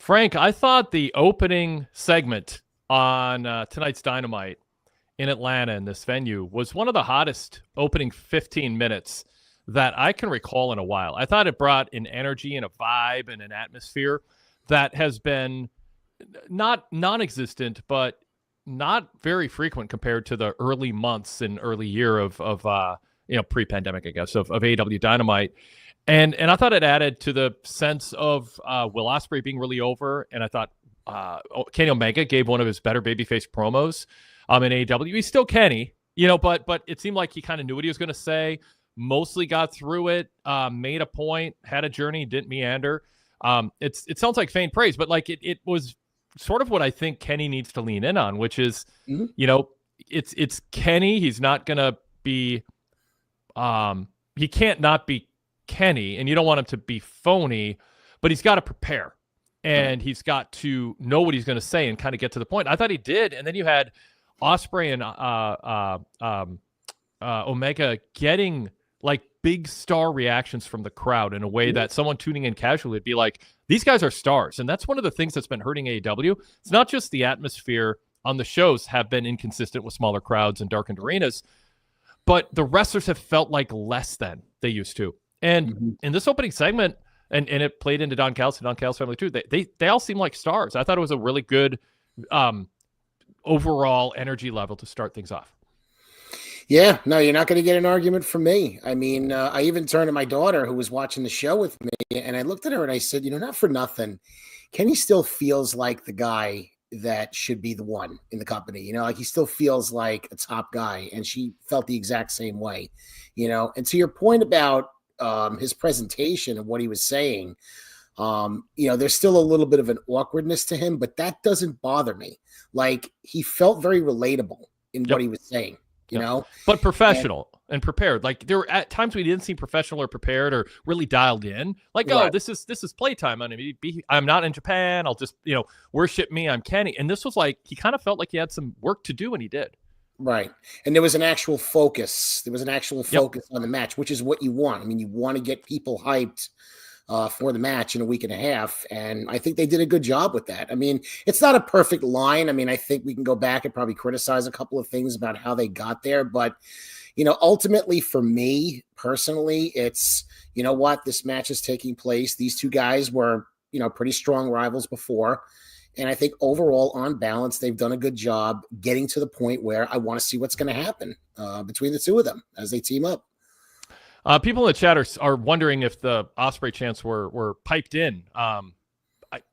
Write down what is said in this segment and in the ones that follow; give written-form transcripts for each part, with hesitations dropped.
Frank, I thought the opening segment on tonight's Dynamite in Atlanta in this venue was one of the hottest opening 15 minutes that I can recall in a while. I thought it brought an energy and a vibe and an atmosphere that has been not non-existent, but not very frequent compared to the early months and early year of pre-pandemic, I guess, of AEW Dynamite. And I thought it added to the sense of Will Ospreay being really over. And I thought Kenny Omega gave one of his better babyface promos in AEW. He's still Kenny, but it seemed like he kind of knew what he was going to say, mostly got through it, made a point, had a journey, didn't meander. It sounds like faint praise, but like it was sort of what I think Kenny needs to lean in on, which is, it's Kenny. He's not going to be, he can't not be Kenny, and you don't want him to be phony, but he's got to prepare, and he's got to know what he's going to say and kind of get to the point. I thought he did, and then you had Ospreay and Omega getting like big star reactions from the crowd in a way that someone tuning in casually would be like, these guys are stars. And that's one of the things that's been hurting AEW. It's not just the atmosphere on the shows have been inconsistent with smaller crowds and darkened arenas, but the wrestlers have felt like less than they used to. And in this opening segment, and it played into Don Callis and Don Callis' family too, they all seem like stars. I thought it was a really good overall energy level to start things off. Yeah, no, you're not going to get an argument from me. I mean, I even turned to my daughter who was watching the show with me, and I looked at her and I said, not for nothing, Kenny still feels like the guy that should be the one in the company. Like he still feels like a top guy, and she felt the exact same way. And to your point about his presentation and what he was saying, there's still a little bit of an awkwardness to him, but that doesn't bother me. Like he felt very relatable in what he was saying. But professional and prepared. Like there were at times we didn't seem professional or prepared or really dialed in. Like, right. This is playtime. I'm not in Japan. I'll just, worship me. I'm Kenny. And this was like, he kind of felt like he had some work to do, and he did. Right. And there was an actual focus. There was an actual focus on the match, which is what you want. I mean, you want to get people hyped for the match in a week and a half. And I think they did a good job with that. I mean, it's not a perfect line. I mean, I think we can go back and probably criticize a couple of things about how they got there. But, ultimately for me personally, it's, this match is taking place. These two guys were, pretty strong rivals before. And I think overall, on balance, they've done a good job getting to the point where I want to see what's going to happen between the two of them as they team up. People in the chat are wondering if the Ospreay chants were piped in.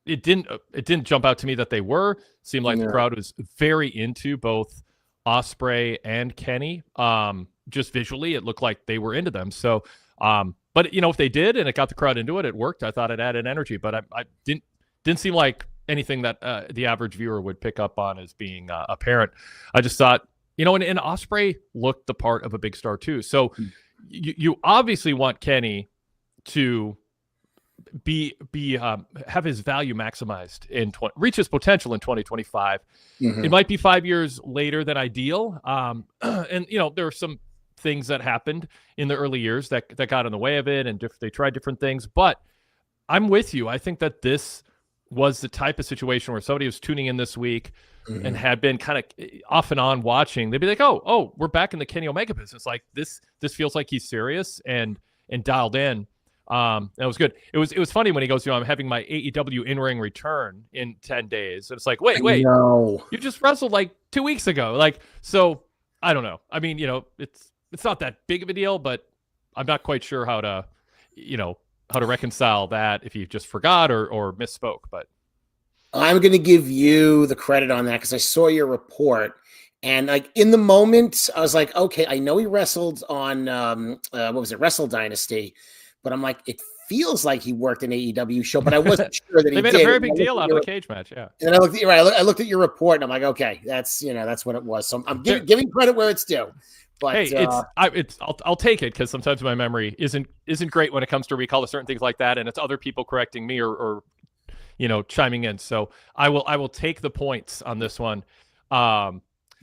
It didn't jump out to me that they were. Seemed like the crowd was very into both Ospreay and Kenny. Just visually, it looked like they were into them. So, but if they did and it got the crowd into it, it worked. I thought it added energy, but I didn't seem like anything that the average viewer would pick up on as being apparent. I just thought, and Ospreay looked the part of a big star too. So. You obviously want Kenny to have his value maximized reach his potential in 2025. It might be 5 years later than ideal. And there are some things that happened in the early years that got in the way of it, and they tried different things. But I'm with you. I think that this was the type of situation where somebody was tuning in this week and had been kind of off and on watching. They'd be like, oh, we're back in the Kenny Omega business. Like this feels like he's serious and dialed in. That was good. It was funny when he goes, I'm having my AEW in-ring return in 10 days. And it's like, wait, no. You just wrestled like 2 weeks ago. Like, so I don't know. I mean, it's not that big of a deal, but I'm not quite sure how to reconcile that if you just forgot or misspoke. But I'm going to give you the credit on that because I saw your report, and like in the moment, I was like, okay, I know he wrestled on Wrestle Dynasty, but I'm like, it feels like he worked an AEW show, but I wasn't sure that he did. They made a very big deal out of the cage match, yeah. And I looked at your report, and I'm like, okay, that's what it was. So I'm giving credit where it's due. But hey, I'll take it because sometimes my memory isn't great when it comes to recall to certain things like that, and it's other people correcting me or chiming in. So I will take the points on this one.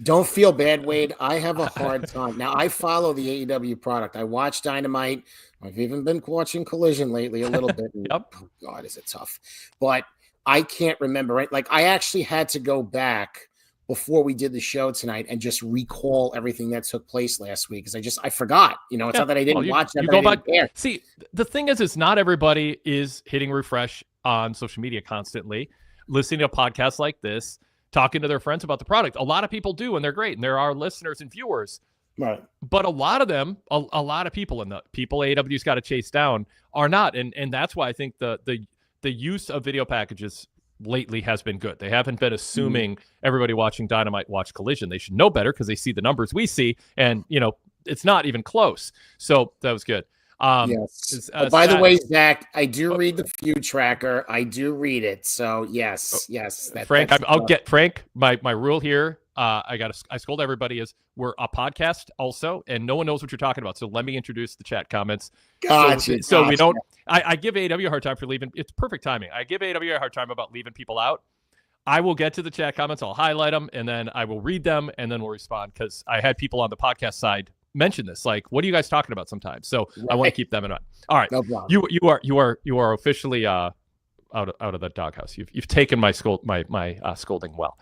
Don't feel bad, Wade. I have a hard time. Now, I follow the AEW product. I watch Dynamite. I've even been watching Collision lately a little bit. Yep. Oh, God, is it tough. But I can't remember, right? Like I actually had to go back before we did the show tonight and just recall everything that took place last week because I forgot. It's not that I didn't watch that. You go back. See, the thing is not everybody is hitting refresh on social media constantly, listening to podcasts like this, talking to their friends about the product. A lot of people do, and they're great, and there are listeners and viewers. Right. But a lot of them, a lot of people, and the people AEW's got to chase down, are not, and that's why I think the use of video packages lately has been good. They haven't been assuming everybody watching Dynamite watch Collision. They should know better because they see the numbers we see, and it's not even close. So that was good. Yes. By the way, Zach, I do read the feud tracker. I do read it. So yes. Frank, I'll get Frank. My rule here. I scold everybody is we're a podcast also, and no one knows what you're talking about. So let me introduce the chat comments. Gotcha. So we don't. I give AEW a hard time for leaving. It's perfect timing. I give AEW a hard time about leaving people out. I will get to the chat comments. I'll highlight them, and then I will read them, and then we'll respond because I had people on the podcast side mention this. Like, what are you guys talking about sometimes? So right. I want to keep them in mind. All right, no problem. You are officially out of the doghouse. You've taken my scolding well.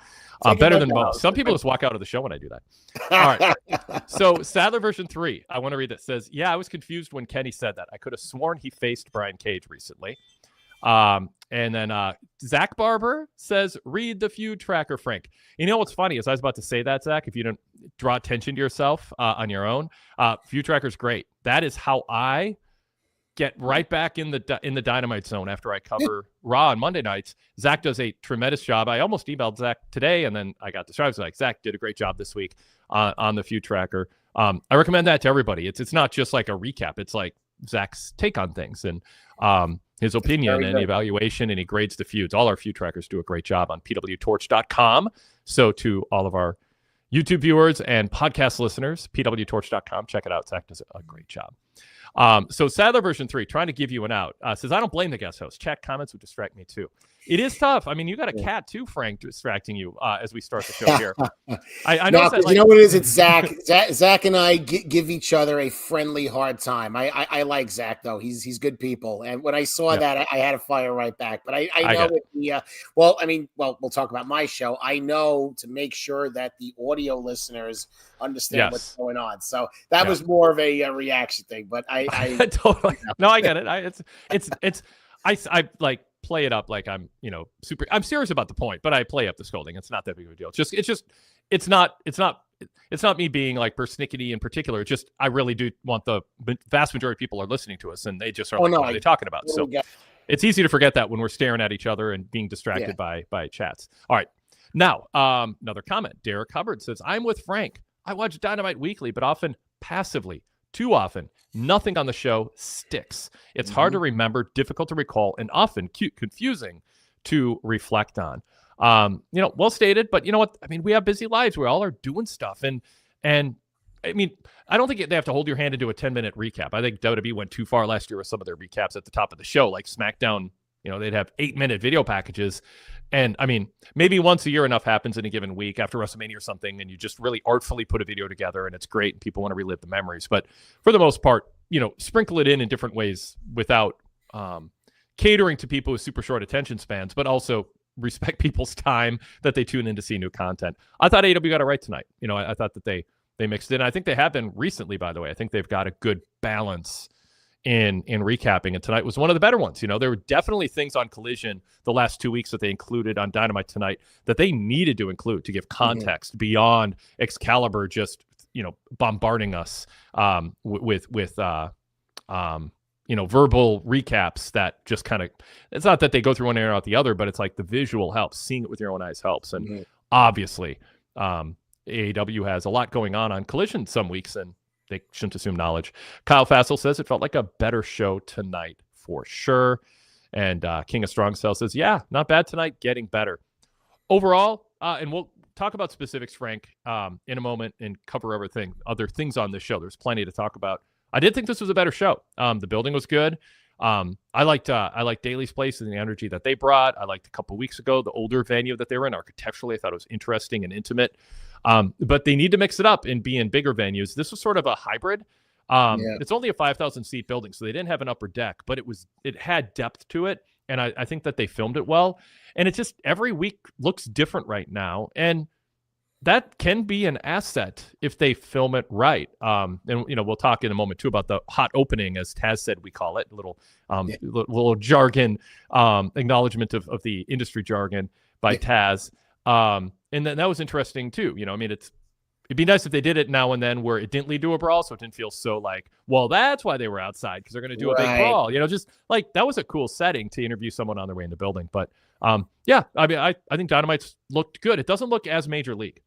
Better than most. Some people just walk out of the show when I do that. All right. So Sadler version 3, I want to read that. Says, yeah, I was confused when Kenny said that. I could have sworn he faced Brian Cage recently. And then Zach Barber says, read the feud tracker, Frank. You know what's funny is I was about to say that, Zach, if you don't draw attention to yourself on your own, feud tracker's great. That is how I get right back in the Dynamite zone after I cover Raw on Monday nights. Zach does a tremendous job. I almost emailed Zach today, and then I got distracted. I was like, Zach did a great job this week on the feud tracker. I recommend that to everybody. It's not just like a recap. It's like Zach's take on things and his opinion and evaluation, and he grades the feuds. All our feud trackers do a great job on PWTorch.com. So to all of our YouTube viewers and podcast listeners, PWTorch.com, check it out. Zach does a great job. So Sadler version 3, trying to give you an out, says, I don't blame the guest host. Chat comments would distract me too. It is tough. I mean, you got a cat too, Frank, distracting you as we start the show here. I know that, you know what it is? It's Zach. Zach and I give each other a friendly hard time. I like Zach though. He's good people. And when I saw that, I had to fire right back. But I know we'll talk about my show. I know to make sure that the audio listeners understand what's going on. So that was more of a reaction thing. But I totally no, I get it. I like play it up like I'm I'm serious about the point, but I play up the scolding. It's not that big of a deal. It's not me being like persnickety in particular. It's just I really do want the vast majority of people are listening to us and they just are what are they talking about? So it's easy to forget that when we're staring at each other and being distracted by chats. All right. Now, another comment. Derek Hubbard says, I'm with Frank. I watch Dynamite weekly, but often passively. Too often, nothing on the show sticks. It's hard to remember, difficult to recall, and often confusing to reflect on. Well stated, but you know what? I mean, we have busy lives. We all are doing stuff. And I mean, I don't think they have to hold your hand and do a 10-minute recap. I think WWE went too far last year with some of their recaps at the top of the show, like SmackDown. They'd have 8-minute video packages. And I mean, maybe once a year enough happens in a given week after WrestleMania or something, and you just really artfully put a video together and it's great and people want to relive the memories. But for the most part, sprinkle it in different ways without catering to people with super short attention spans, but also respect people's time that they tune in to see new content. I thought AEW got it right tonight. I thought that they mixed it in. I think they have been recently, by the way. I think they've got a good balance in recapping, and tonight was one of the better ones. There were definitely things on Collision the last 2 weeks that they included on Dynamite tonight that they needed to include to give context beyond Excalibur just bombarding us with verbal recaps that just kind of, it's not that they go through one ear out the other, but it's like the visual helps. Seeing it with your own eyes helps. And obviously AEW has a lot going on Collision some weeks, and they shouldn't assume knowledge. Kyle Fassel says it felt like a better show tonight for sure. And King of Strong Cell says, yeah, not bad tonight, getting better. Overall, and we'll talk about specifics, Frank, in a moment and cover other things on this show. There's plenty to talk about. I did think this was a better show. The building was good. I liked Daly's Place and the energy that they brought. I liked a couple weeks ago the older venue that they were in architecturally. I thought it was interesting and intimate. But they need to mix it up and be in bigger venues. This was sort of a hybrid. It's only a 5,000 seat building, so they didn't have an upper deck, but it had depth to it, and I think that they filmed it well. And it just every week looks different right now, and that can be an asset if they film it right. And we'll talk in a moment too about the hot opening, as Taz said, we call it, little jargon, acknowledgement of the industry jargon by Taz. And then that was interesting too. It'd be nice if they did it now and then where it didn't lead to a brawl, so it didn't feel so like, well, that's why they were outside, because they're going to do a big brawl. Just like that was a cool setting to interview someone on their way in the building. But I think Dynamite's looked good. It doesn't look as Major League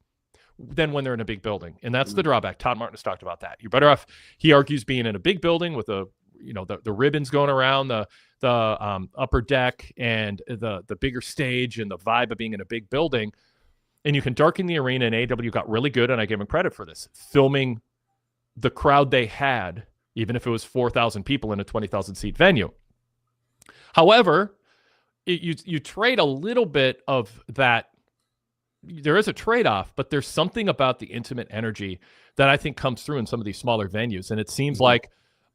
than when they're in a big building, and that's the drawback. Todd Martin has talked about that. You're better off, he argues, being in a big building with the ribbons going around the upper deck and the bigger stage and the vibe of being in a big building. And you can darken the arena, and AEW got really good, and I give them credit for this, filming the crowd they had, even if it was 4,000 people in a 20,000 seat venue. However, you trade a little bit of that. There is a trade-off, but there's something about the intimate energy that I think comes through in some of these smaller venues. And it seems like,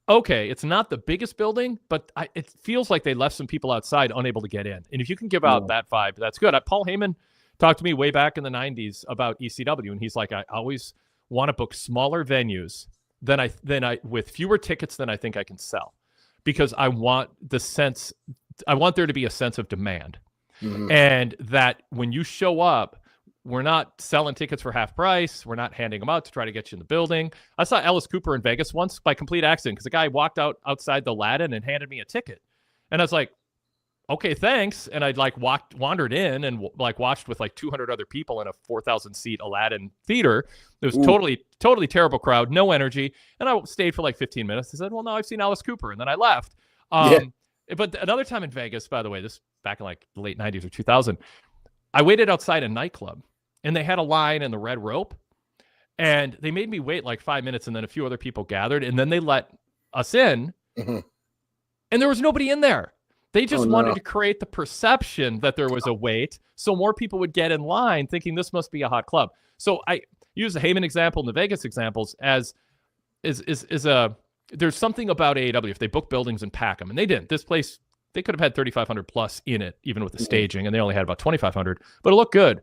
okay, it's not the biggest building, but it feels like they left some people outside unable to get in. And if you can give out that vibe, that's good. Paul Heyman talked to me way back in the 90s about ECW, and he's like, I always want to book smaller venues than I with fewer tickets than I think I can sell, because I want there to be a sense of demand. And that when you show up, we're not selling tickets for half price. We're not handing them out to try to get you in the building. I saw Alice Cooper in Vegas once by complete accident, because a guy walked outside the Aladdin and handed me a ticket. And I was like, okay, thanks. And I'd wandered in and watched with 200 other people in a 4,000 seat Aladdin theater. It was totally terrible crowd, no energy. And I stayed for 15 minutes. I said, well, no, I've seen Alice Cooper. And then I left. But another time in Vegas, by the way, this back in the late 90s or 2000, I waited outside a nightclub, and they had a line in the red rope, and they made me wait 5 minutes, and then a few other people gathered, and then they let us in, and there was nobody in there. They just wanted to create the perception that there was a wait, so more people would get in line thinking this must be a hot club. So I use the Heyman example and the Vegas examples as there's something about AEW if they book buildings and pack them, and they didn't. This place, they could have had 3,500 plus in it, even with the staging, and they only had about 2,500, but it looked good.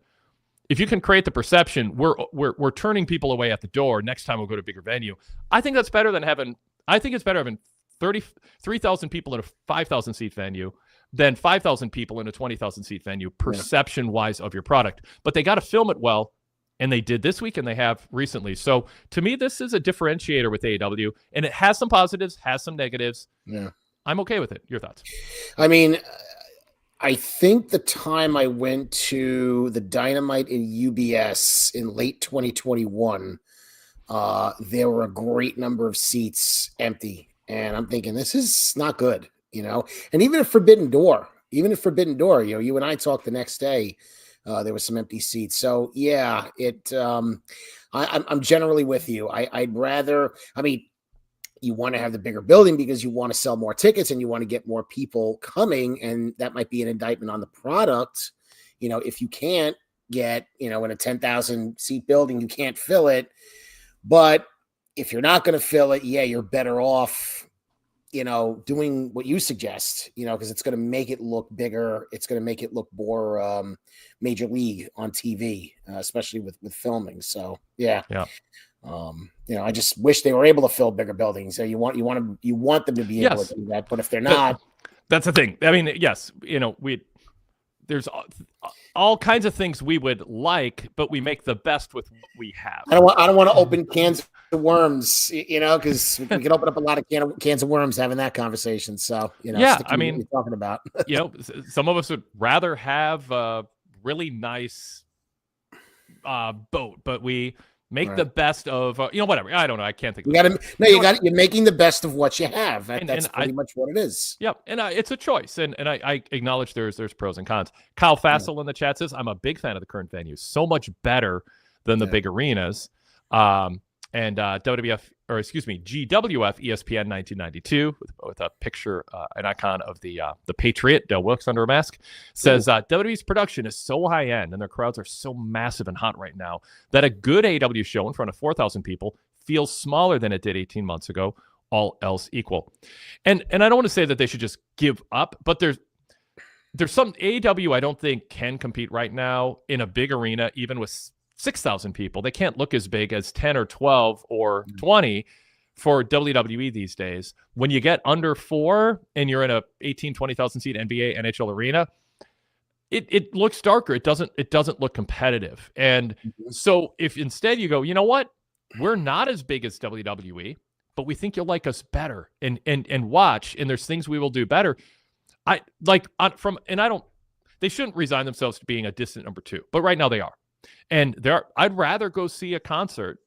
If you can create the perception, we're turning people away at the door. Next time we'll go to a bigger venue. I think that's better than having. I think it's better having 3,000 people in a 5,000 seat venue than 5,000 people in a 20,000 seat venue, perception wise of your product. But they got to film it well, and they did this week, and they have recently. So to me, this is a differentiator with AEW, and it has some positives, has some negatives. Yeah, I'm okay with it. Your thoughts? I mean, I think the time I went to the Dynamite in UBS in late 2021, there were a great number of seats empty. And I'm thinking, this is not good, And even at Forbidden Door, you and I talked the next day, there was some empty seats. So, yeah, I'm generally with you. I'd rather, you want to have the bigger building because you want to sell more tickets and you want to get more people coming. And that might be an indictment on the product. If you can't get, in a 10,000 seat building, you can't fill it. But if you're not going to fill it, you're better off, doing what you suggest, because it's going to make it look bigger. It's going to make it look more Major League on TV, especially with filming. So, yeah. I just wish they were able to fill bigger buildings. So you want them to be able to do that. But if they're not, that's the thing. Yes, there's all kinds of things we would like, but we make the best with what we have. I don't want to open cans of worms, because we can open up a lot of cans of worms having that conversation. So, what you're talking about. Some of us would rather have a really nice boat, but we make the best of whatever. I don't know. I can't think. You're making the best of what you have. That's pretty much what it is. Yep, and it's a choice, and I acknowledge there's pros and cons. Kyle Fassel in the chat says, I'm a big fan of the current venue, so much better than the big arenas. And GWF ESPN 1992 with a picture, an icon of the Patriot, Del Wilkes under a mask, says WWE's production is so high end and their crowds are so massive and hot right now that a good AEW show in front of 4,000 people feels smaller than it did 18 months ago, all else equal. And I don't want to say that they should just give up, but there's some AEW I don't think can compete right now in a big arena, even with 6,000 people. They can't look as big as 10 or 12 or 20 for WWE these days. When you get under 4 and you're in a 18, 20,000 seat NBA, NHL arena, it looks darker. It doesn't look competitive. And so if instead you go, you know what? We're not as big as WWE, but we think you'll like us better and watch, and there's things we will do better. They shouldn't resign themselves to being a distant number 2, but right now they are. And I'd rather go see a concert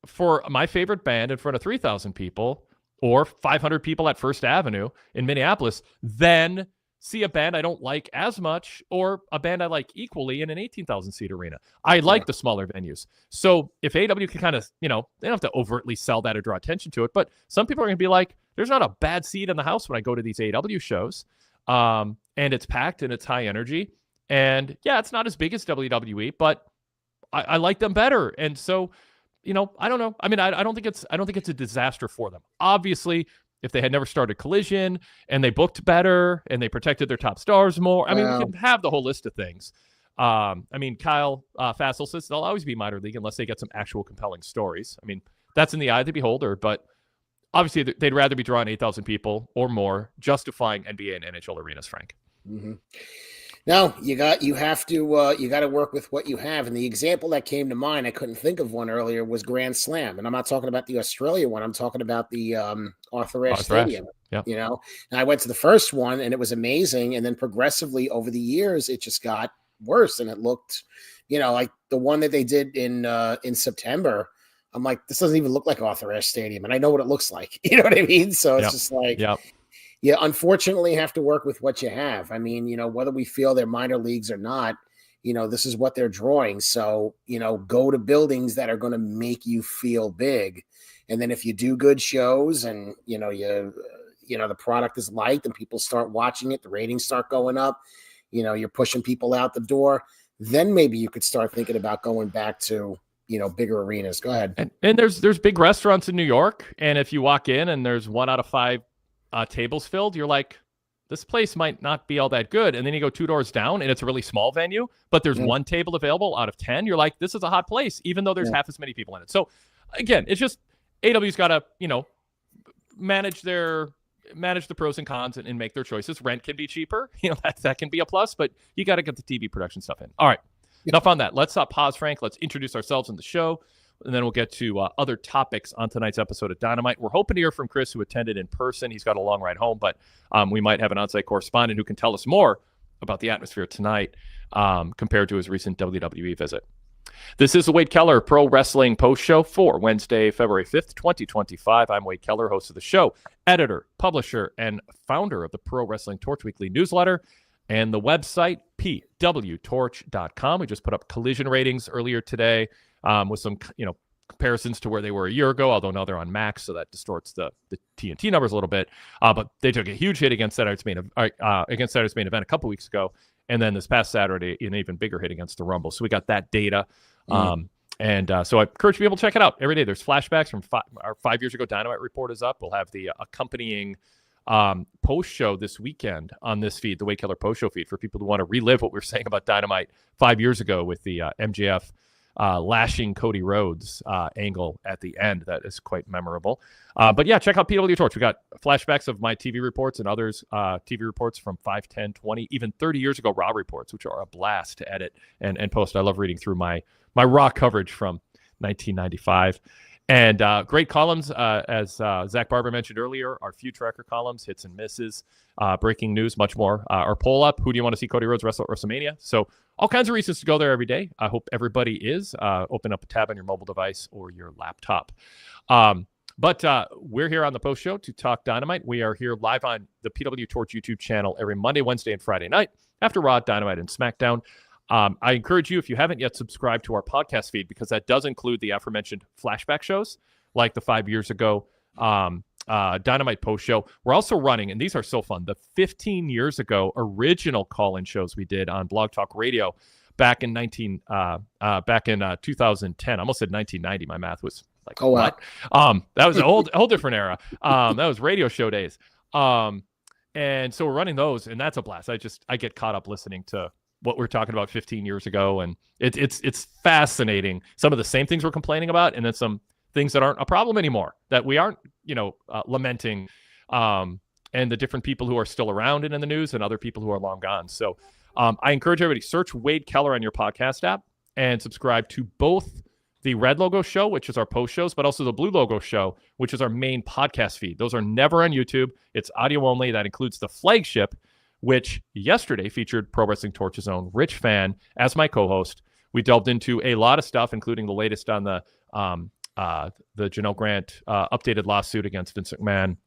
for my favorite band in front of 3,000 people or 500 people at First Avenue in Minneapolis than see a band I don't like as much or a band I like equally in an 18,000 seat arena. I like the smaller venues. So if AEW can kind of, they don't have to overtly sell that or draw attention to it, but some people are going to be like, there's not a bad seat in the house when I go to these AEW shows. And it's packed and it's high energy. And yeah, it's not as big as WWE, but I like them better. And so, I don't know. I mean, I don't think it's a disaster for them. Obviously, if they had never started Collision and they booked better and they protected their top stars more, I mean, we can have the whole list of things. I mean, Kyle Fassel says they'll always be minor league unless they get some actual compelling stories. I mean, that's in the eye of the beholder, but obviously they'd rather be drawing 8,000 people or more, justifying NBA and NHL arenas, Frank. Mm-hmm. No, you got to work with what you have. And the example that came to mind, I couldn't think of one earlier, was Grand Slam. And I'm not talking about the Australia one. I'm talking about the Arthur Ashe Stadium. Yep. And I went to the first one and it was amazing. And then progressively over the years, it just got worse. And it looked, like the one that they did in September. I'm like, this doesn't even look like Arthur Ashe Stadium. And I know what it looks like. You know what I mean? So it's just like, you unfortunately have to work with what you have. I mean, whether we feel they're minor leagues or not, this is what they're drawing. So, go to buildings that are going to make you feel big. And then if you do good shows and, the product is liked and people start watching it, the ratings start going up, you're pushing people out the door, then maybe you could start thinking about going back to, bigger arenas. Go ahead. And there's big restaurants in New York. And if you walk in and there's 1 out of 5 tables filled, you're like, this place might not be all that good. And then you go 2 doors down and it's a really small venue, but there's 1 table available out of 10. You're like, this is a hot place, even though there's half as many people in it. So again, it's just AW's got to, manage the pros and cons and make their choices. Rent can be cheaper. That can be a plus, but you got to get the TV production stuff in. All right. Enough on that. Let's pause, Frank. Let's introduce ourselves in the show. And then we'll get to other topics on tonight's episode of Dynamite. We're hoping to hear from Chris, who attended in person. He's got a long ride home, but we might have an on-site correspondent who can tell us more about the atmosphere tonight compared to his recent WWE visit. This is the Wade Keller Pro Wrestling Post Show for Wednesday, February 5th, 2025. I'm Wade Keller, host of the show, editor, publisher, and founder of the Pro Wrestling Torch Weekly newsletter and the website, PWTorch.com. We just put up Collision ratings earlier today. With some, comparisons to where they were a year ago, although now they're on Max, so that distorts the TNT numbers a little bit. But they took a huge hit against Saturday's main event a couple weeks ago, and then this past Saturday, an even bigger hit against the Rumble. So we got that data, and so I encourage people to check it out every day. There's flashbacks from our 5 years ago. Dynamite report is up. We'll have the accompanying post show this weekend on this feed, the Wade Keller post show feed, for people who want to relive what we were saying about Dynamite 5 years ago with the MJF lashing Cody Rhodes angle at the end. That is quite memorable. But yeah, check out PWTorch. We got flashbacks of my TV reports and others, TV reports from 5, 10, 20, even 30 years ago, raw reports, which are a blast to edit and post. I love reading through my raw coverage from 1995. And great columns, as Zach Barber mentioned earlier, our Feud Tracker columns, hits and misses, breaking news, much more. Our poll up, who do you want to see Cody Rhodes wrestle at WrestleMania? So all kinds of reasons to go there every day. I hope everybody is. Open up a tab on your mobile device or your laptop. But we're here on the post show to talk Dynamite. We are here live on the PWTorch YouTube channel every Monday, Wednesday, and Friday night after Raw, Dynamite, and SmackDown. I encourage you, if you haven't yet subscribed to our podcast feed, because that does include the aforementioned flashback shows, like the 5 years ago Dynamite post show. We're also running, and these are so fun, the 15 years ago original call-in shows we did on Blog Talk Radio back in 2010. I almost said 1990. My math was like, what? That was a whole different era. That was radio show days. And so we're running those, and that's a blast. I get caught up listening to what we were talking about 15 years ago, and it's fascinating. Some of the same things we're complaining about, and then some things that aren't a problem anymore that we aren't, lamenting, and the different people who are still around and in the news, and other people who are long gone. So I encourage everybody, search Wade Keller on your podcast app and subscribe to both the red logo show, which is our post shows, but also the blue logo show, which is our main podcast feed. Those are never on YouTube. It's audio only. That includes the flagship, which yesterday featured Pro Wrestling Torch's own Rich Fan as my co-host. We delved into a lot of stuff, including the latest on the Janelle Grant updated lawsuit against Vince McMahon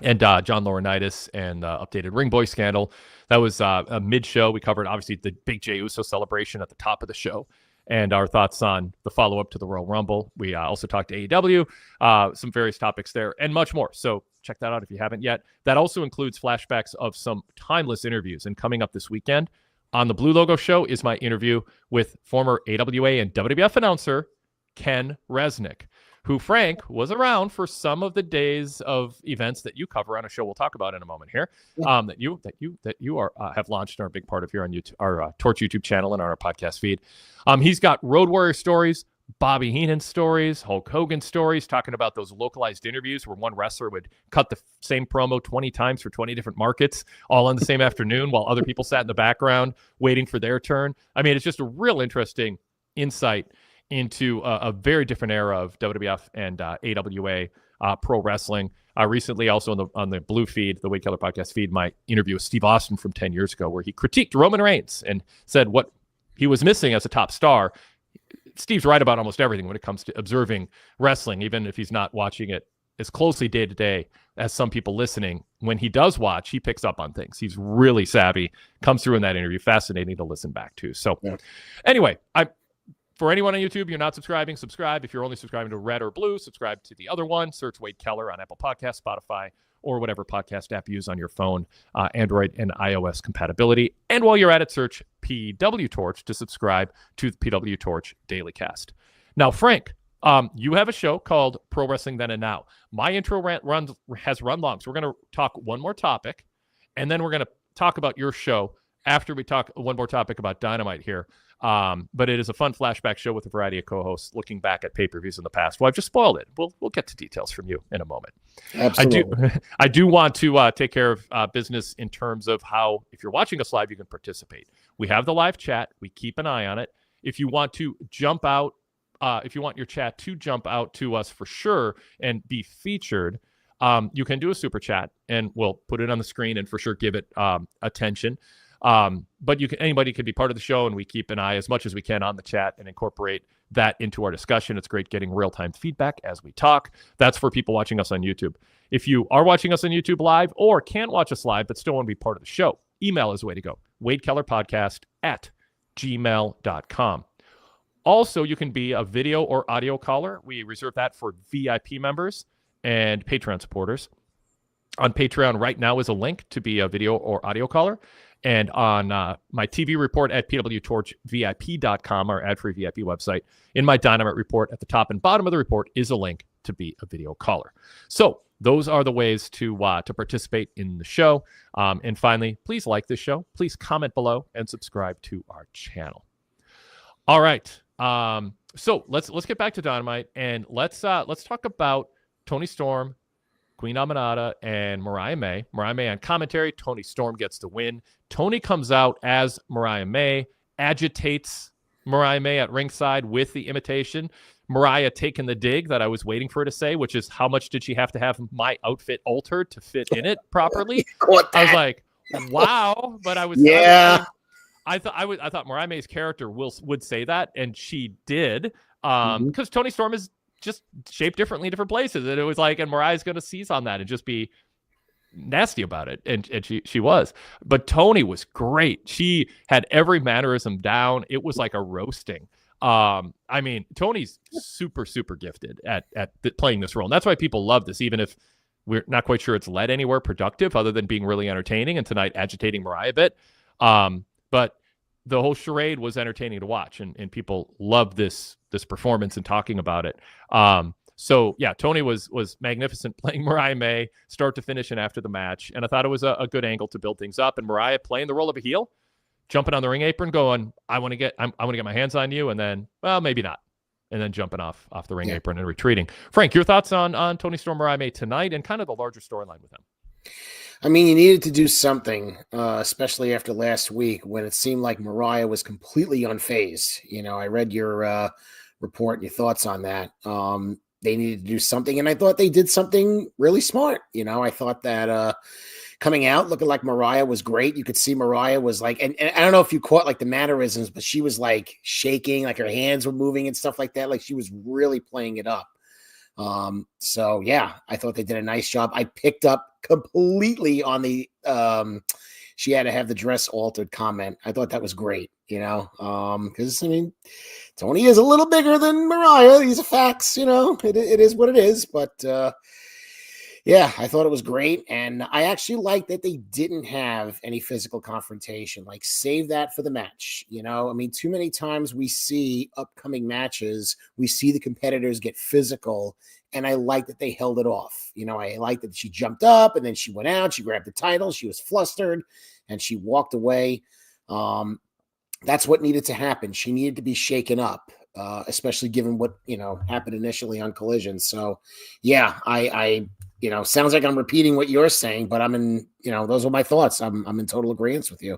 and John Laurinaitis, and the updated Ring Boy scandal. That was a mid-show. We covered, obviously, the big Jey Uso celebration at the top of the show, and our thoughts on the follow-up to the Royal Rumble. We also talked AEW, some various topics there, and much more. So check that out if you haven't yet. That also includes flashbacks of some timeless interviews. And coming up this weekend on the Blue Logo Show is my interview with former AWA and WWF announcer Ken Resnick, who, Frank, was around for some of the days of events that you cover on a show we'll talk about in a moment here, that you are have launched and are a big part of here on YouTube, our Torch YouTube channel and on our podcast feed. He's got Road Warrior stories, Bobby Heenan stories, Hulk Hogan stories, talking about those localized interviews where one wrestler would cut the same promo 20 times for 20 different markets all on the same afternoon while other people sat in the background waiting for their turn. I mean, it's just a real interesting insight into a very different era of WWF and AWA pro wrestling. Recently, also on the Blue feed, the Wade Keller podcast feed, my interview with Steve Austin from 10 years ago, where he critiqued Roman Reigns and said what he was missing as a top star. Steve's right about almost everything when it comes to observing wrestling, even if he's not watching it as closely day to day as some people listening. When he does watch, he picks up on things. He's really savvy, comes through in that interview. Fascinating to listen back to. So anyway, for anyone on YouTube, you're not subscribing, subscribe. If you're only subscribing to red or blue, subscribe to the other one. Search Wade Keller on Apple Podcasts, Spotify, or whatever podcast app you use on your phone, Android and iOS compatibility. And while you're at it, search PWTorch to subscribe to the PWTorch Daily Cast. Now, Frank, you have a show called Pro Wrestling Then and Now. My intro has run long, so we're going to talk one more topic, and then we're going to talk about your show after we talk one more topic about Dynamite here. But it is a fun flashback show with a variety of co-hosts looking back at pay-per-views in the past. Well, I've just spoiled it. We'll get to details from you in a moment. Absolutely. I do want to take care of business in terms of how, if you're watching us live, you can participate. We have the live chat. We keep an eye on it. If you want to jump out, if you want your chat to jump out to us for sure and be featured, you can do a super chat, and we'll put it on the screen and for sure give it attention. But anybody can be part of the show, and we keep an eye as much as we can on the chat and incorporate that into our discussion. It's great getting real-time feedback as we talk. That's for people watching us on YouTube. If you are watching us on YouTube live or can't watch us live but still want to be part of the show, email is the way to go. wadekellerpodcast@gmail.com. Also, you can be a video or audio caller. We reserve that for VIP members and Patreon supporters. On Patreon right now is a link to be a video or audio caller. And on my TV report at PWTorchVIP.com, our ad-free VIP website, in my Dynamite report at the top and bottom of the report is a link to be a video caller. So those are the ways to participate in the show. And finally, please like this show. Please comment below and subscribe to our channel. All right. So let's get back to Dynamite, and let's talk about Toni Storm, Queen Aminata, and Mariah May. Mariah May on commentary. Toni Storm gets the win. Toni comes out as Mariah May, agitates Mariah May at ringside with the imitation. Mariah taking the dig that I was waiting for her to say, which is, how much did she have to have my outfit altered to fit in it properly? I was like, wow. But I was, I thought Mariah May's character would say that, and she did, because Toni Storm is just shaped differently in different places, and it was like, and Mariah's going to seize on that and just be nasty about it, and she was. But Toni was great. She had every mannerism down. It was like a roasting. I mean, Toni's super gifted at playing this role, and that's why people love this, even if we're not quite sure it's led anywhere productive other than being really entertaining, and tonight agitating Mariah a bit. But the whole charade was entertaining to watch, and people loved this performance and talking about it. So yeah, Tony was magnificent playing Mariah May start to finish and after the match. And I thought it was a good angle to build things up. And Mariah playing the role of a heel, jumping on the ring apron, going, I want to get my hands on you. And then, well, maybe not. And then jumping off the ring apron and retreating. Frank, your thoughts on Tony Storm Mariah May tonight and kind of the larger storyline with him? I mean, you needed to do something, especially after last week when it seemed like Mariah was completely unfazed. You know, I read your report and your thoughts on that. They needed to do something, and I thought they did something really smart. You know, I thought that coming out looking like Mariah was great. You could see Mariah was like, and I don't know if you caught like the mannerisms, but she was like shaking, like her hands were moving and stuff like that. Like she was really playing it up. So yeah, I thought they did a nice job. I picked up completely on the she had to have the dress altered comment. I thought that was great, you know, because I mean, Tony is a little bigger than Mariah. These are facts, you know, it is what it is. But yeah, I thought it was great. And I actually like that they didn't have any physical confrontation. Like, save that for the match. You know, I mean, too many times we see upcoming matches, we see the competitors get physical. And I like that they held it off. You know, I like that she jumped up and then she went out, she grabbed the title, she was flustered, and she walked away. That's what needed to happen. She needed to be shaken up, especially given what, you know, happened initially on Collision. So, yeah, I you know, sounds like I'm repeating what you're saying, but I'm in, you know, those are my thoughts. I'm in total agreement with you.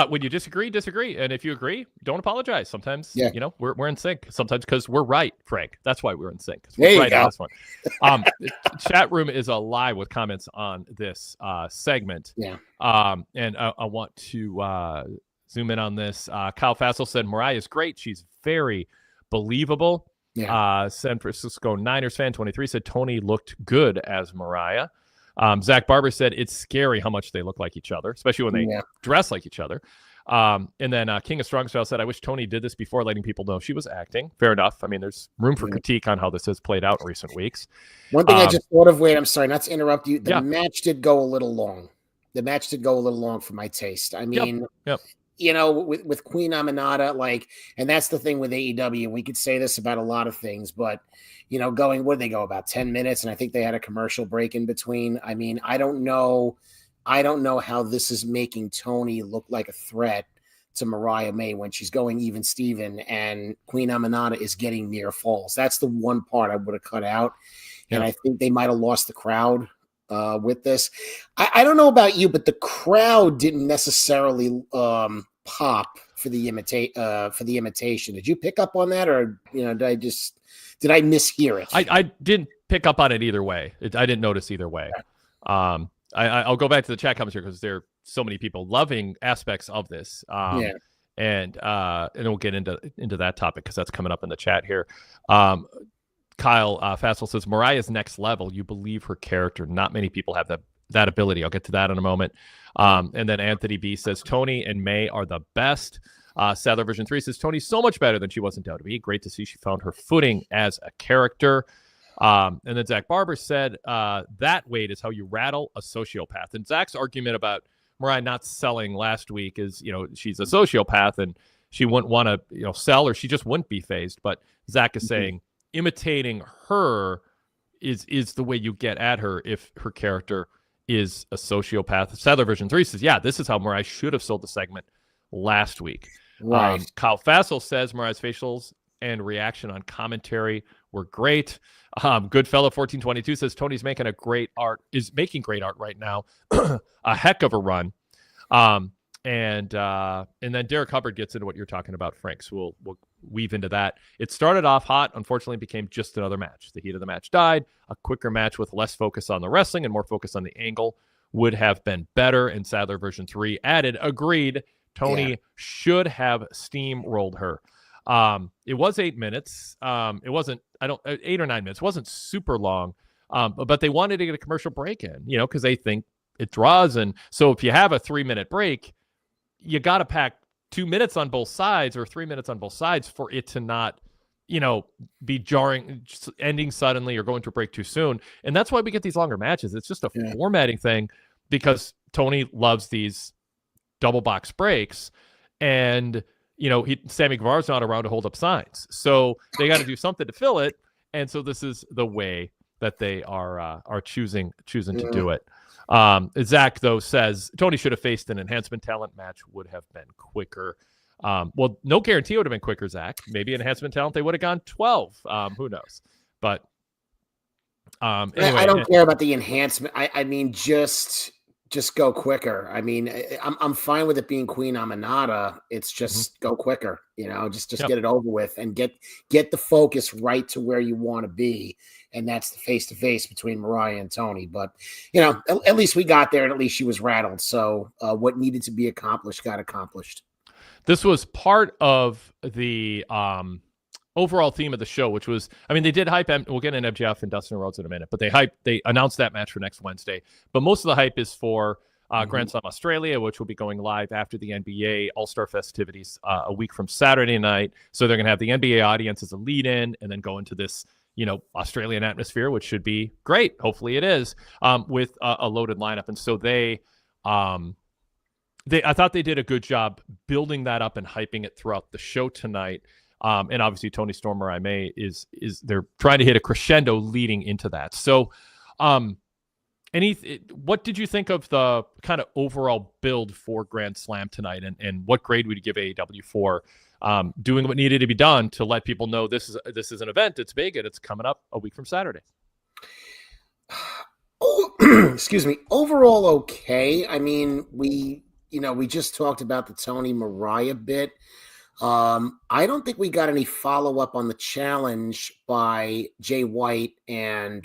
When you disagree. And if you agree, don't apologize. Sometimes, you know, we're in sync. Sometimes because we're right, Frank. That's why we're in sync. We're right on this one. The chat room is alive with comments on this segment. Yeah. And I want to zoom in on this. Kyle Fassel said, Mariah is great. She's very believable. Yeah. San Francisco Niners fan 23 said Tony looked good as Mariah. Zach Barber said it's scary how much they look like each other, especially when they dress like each other. And then King of Strong Style said, I wish Tony did this before letting people know she was acting. Fair enough. I mean, there's room for critique on how this has played out in recent weeks. One thing I just thought of, Wade, I'm sorry not to interrupt you. The match did go a little long. The match did go a little long for my taste. I mean, you know, with Queen Aminata, like, and that's the thing with AEW. We could say this about a lot of things, but, you know, going, what did they go, about 10 minutes? And I think they had a commercial break in between. I mean, I don't know how this is making Tony look like a threat to Mariah May when she's going even Steven and Queen Aminata is getting near falls. That's the one part I would have cut out. And I think they might have lost the crowd with this. I don't know about you, but the crowd didn't necessarily pop for the imitation. Did you pick up on that, or, you know, did I mishear it? I didn't pick up on it either way. I didn't notice either way. I'll go back to the chat comments here because there are so many people loving aspects of this. And we'll get into that topic because that's coming up in the chat here. Kyle Fassel says, Mariah's next level. You believe her character. Not many people have that ability. I'll get to that in a moment. And then Anthony B says, Tony and May are the best. Sadler version 3 says, Tony's so much better than she was in WWE. Great to see she found her footing as a character. And then Zach Barber said, that, Wade, is how you rattle a sociopath. And Zach's argument about Mariah not selling last week is, you know, she's a sociopath and she wouldn't want to, you know, sell, or she just wouldn't be phased. But Zach is saying imitating her is the way you get at her if her character is a sociopath. Sadler version 3 says, yeah, this is how Mariah should have sold the segment last week. Right. Kyle Fassel says Mariah's facials and reaction on commentary were great. Goodfellow 1422 says Tony's making great art right now. A heck of a run. And then Derek Hubbard gets into what you're talking about, Frank. So we'll weave into that. It started off hot, unfortunately became just another match. The heat of the match died. A quicker match with less focus on the wrestling and more focus on the angle would have been better. And Sadler version 3 added, agreed, Tony should have steamrolled her. It was 8 minutes. It wasn't, 8 or 9 minutes. It wasn't super long. But they wanted to get a commercial break in, you know, because they think it draws. And so if you have a 3-minute break, you got to pack 2 minutes on both sides or 3 minutes on both sides for it to not, you know, be jarring, just ending suddenly or going to a break too soon. And that's why we get these longer matches. It's just a formatting thing because Tony loves these double box breaks. And Sammy Guevara's not around to hold up signs. So they got to do something to fill it. And so this is the way that they are choosing to do it. Zach, though, says Tony should have faced an enhancement talent match, would have been quicker. Well, no guarantee it would have been quicker, Zach. Maybe enhancement talent, they would have gone 12. Who knows? But anyway, I don't care about the enhancement. I mean, just go quicker. I mean, I'm fine with it being Queen Aminata. It's just go quicker, just get it over with and get the focus right to where you want to be. And that's the face-to-face between Mariah and Tony. But, at least we got there and at least she was rattled. So what needed to be accomplished got accomplished. This was part of the overall theme of the show, which was, they did hype, we'll get in MJF and Dustin Rhodes in a minute, but they announced that match for next Wednesday. But most of the hype is for Grand Slam Australia, which will be going live after the NBA All-Star festivities a week from Saturday night. So they're going to have the NBA audience as a lead-in and then go into this, Australian atmosphere, which should be great. Hopefully it is, with a loaded lineup. And so I thought they did a good job building that up and hyping it throughout the show tonight. And obviously Tony Storm Mariah May is they're trying to hit a crescendo leading into that. So, what did you think of the kind of overall build for Grand Slam tonight, and what grade would you give AEW for doing what needed to be done to let people know this is an event, it's big, and it's coming up a week from Saturday? Oh, excuse me. Overall, okay. I mean, we just talked about the Tony Mariah bit. I don't think we got any follow-up on the challenge by Jay White and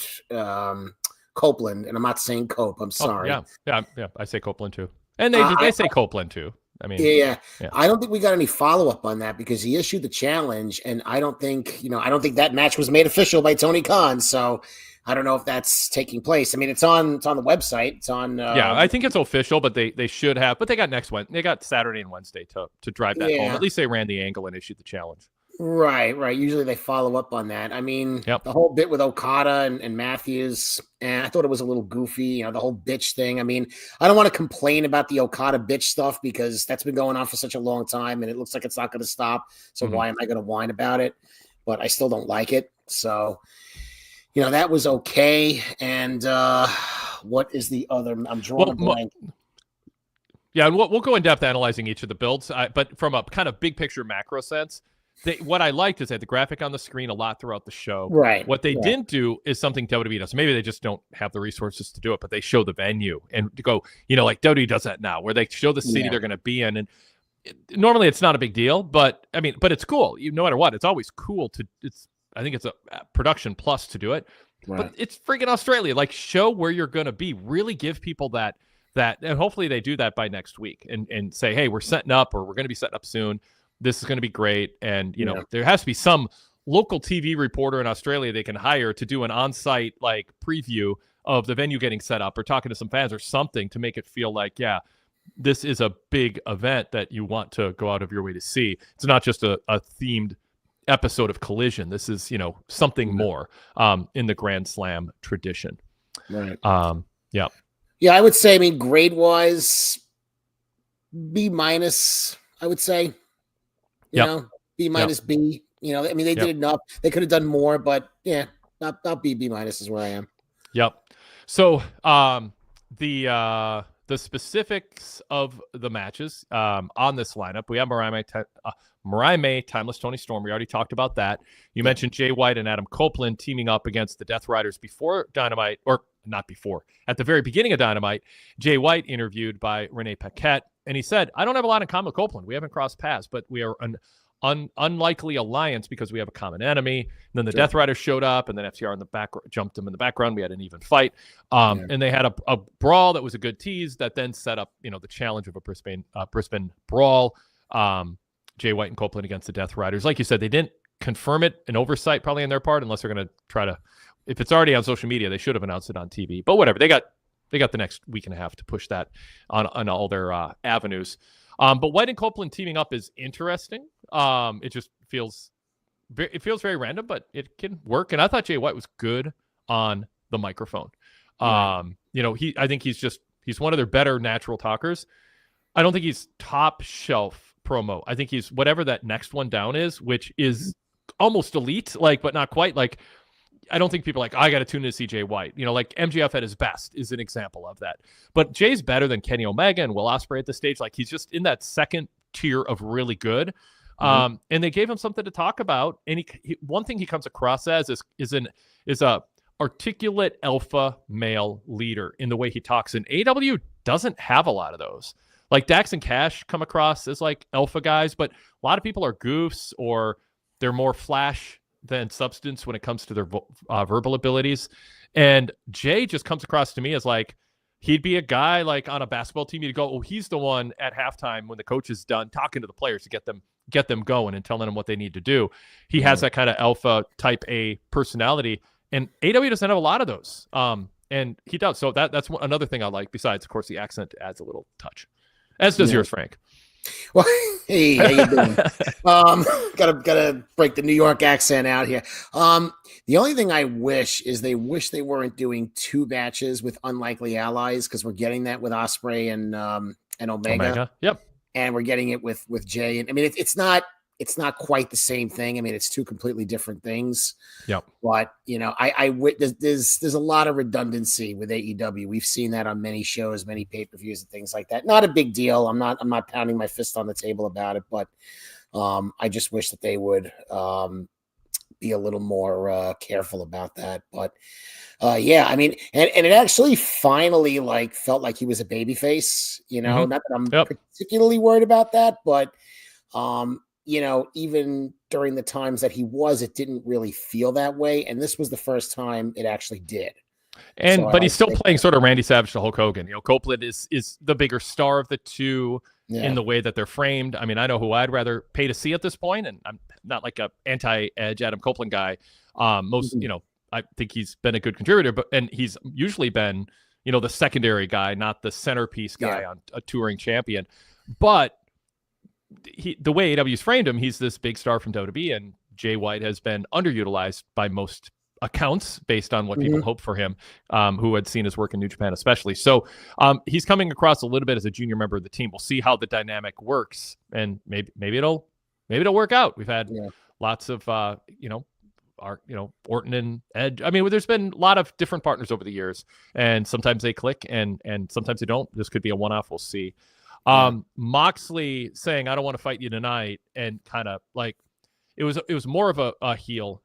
Copeland, and I'm not saying Cope. I'm sorry. Yeah. I say Copeland too, and they say Copeland too. Yeah. I don't think we got any follow-up on that because he issued the challenge, and I don't think that match was made official by Tony Khan. So I don't know if that's taking place. It's on the website. It's on. I think it's official, but they should have. But they got they got Saturday and Wednesday to drive that home. At least they ran the angle and issued the challenge. Right. Usually they follow up on that. The whole bit with Okada and Matthews, and I thought it was a little goofy, the whole bitch thing. I don't want to complain about the Okada bitch stuff because that's been going on for such a long time and it looks like it's not going to stop. So why am I going to whine about it? But I still don't like it. So, that was okay. And what is the other? I'm drawing a blank. Yeah, and we'll go in depth analyzing each of the builds, but from a kind of big picture macro sense, what I liked is they had the graphic on the screen a lot throughout the show. Right. What they didn't do is something WWE does. Maybe they just don't have the resources to do it, but they show the venue and to go, like WWE does that now, where they show the city they're going to be in. And normally it's not a big deal, but it's cool. No matter what, it's always cool I think it's a production plus to do it. Right. But it's freaking Australia. Show where you're going to be. Really give people that, and hopefully they do that by next week and say, hey, we're setting up, or we're going to be setting up soon. This is going to be great. And, there has to be some local TV reporter in Australia they can hire to do an on-site preview of the venue getting set up or talking to some fans or something to make it feel like, this is a big event that you want to go out of your way to see. It's not just a themed episode of Collision. This is, something more in the Grand Slam tradition. Right. Yeah, I would say, grade-wise, B-, I would say. B-, B. They did enough. They could have done more, but not B-, B- is where I am. Yep. So the specifics of the matches on this lineup, we have Mariah May, Timeless Tony Storm. We already talked about that. You mentioned Jay White and Adam Copeland teaming up against the Death Riders before Dynamite, or not before. At the very beginning of Dynamite, Jay White interviewed by Renee Paquette, and he said, I don't have a lot in common with Copeland. We haven't crossed paths, but we are an unlikely alliance because we have a common enemy. And then the Death Riders showed up, and then FTR in the back jumped him in the background. We had an even fight. And they had a brawl that was a good tease that then set up, the challenge of a Brisbane brawl. Jay White and Copeland against the Death Riders. Like you said, they didn't confirm it, an oversight probably on their part, unless they're going to try to, if it's already on social media, they should have announced it on TV. But whatever, they got the next week and a half to push that on all their avenues. But White and Copeland teaming up is interesting. It just feels very random, but it can work. And I thought Jay White was good on the microphone. I think he's one of their better natural talkers. I don't think he's top shelf promo. I think he's whatever that next one down is, which is almost elite, like, but not quite. Like, I don't think people are like, I got to tune in to see Jay White. You know, like MJF at his best is an example of that. But Jay's better than Kenny Omega and Will Ospreay at the stage. Like, he's just in that second tier of really good. And they gave him something to talk about. And one thing he comes across as is a articulate alpha male leader in the way he talks. And AEW doesn't have a lot of those. Like, Dax and Cash come across as like alpha guys, but a lot of people are goofs, or they're more flash than substance when it comes to their verbal abilities. And Jay just comes across to me as like, he'd be a guy like on a basketball team. You'd go, oh, he's the one at halftime when the coach is done talking to the players to get them going and telling them what they need to do. He has that kind of alpha type A personality, and AEW doesn't have a lot of those. And he does. So that's another thing I like, besides, of course, the accent adds a little touch, as does yours, Frank. Well, hey, how you doing? Gotta break the New York accent out here. The only thing I wish they weren't doing 2 matches with unlikely allies, because we're getting that with Ospreay and Omega. Yep. And we're getting it with Jay. And I mean, it's not quite the same thing. I mean, it's 2 completely different things. Yep. But you know, there's a lot of redundancy with AEW. We've seen that on many shows, many pay-per-views and things like that. Not a big deal. I'm not pounding my fist on the table about it, but I just wish that they would be a little more careful about that. But yeah, I mean, and it actually finally like felt like he was a babyface, you know, not that I'm particularly worried about that, but you know, even during the times that he was, it didn't really feel that way. And this was the first time it actually did. But he's still playing sort of Randy Savage to Hulk Hogan. You know, Copeland is the bigger star of the two in the way that they're framed. I mean, I know who I'd rather pay to see at this point, and I'm not like a anti-Edge Adam Copeland guy. You know, I think he's been a good contributor, and he's usually been, you know, the secondary guy, not the centerpiece guy on a touring champion. But the way AEW's framed him, he's this big star from WWE, and Jay White has been underutilized by most accounts based on what people hope for him, who had seen his work in New Japan especially. So he's coming across a little bit as a junior member of the team. We'll see how the dynamic works, and maybe it'll work out. We've had lots of Orton and Edge. I mean, there's been a lot of different partners over the years, and sometimes they click and sometimes they don't. This could be a one-off. We'll see. Moxley saying, I don't want to fight you tonight, and kind of like it was more of a heel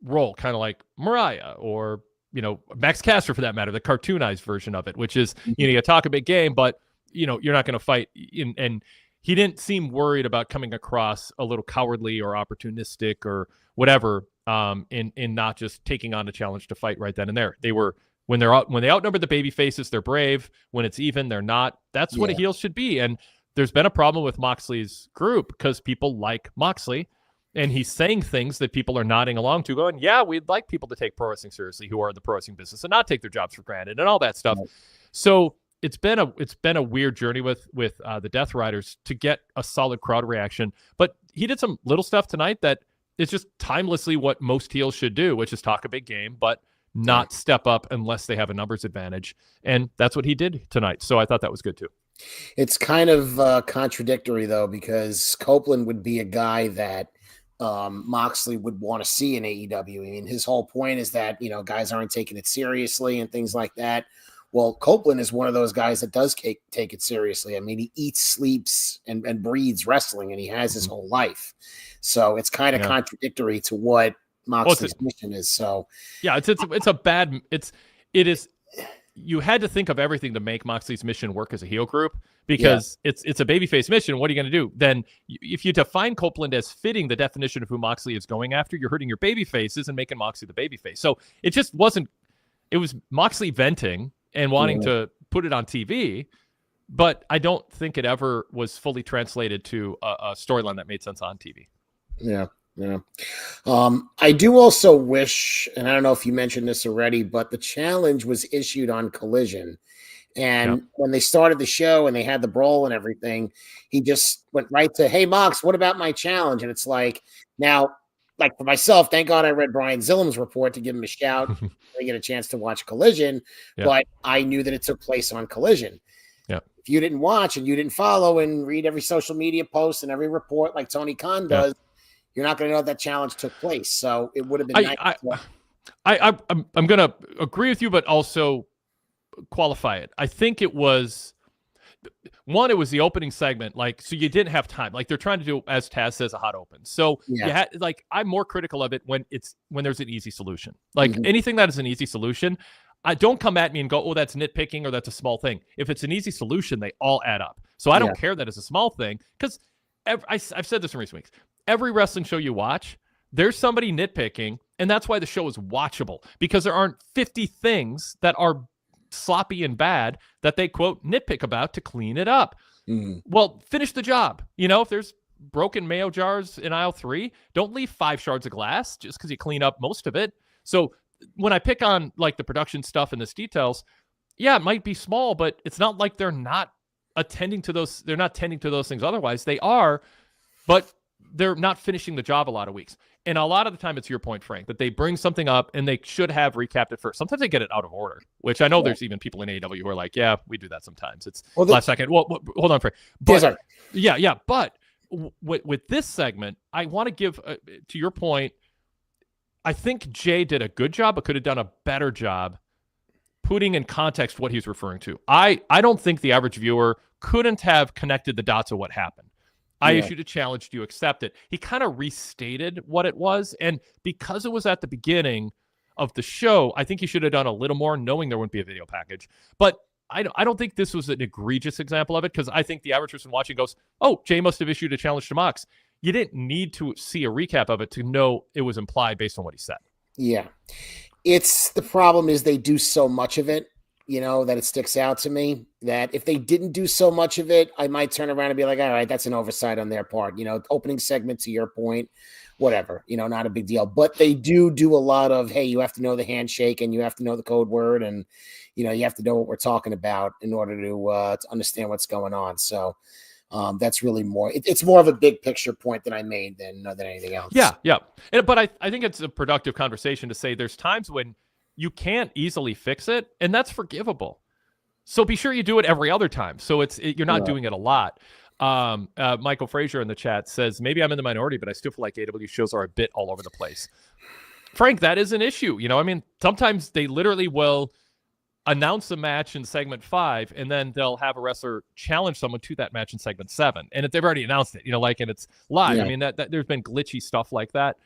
role, kind of like Mariah or, you know, Max Caster for that matter, the cartoonized version of it, which is, you know, you talk a big game, but, you know, you're not going to fight. And he didn't seem worried about coming across a little cowardly or opportunistic or whatever, in not just taking on a challenge to fight right then and there. They were, when they outnumber the baby faces, they're brave. When it's even, they're not. That's what a heel should be. And there's been a problem with Moxley's group because people like Moxley, and he's saying things that people are nodding along to, going, yeah, we'd like people to take pro wrestling seriously who are in the pro wrestling business and not take their jobs for granted and all that stuff. So it's been a weird journey with the Death Riders to get a solid crowd reaction. But he did some little stuff tonight that is just timelessly what most heels should do, which is talk a big game, but not step up unless they have a numbers advantage. And that's what he did tonight. So I thought that was good too. It's kind of contradictory though, because Copeland would be a guy that Moxley would want to see in AEW. I mean, his whole point is that, you know, guys aren't taking it seriously and things like that. Well, Copeland is one of those guys that does take it seriously. I mean, he eats, sleeps, and breathes wrestling, and he has his whole life. So it's kind of contradictory to what Moxley's mission is. So yeah, it is. You had to think of everything to make Moxley's mission work as a heel group, because it's a babyface mission. What are you going to do? Then if you define Copeland as fitting the definition of who Moxley is going after, you're hurting your baby faces and making Moxley the babyface. So it just wasn't, it was Moxley venting and wanting to put it on TV, but I don't think it ever was fully translated to a storyline that made sense on TV. Yeah. Yeah. I do also wish, and I don't know if you mentioned this already, but the challenge was issued on Collision. And when they started the show and they had the brawl and everything, he just went right to, hey, Mox, what about my challenge? And it's like, now, like for myself, thank God I read Brian Zillum's report to give him a shout. I get a chance to watch Collision, but I knew that it took place on Collision. Yeah. If if you didn't watch and you didn't follow and read every social media post and every report like Tony Khan does, you're not going to know that challenge took place. So it would have been nice. I'm going to agree with you, but also qualify it. I think it was one, it was the opening segment. Like, so you didn't have time. Like, they're trying to do, as Taz says, a hot open. So you had, like, I'm more critical of it when there's an easy solution. Like anything that is an easy solution, don't come at me and go, oh, that's nitpicking or that's a small thing. If it's an easy solution, they all add up. So I don't care that it's a small thing, because I've said this in recent weeks. Every wrestling show you watch, there's somebody nitpicking, and that's why the show is watchable, because there aren't 50 things that are sloppy and bad that they, quote, nitpick about to clean it up. Well, finish the job. You know, if there's broken mayo jars in aisle 3, don't leave 5 shards of glass just because you clean up most of it. So when I pick on like the production stuff and this details, yeah, it might be small, but it's not like they're not attending to those. They're not tending to those things. Otherwise they are, but they're not finishing the job a lot of weeks. And a lot of the time, it's your point, Frank, that they bring something up and they should have recapped it first. Sometimes they get it out of order, which I know there's even people in AEW who are like, yeah, we do that sometimes. It's last second. Well, hold on, Frank. But, yeah. But with this segment, I want to give, to your point, I think Jay did a good job, but could have done a better job putting in context what he's referring to. I don't think the average viewer couldn't have connected the dots of what happened. I issued a challenge. Do you accept it? He kind of restated what it was. And because it was at the beginning of the show, I think he should have done a little more, knowing there wouldn't be a video package. But I don't think this was an egregious example of it, because I think the average person watching goes, oh, Jay must have issued a challenge to Mox. You didn't need to see a recap of it to know it was implied based on what he said. Yeah. The problem is they do so much of it, you know, that it sticks out to me, that if they didn't do so much of it, I might turn around and be like, all right, that's an oversight on their part. You know, opening segment, to your point, whatever, you know, not a big deal. But they do a lot of, hey, you have to know the handshake and you have to know the code word, and, you know, you have to know what we're talking about in order to understand what's going on. So that's really more, it's more of a big picture point that I made than anything else. Yeah. But I think it's a productive conversation to say there's times when you can't easily fix it, and that's forgivable. So be sure you do it every other time. So you're not doing it a lot. Michael Frazier in the chat says, maybe I'm in the minority, but I still feel like AEW shows are a bit all over the place. Frank, that is an issue. You know, I mean, sometimes they literally will announce a match in segment 5, and then they'll have a wrestler challenge someone to that match in segment 7. And if they've already announced it, you know, like, and it's live. Yeah. I mean, that there's been glitchy stuff like that.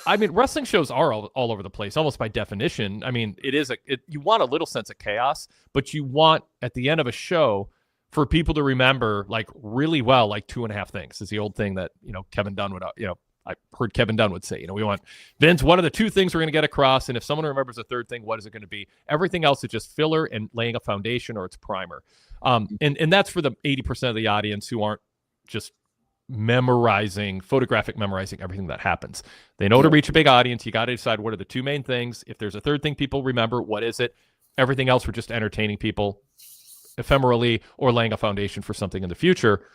I mean, wrestling shows are all over the place, almost by definition. I mean, you want a little sense of chaos, but you want, at the end of a show, for people to remember, like, really well, like 2.5 things is the old thing that, you know, Kevin Dunn would, you know, I heard Kevin Dunn would say, you know, we want, Vince, what are the 2 things we're going to get across? And if someone remembers a 3rd thing, what is it going to be? Everything else is just filler and laying a foundation, or it's primer. And that's for the 80% of the audience who aren't just photographic memorizing everything that happens. They know to reach a big audience, you got to decide what are the 2 main things. If there's a 3rd thing people remember, what is it? Everything else, we're just entertaining people ephemerally or laying a foundation for something in the future.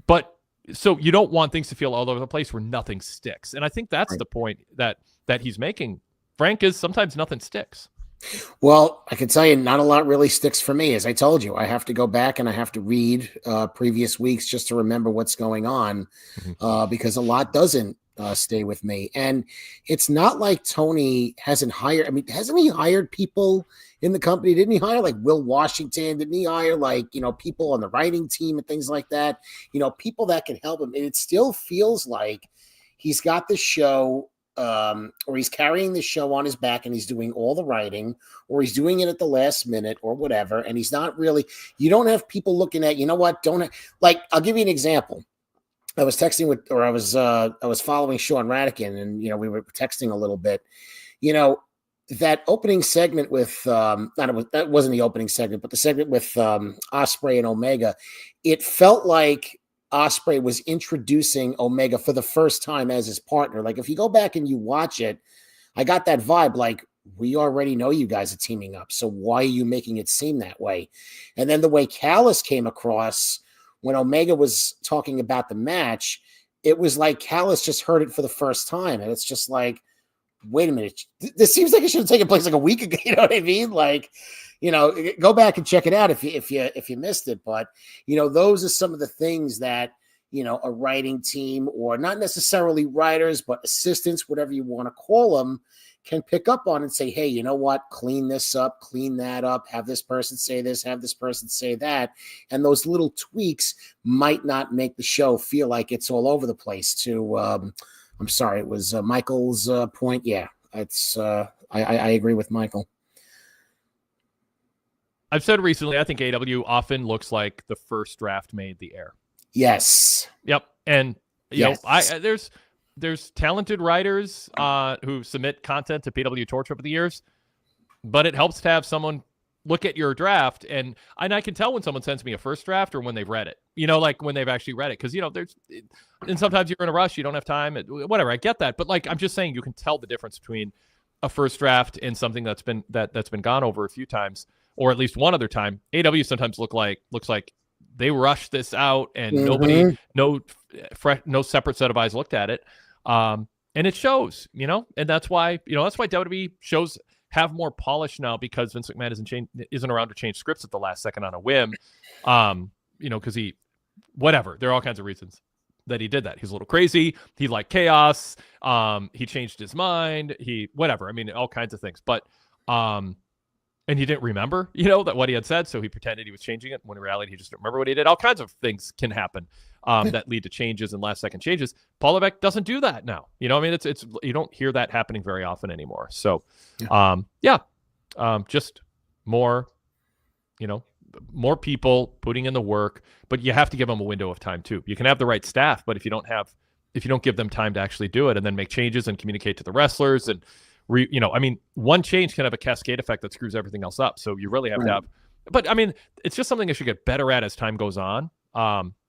But so you don't want things to feel all over the place where nothing sticks. And I think that's the point that he's making, Frank, is sometimes nothing sticks. Well, I can tell you, not a lot really sticks for me. As I told you, I have to go back and I have to read previous weeks just to remember what's going on, because a lot doesn't stay with me. And it's not like Tony hasn't hired. I mean, hasn't he hired people in the company? Didn't he hire like Will Washington? Didn't he hire like, you know, people on the writing team and things like that? You know, people that can help him. And it still feels like he's got the show, or he's carrying the show on his back and he's doing all the writing, or he's doing it at the last minute or whatever. And he's not really, you don't have people looking at, you know what, I'll give you an example. I was texting I was following Sean Radican, and, you know, we were texting a little bit, you know, that opening segment with, that wasn't the opening segment, but the segment with Ospreay and Omega, it felt like Ospreay was introducing Omega for the first time as his partner. Like, if you go back and you watch it, I got that vibe, like, we already know you guys are teaming up, so why are you making it seem that way? And then the way Callis came across when Omega was talking about the match, it was like Callis just heard it for the first time. And it's just like, wait a minute, this seems like it should have taken place like a week ago. You know what I mean? Like, go back and check it out if you missed it. But those are some of the things that a writing team, or not necessarily writers, but assistants, whatever you want to call them, can pick up on and say, hey, you know what? Clean this up, clean that up, have this person say this, have this person say that. And those little tweaks might not make the show feel like it's all over the place. I'm sorry, it was Michael's point. Yeah, it's I agree with Michael. I've said recently, I think AEW often looks like the first draft made the air. Yes. Yep. And there's talented writers who submit content to PWTorch over the years, but it helps to have someone look at your draft, and I can tell when someone sends me a first draft or when they've read it. Like when they've actually read it, because and sometimes you're in a rush, you don't have time, whatever. I get that, but I'm just saying you can tell the difference between a first draft and something that's been gone over a few times, or at least one other time. AEW sometimes looks like they rushed this out and no separate set of eyes looked at it. And it shows, and that's why WWE shows have more polish now, because Vince McMahon isn't around to change scripts at the last second on a whim. Because there are all kinds of reasons that he did that. He's a little crazy. He liked chaos. He changed his mind. All kinds of things. But, and he didn't remember, that what he had said, so he pretended he was changing it, when in reality he just didn't remember what he did. All kinds of things can happen that lead to changes and last-second changes. Paul Levesque doesn't do that now. It's you don't hear that happening very often anymore. So, just more, more people putting in the work, but you have to give them a window of time too. You can have the right staff, but if you don't give them time to actually do it and then make changes and communicate to the wrestlers and one change can have a cascade effect that screws everything else up. So you really have to have, but it's just something that should get better at as time goes on.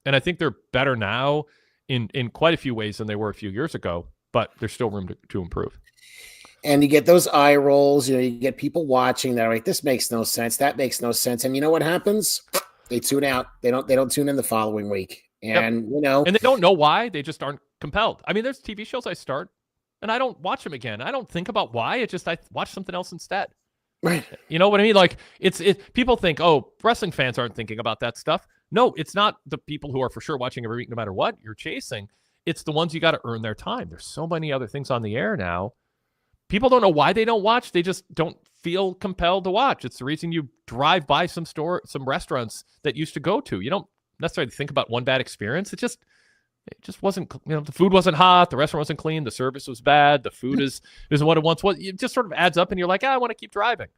And I think they're better now in quite a few ways than they were a few years ago, but there's still room to improve. And you get those eye rolls, you get people watching that are like, this makes no sense. That makes no sense. And you know what happens? They tune out. They don't tune in the following week. And, and they don't know why. They just aren't compelled. There's TV shows I start and I don't watch them again. I don't think about why. I watch something else instead. Right. You know what I mean? Like people think, oh, wrestling fans aren't thinking about that stuff. No, it's not the people who are for sure watching every week, no matter what you're chasing. It's the ones you got to earn their time. There's so many other things on the air now. People don't know why they don't watch. They just don't feel compelled to watch. It's the reason you drive by some restaurants that you used to go to. You don't necessarily think about one bad experience. It just wasn't, the food wasn't hot. The restaurant wasn't clean. The service was bad. The food isn't what it once was. It just sort of adds up and you're like, I want to keep driving.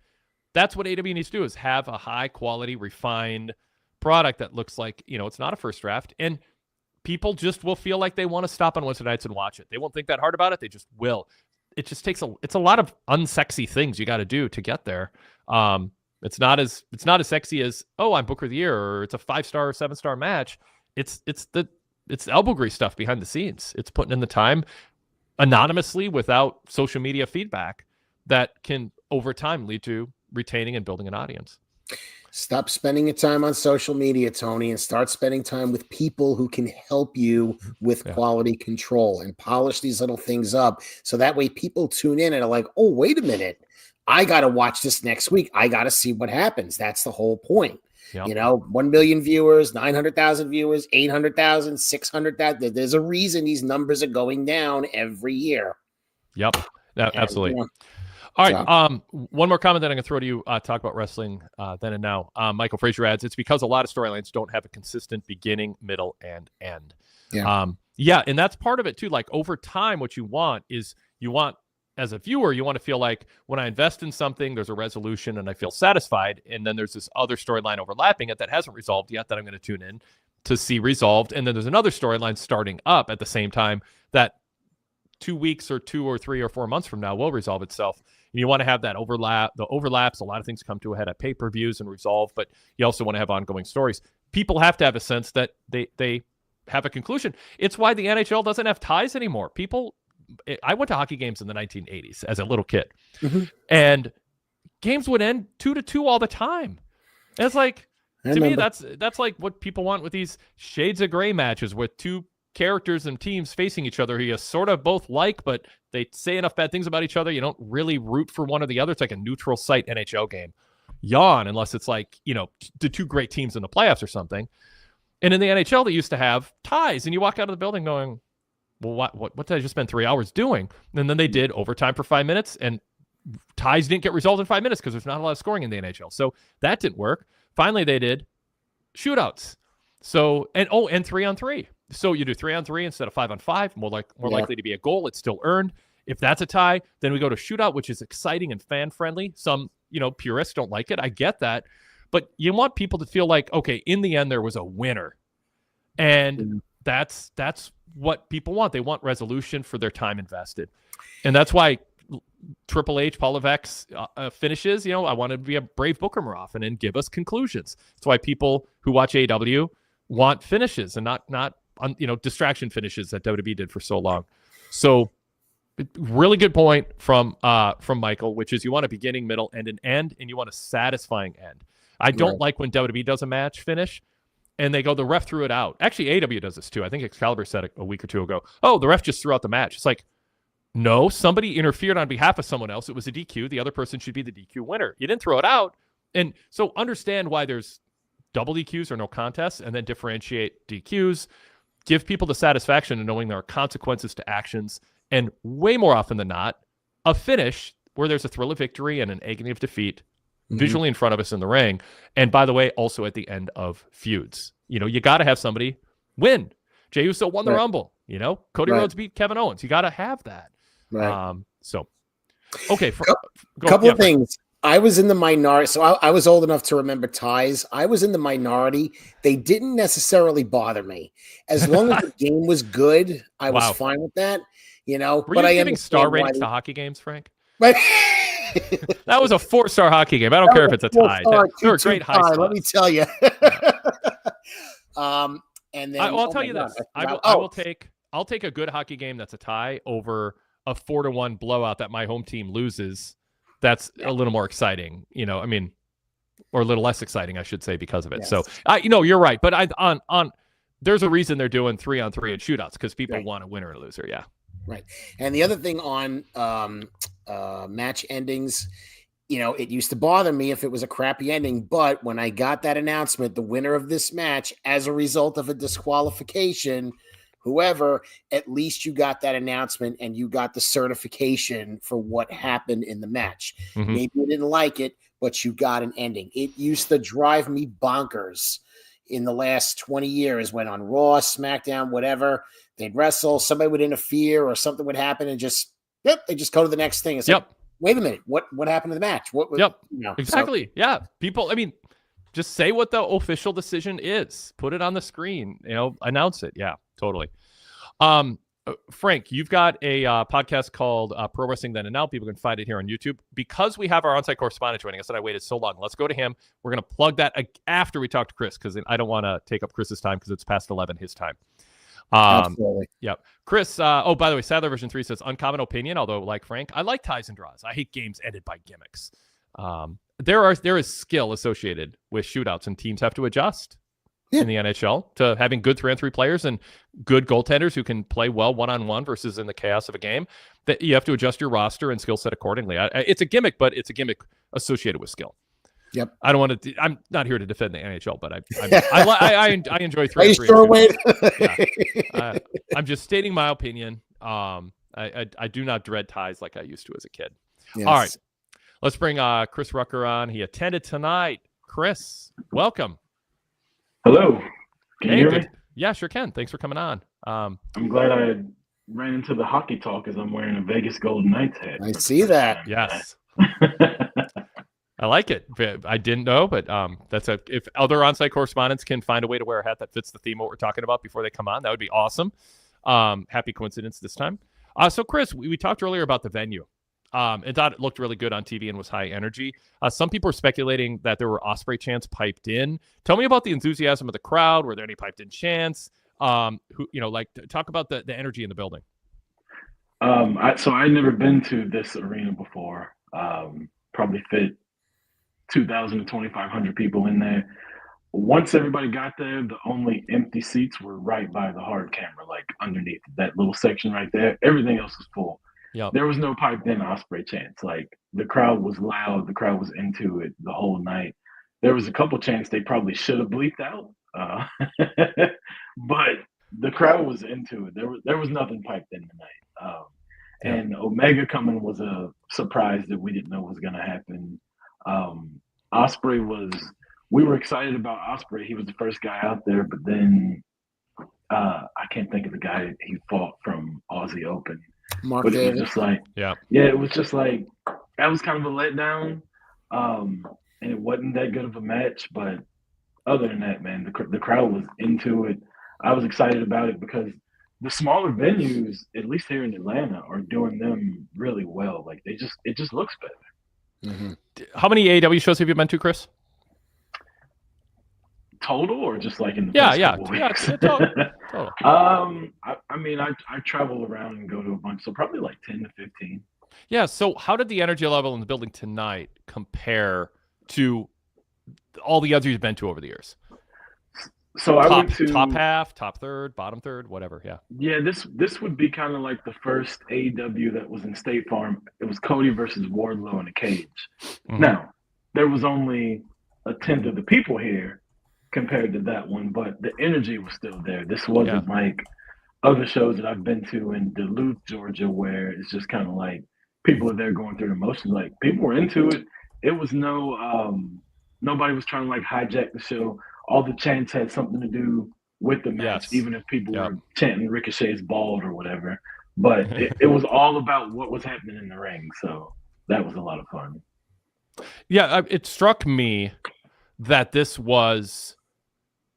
That's what AEW needs to do, is have a high quality, refined product that looks like, it's not a first draft. And people just will feel like they want to stop on Wednesday nights and watch it. They won't think that hard about it. They just will. It just takes it's a lot of unsexy things you got to do to get there. It's not as sexy as, oh, I'm Booker of the Year, or it's a 5-star or 7-star match. It's elbow grease stuff behind the scenes. It's putting in the time anonymously without social media feedback that can over time lead to retaining and building an audience. Stop spending your time on social media, Tony, and start spending time with people who can help you with quality control and polish these little things up. So that way people tune in and are like, oh, wait a minute. I got to watch this next week. I got to see what happens. That's the whole point. Yep. 1 million viewers, 900,000 viewers, 800,000, 600,000. There's a reason these numbers are going down every year. Yep. Absolutely. All right. One more comment that I'm going to throw to you, talk about wrestling then and now. Michael Frazier adds, it's because a lot of storylines don't have a consistent beginning, middle, and end. Yeah. And that's part of it too. Like over time, what you want as a viewer, you want to feel like when I invest in something, there's a resolution and I feel satisfied. And then there's this other storyline overlapping it that hasn't resolved yet that I'm going to tune in to see resolved. And then there's another storyline starting up at the same time that 2 weeks or 2 or 3 or 4 months from now will resolve itself. And you want to have that overlaps. A lot of things come to a head at pay-per-views and resolve, but you also want to have ongoing stories. People have to have a sense that they have a conclusion. It's why the NHL doesn't have ties anymore. I went to hockey games in the 1980s as a little kid, and games would end 2-2 all the time. And it's like, to me, that's like what people want with these shades of gray matches with two characters and teams facing each other who you sort of both like, but they say enough bad things about each other. You don't really root for one or the other. It's like a neutral site NHL game. yawn unless it's like, the two great teams in the playoffs or something. And in the NHL, they used to have ties, and you walk out of the building going, well, what did I just spend 3 hours doing? And then they did overtime for 5 minutes, and ties didn't get resolved in 5 minutes because there's not a lot of scoring in the NHL. So that didn't work. Finally, they did shootouts. So, and 3-on-3. So you do 3-on-3 instead of 5-on-5, more likely to be a goal. It's still earned. If that's a tie, then we go to shootout, which is exciting and fan-friendly. Some, purists don't like it. I get that. But you want people to feel like, okay, in the end, there was a winner. And that's what people want. They want resolution for their time invested. And that's why Triple H, Paul Levesque's finishes, I wanted to be a Brave Booker often and give us conclusions. That's why people who watch AEW want finishes and not distraction finishes that WWE did for so long. So really good point from Michael, which is you want a beginning, middle, and an end, and you want a satisfying end. I don't like when WWE does a match finish and they go, the ref threw it out. Actually, AEW does this too. I think Excalibur said it a week or two ago. Oh, the ref just threw out the match. It's like, no, somebody interfered on behalf of someone else. It was a DQ. The other person should be the DQ winner. You didn't throw it out. And so understand why there's double DQs or no contests, and then differentiate DQs. Give people the satisfaction of knowing there are consequences to actions. And way more often than not, a finish where there's a thrill of victory and an agony of defeat visually in front of us in the ring. And by the way, also at the end of feuds. You got to have somebody win. Jey Uso won the Rumble. Cody Rhodes beat Kevin Owens. You got to have that. Right. Okay. Couple of things. I was in the minority. So I was old enough to remember ties. I was in the minority. They didn't necessarily bother me. As long as the game was good, I was fine with that. Were you giving star ratings to hockey games, Frank? Right. That was a 4-star hockey game. I don't care if it's a tie. They were great high spots. Let me tell you. And then I'll tell you this. I'll take a good hockey game that's a tie over a 4-1 blowout that my home team loses. That's a little more exciting, or a little less exciting, I should say, because of it. Yes. So you're right. But there's a reason they're doing 3-on-3 and shootouts, because people want a winner and a loser. Yeah. Right. And the other thing on match endings, it used to bother me if it was a crappy ending. But when I got that announcement, the winner of this match, as a result of a disqualification, whoever, at least you got that announcement and you got the certification for what happened in the match. Mm-hmm. Maybe you didn't like it, but you got an ending. It used to drive me bonkers in the last 20 years when on Raw, SmackDown, whatever, they'd wrestle, somebody would interfere or something would happen and they just go to the next thing. It's like, wait a minute, what happened to the match? Exactly. Yeah. People, just say what the official decision is. Put it on the screen, announce it. Yeah, totally. Frank, you've got a podcast called Pro Wrestling Then and Now. People can find it here on YouTube. Because we have our on-site correspondent joining us and I waited so long, let's go to him. We're going to plug that after we talk to Chris, because I don't want to take up Chris's time because it's past 11 his time. Absolutely. Yeah. Chris, by the way, Sadler version 3 says uncommon opinion, although like Frank, I like ties and draws. I hate games ended by gimmicks. There is skill associated with shootouts, and teams have to adjust in the NHL to having good 3-on-3 players and good goaltenders who can play well one-on-one versus in the chaos of a game. That you have to adjust your roster and skill set accordingly. It's a gimmick, but it's a gimmick associated with skill. Yep. I don't want to. I'm not here to defend the NHL, but I enjoy 3-on-3. Are you sure, Wade? Yeah. I'm just stating my opinion. I do not dread ties like I used to as a kid. Yes. All right, let's bring Chris Rucker on. He attended tonight. Chris, welcome. Hello. Can you hear me? Yeah, sure can. Thanks for coming on. I'm glad I ran into the hockey talk as I'm wearing a Vegas Golden Knights hat. I see that. Yes. I like it. I didn't know, but if other on-site correspondents can find a way to wear a hat that fits the theme of what we're talking about before they come on, that would be awesome. Happy coincidence this time. So Chris, we talked earlier about the venue. And thought it looked really good on TV and was high energy. Some people are speculating that there were Ospreay chants piped in. Tell me about the enthusiasm of the crowd. Were there any piped in chants? Talk about the energy in the building. So I'd never been to this arena before. Probably fit 2,000 to 2,500 people in there. Once everybody got there, the only empty seats were right by the hard camera, like underneath that little section right there. Everything else was full. Yeah. There was no piped in Ospreay chants. Like the crowd was loud, the crowd was into it the whole night. There was a couple chants they probably should have bleeped out, but the crowd was into it. There was nothing piped in tonight. And Omega coming was a surprise that we didn't know was going to happen. Ospreay we were excited about Ospreay. He was the first guy out there, but then I can't think of the guy he fought from Aussie Open. Mark Davis. It was just like, it was just like, that was kind of a letdown. And it wasn't that good of a match, but other than that, man, the crowd was into it. I was excited about it because the smaller venues, at least here in Atlanta, are doing them really well. Like it just looks better. Mm-hmm. How many AEW shows have you been to, Chris? Total, or just like in the past couple weeks? Total. I mean, I travel around and go to a bunch, so probably like 10 to 15. Yeah. So how did the energy level in the building tonight compare to all the others you've been to over the years? So I went to top half, top third, bottom third, whatever. Yeah. Yeah, this would be kind of like the first AEW that was in State Farm. It was Cody versus Wardlow in a cage. Mm-hmm. Now, there was only a tenth of the people here compared to that one, but the energy was still there. This wasn't like other shows that I've been to in Duluth, Georgia, where it's just kind of like people are there going through the motions. Like people were into it. It was nobody was trying to like hijack the show. All the chants had something to do with the match, even if people were chanting Ricochet's bald or whatever. But it was all about what was happening in the ring. So that was a lot of fun. Yeah, it struck me that this was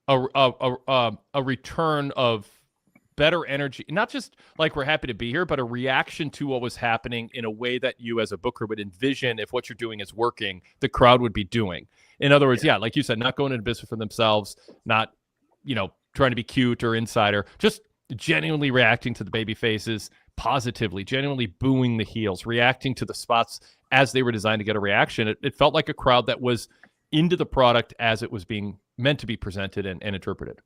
a return of better energy, not just like we're happy to be here, but a reaction to what was happening in a way that you as a booker would envision if what you're doing is working, the crowd would be doing. In other words, like you said, not going into business for themselves, not, trying to be cute or insider, just genuinely reacting to the baby faces positively, genuinely booing the heels, reacting to the spots as they were designed to get a reaction. It felt like a crowd that was into the product as it was being meant to be presented and interpreted.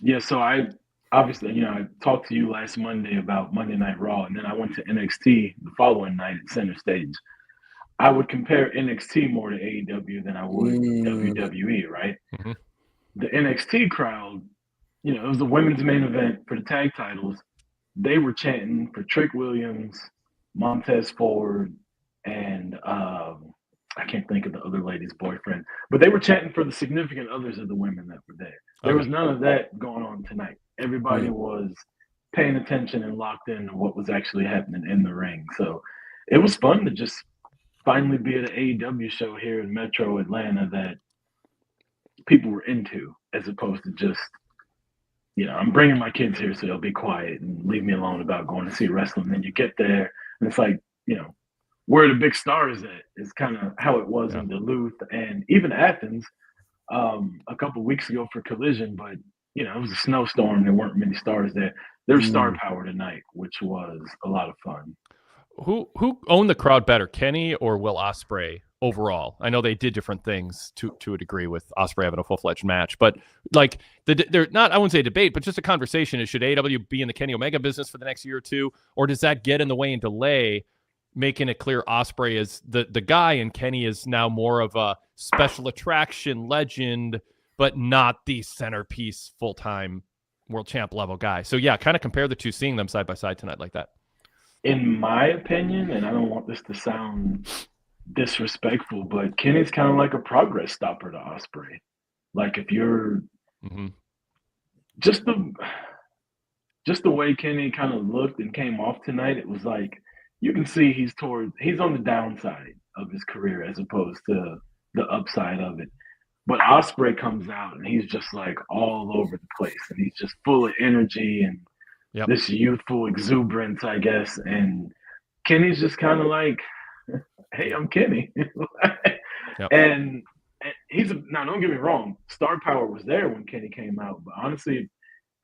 Yeah, so I obviously, I talked to you last Monday about Monday Night Raw, and then I went to NXT the following night at Center Stage. I would compare NXT more to AEW than I would WWE, right? Mm-hmm. The NXT crowd, it was the women's main event for the tag titles. They were chanting for Trick Williams, Montez Ford, and I can't think of the other lady's boyfriend, but they were chanting for the significant others of the women that were there. There was none of that going on tonight. Everybody was paying attention and locked in to what was actually happening in the ring. So it was fun to just finally be at an AEW show here in Metro Atlanta that people were into, as opposed to just, I'm bringing my kids here so they'll be quiet and leave me alone about going to see wrestling. And then you get there and it's like, where the big stars at is kind of how it was in Duluth and even Athens a couple of weeks ago for Collision. But, it was a snowstorm. There weren't many stars there. There was star power tonight, which was a lot of fun. Who owned the crowd better, Kenny or Will Ospreay overall? I know they did different things to a degree, with Ospreay having a full-fledged match, but like they're not, I wouldn't say debate, but just a conversation is, should AEW be in the Kenny Omega business for the next year or two, or does that get in the way and delay making it clear Ospreay is the guy and Kenny is now more of a special attraction legend, but not the centerpiece full-time world champ level guy? So yeah, kind of compare the two, seeing them side by side tonight like that. In my opinion, and I don't want this to sound disrespectful, but Kenny's kind of like a progress stopper to Ospreay. Like if you're just the way Kenny kind of looked and came off tonight, it was like you can see he's on the downside of his career as opposed to the upside of it. But Ospreay comes out and he's just like all over the place, and he's just full of energy and this youthful exuberance, I guess. And Kenny's just kind of like, hey, I'm Kenny. And now don't get me wrong, star power was there when Kenny came out. But honestly,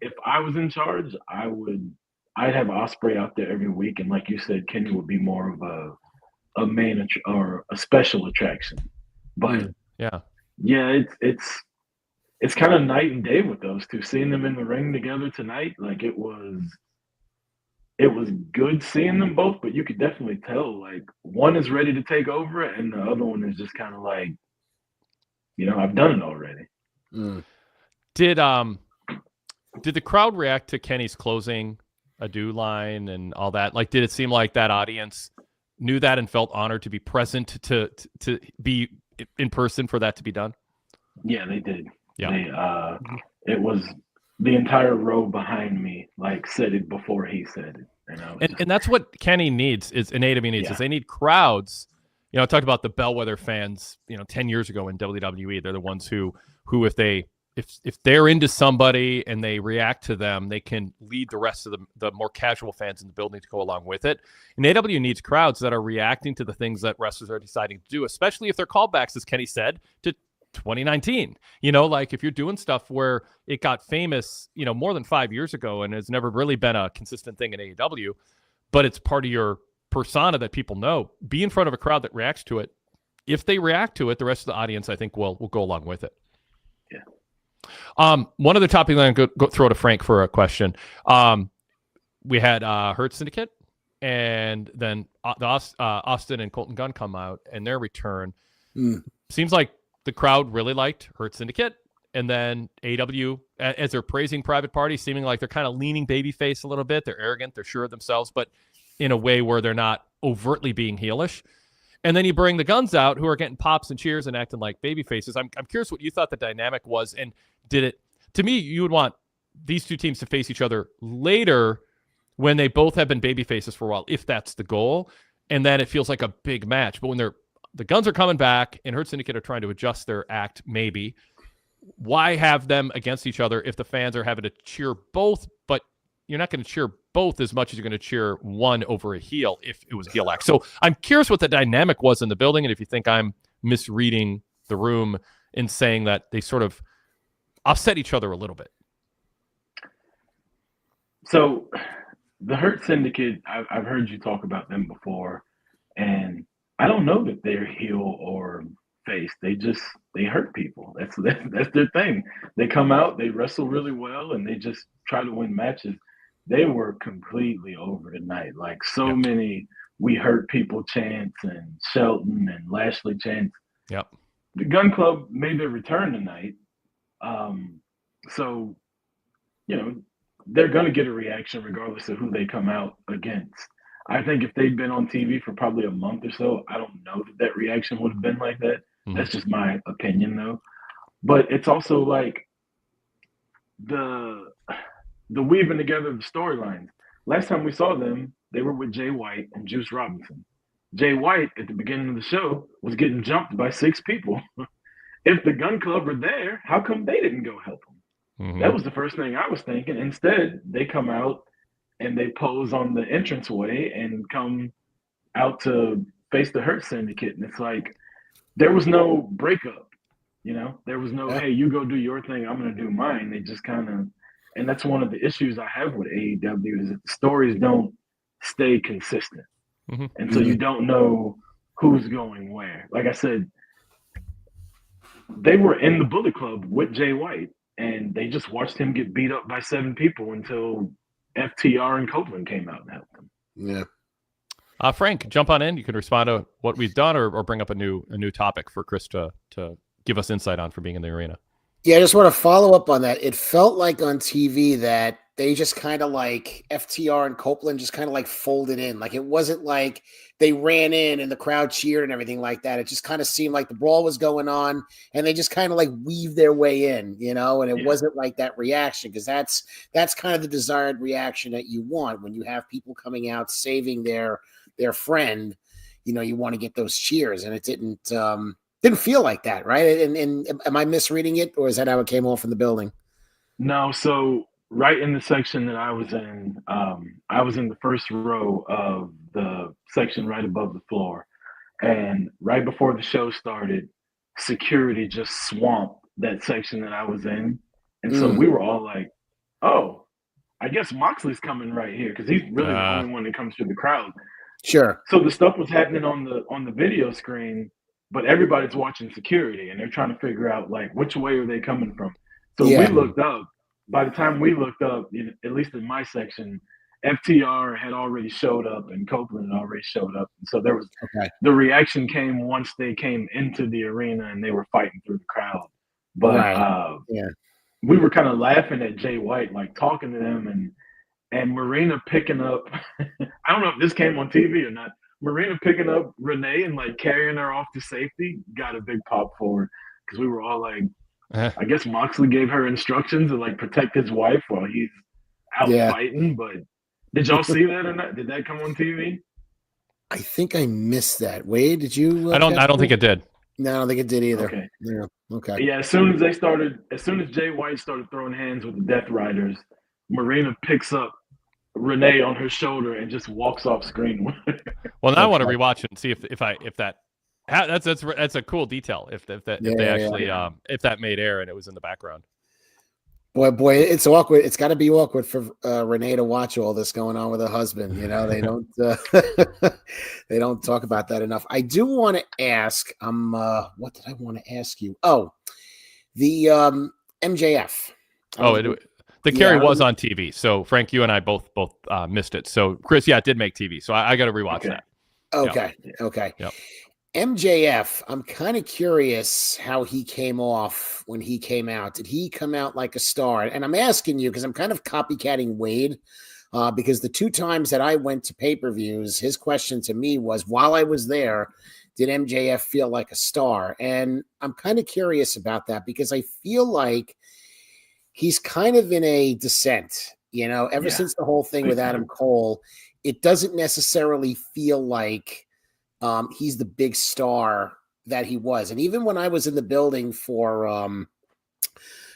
if I was in charge, I'd have Ospreay out there every week. And like you said, Kenny would be more of a main or a special attraction. But it's kind of night and day with those two. Seeing them in the ring together tonight, like it was it was good seeing them both, but you could definitely tell like one is ready to take over and the other one is just kind of like, I've done it already. Mm. Did the crowd react to Kenny's closing adieu line and all that? Like, did it seem like that audience knew that and felt honored to be present to be in person for that to be done? Yeah, they did. Yeah. It was the entire row behind me, like, said it before he said it. And that's what Kenny needs, is AEW needs, is they need crowds. I talked about the bellwether fans, 10 years ago in WWE. They're the ones who if they're into somebody and they react to them, they can lead the rest of the more casual fans in the building to go along with it. And AEW needs crowds that are reacting to the things that wrestlers are deciding to do, especially if they're callbacks, as Kenny said, to 2019. Like if you're doing stuff where it got famous, more than 5 years ago and has never really been a consistent thing in AEW, but it's part of your persona that people know, be in front of a crowd that reacts to it. If they react to it, the rest of the audience, I think, will go along with it. Yeah. One other topic that I'm going to go throw to Frank for a question. We had Hurt Syndicate, and then the Austin and Colton Gunn come out, and their return. Seems like the crowd really liked Hurt Syndicate, and then AEW, as they're praising Private Party, seeming like they're kind of leaning babyface a little bit. They're arrogant, they're sure of themselves, but in a way where they're not overtly being heelish. And then you bring the Guns out, who are getting pops and cheers and acting like baby faces. I'm curious what you thought the dynamic was, and did it? To me, you would want these two teams to face each other later when they both have been baby faces for a while, if that's the goal, and then it feels like a big match. But when the Guns are coming back and Hurt Syndicate are trying to adjust their act, maybe, why have them against each other if the fans are having to cheer both, but you're not going to cheer both as much as you're going to cheer one over a heel if it was a heel act. So I'm curious what the dynamic was in the building, and if you think I'm misreading the room in saying that they sort of offset each other a little bit. So the Hurt Syndicate, I've heard you talk about them before, and I don't know that they're heel or face. They hurt people. That's their thing. They come out, they wrestle really well, and they just try to win matches. They were completely over tonight. Like so many "we hurt people" chants and Shelton and Lashley chants. Yep. The Gun Club made their return tonight. So, they're going to get a reaction regardless of who they come out against. I think if they'd been on TV for probably a month or so, I don't know that reaction would have been like that. Mm-hmm. That's just my opinion, though. But it's also like the weaving together of the storylines. Last time we saw them, they were with Jay White and Juice Robinson. Jay White, at the beginning of the show, was getting jumped by 6 people. If the Gun Club were there, how come they didn't go help him? Mm-hmm. That was the first thing I was thinking. Instead, they come out and they pose on the entranceway and come out to face the Hurt Syndicate. And it's like, there was no breakup, There was no, hey, you go do your thing, I'm going to do mine. They just kind of, and that's one of the issues I have with AEW is that the stories don't stay consistent. Mm-hmm. And so you don't know who's going where. Like I said, they were in the Bullet Club with Jay White, and they just watched him get beat up by 7 people until FTR and Copeland came out and helped him. Yeah. Frank, jump on in. You can respond to what we've done or bring up a new topic for Chris to give us insight on for being in the arena. Yeah, I just want to follow up on that. It felt like on TV that they just kind of like FTR and Copeland just kind of like folded in. Like it wasn't like they ran in and the crowd cheered and everything like that. It just kind of seemed like the brawl was going on and they just kind of like weaved their way in, and it wasn't like that reaction, because that's kind of the desired reaction that you want when you have people coming out saving their friend. You want to get those cheers, and it didn't feel like that, right? And am I misreading it, or is that how it came off in the building? No, so right in the section that I was in the first row of the section right above the floor. And right before the show started, security just swamped that section that I was in. And so we were all like, oh, I guess Moxley's coming right here, because he's really the only one that comes through the crowd. Sure. So the stuff was happening on the video screen, but everybody's watching security, and they're trying to figure out, like, which way are they coming from? So we looked up. By the time we looked up, at least in my section, FTR had already showed up and Copeland had already showed up. And so there was Okay. the reaction came once they came into the arena and they were fighting through the crowd. But Right. Yeah. we were kind of laughing at Jay White, like talking to him and Marina picking up. I don't know if this came on TV or not. Marina picking up Renee and like carrying her off to safety got a big pop forward because we were all like, I guess Moxley gave her instructions to like protect his wife while he's out fighting. But did y'all see that or not? Did that come on TV? I think I missed that. Wade, did you? I don't think it did. No, I don't think it did either. Okay. Yeah. Okay. Yeah, as soon as Jay White started throwing hands with the Death Riders, Marina picks up Renee on her shoulder and just walks off screen. Well, now I want to rewatch it and see that's a cool detail. If that made air and it was in the background. Boy, it's awkward. It's got to be awkward for Renee to watch all this going on with her husband. You know, they don't they don't talk about that enough. I do want to ask. What did I want to ask you? Oh, the MJF. The carry was on TV. So Frank, you and I both missed it. So Chris, it did make TV. So I got to rewatch that. Okay. Okay. Yep. MJF, I'm kind of curious how he came off when he came out. Did he come out like a star? And I'm asking you because I'm kind of copycatting Wade because the 2 times that I went to pay-per-views, his question to me was, while I was there, did MJF feel like a star? And I'm kind of curious about that because I feel like he's kind of in a descent, ever since the whole thing with Adam Cole, it doesn't necessarily feel like he's the big star that he was. And even when I was in the building for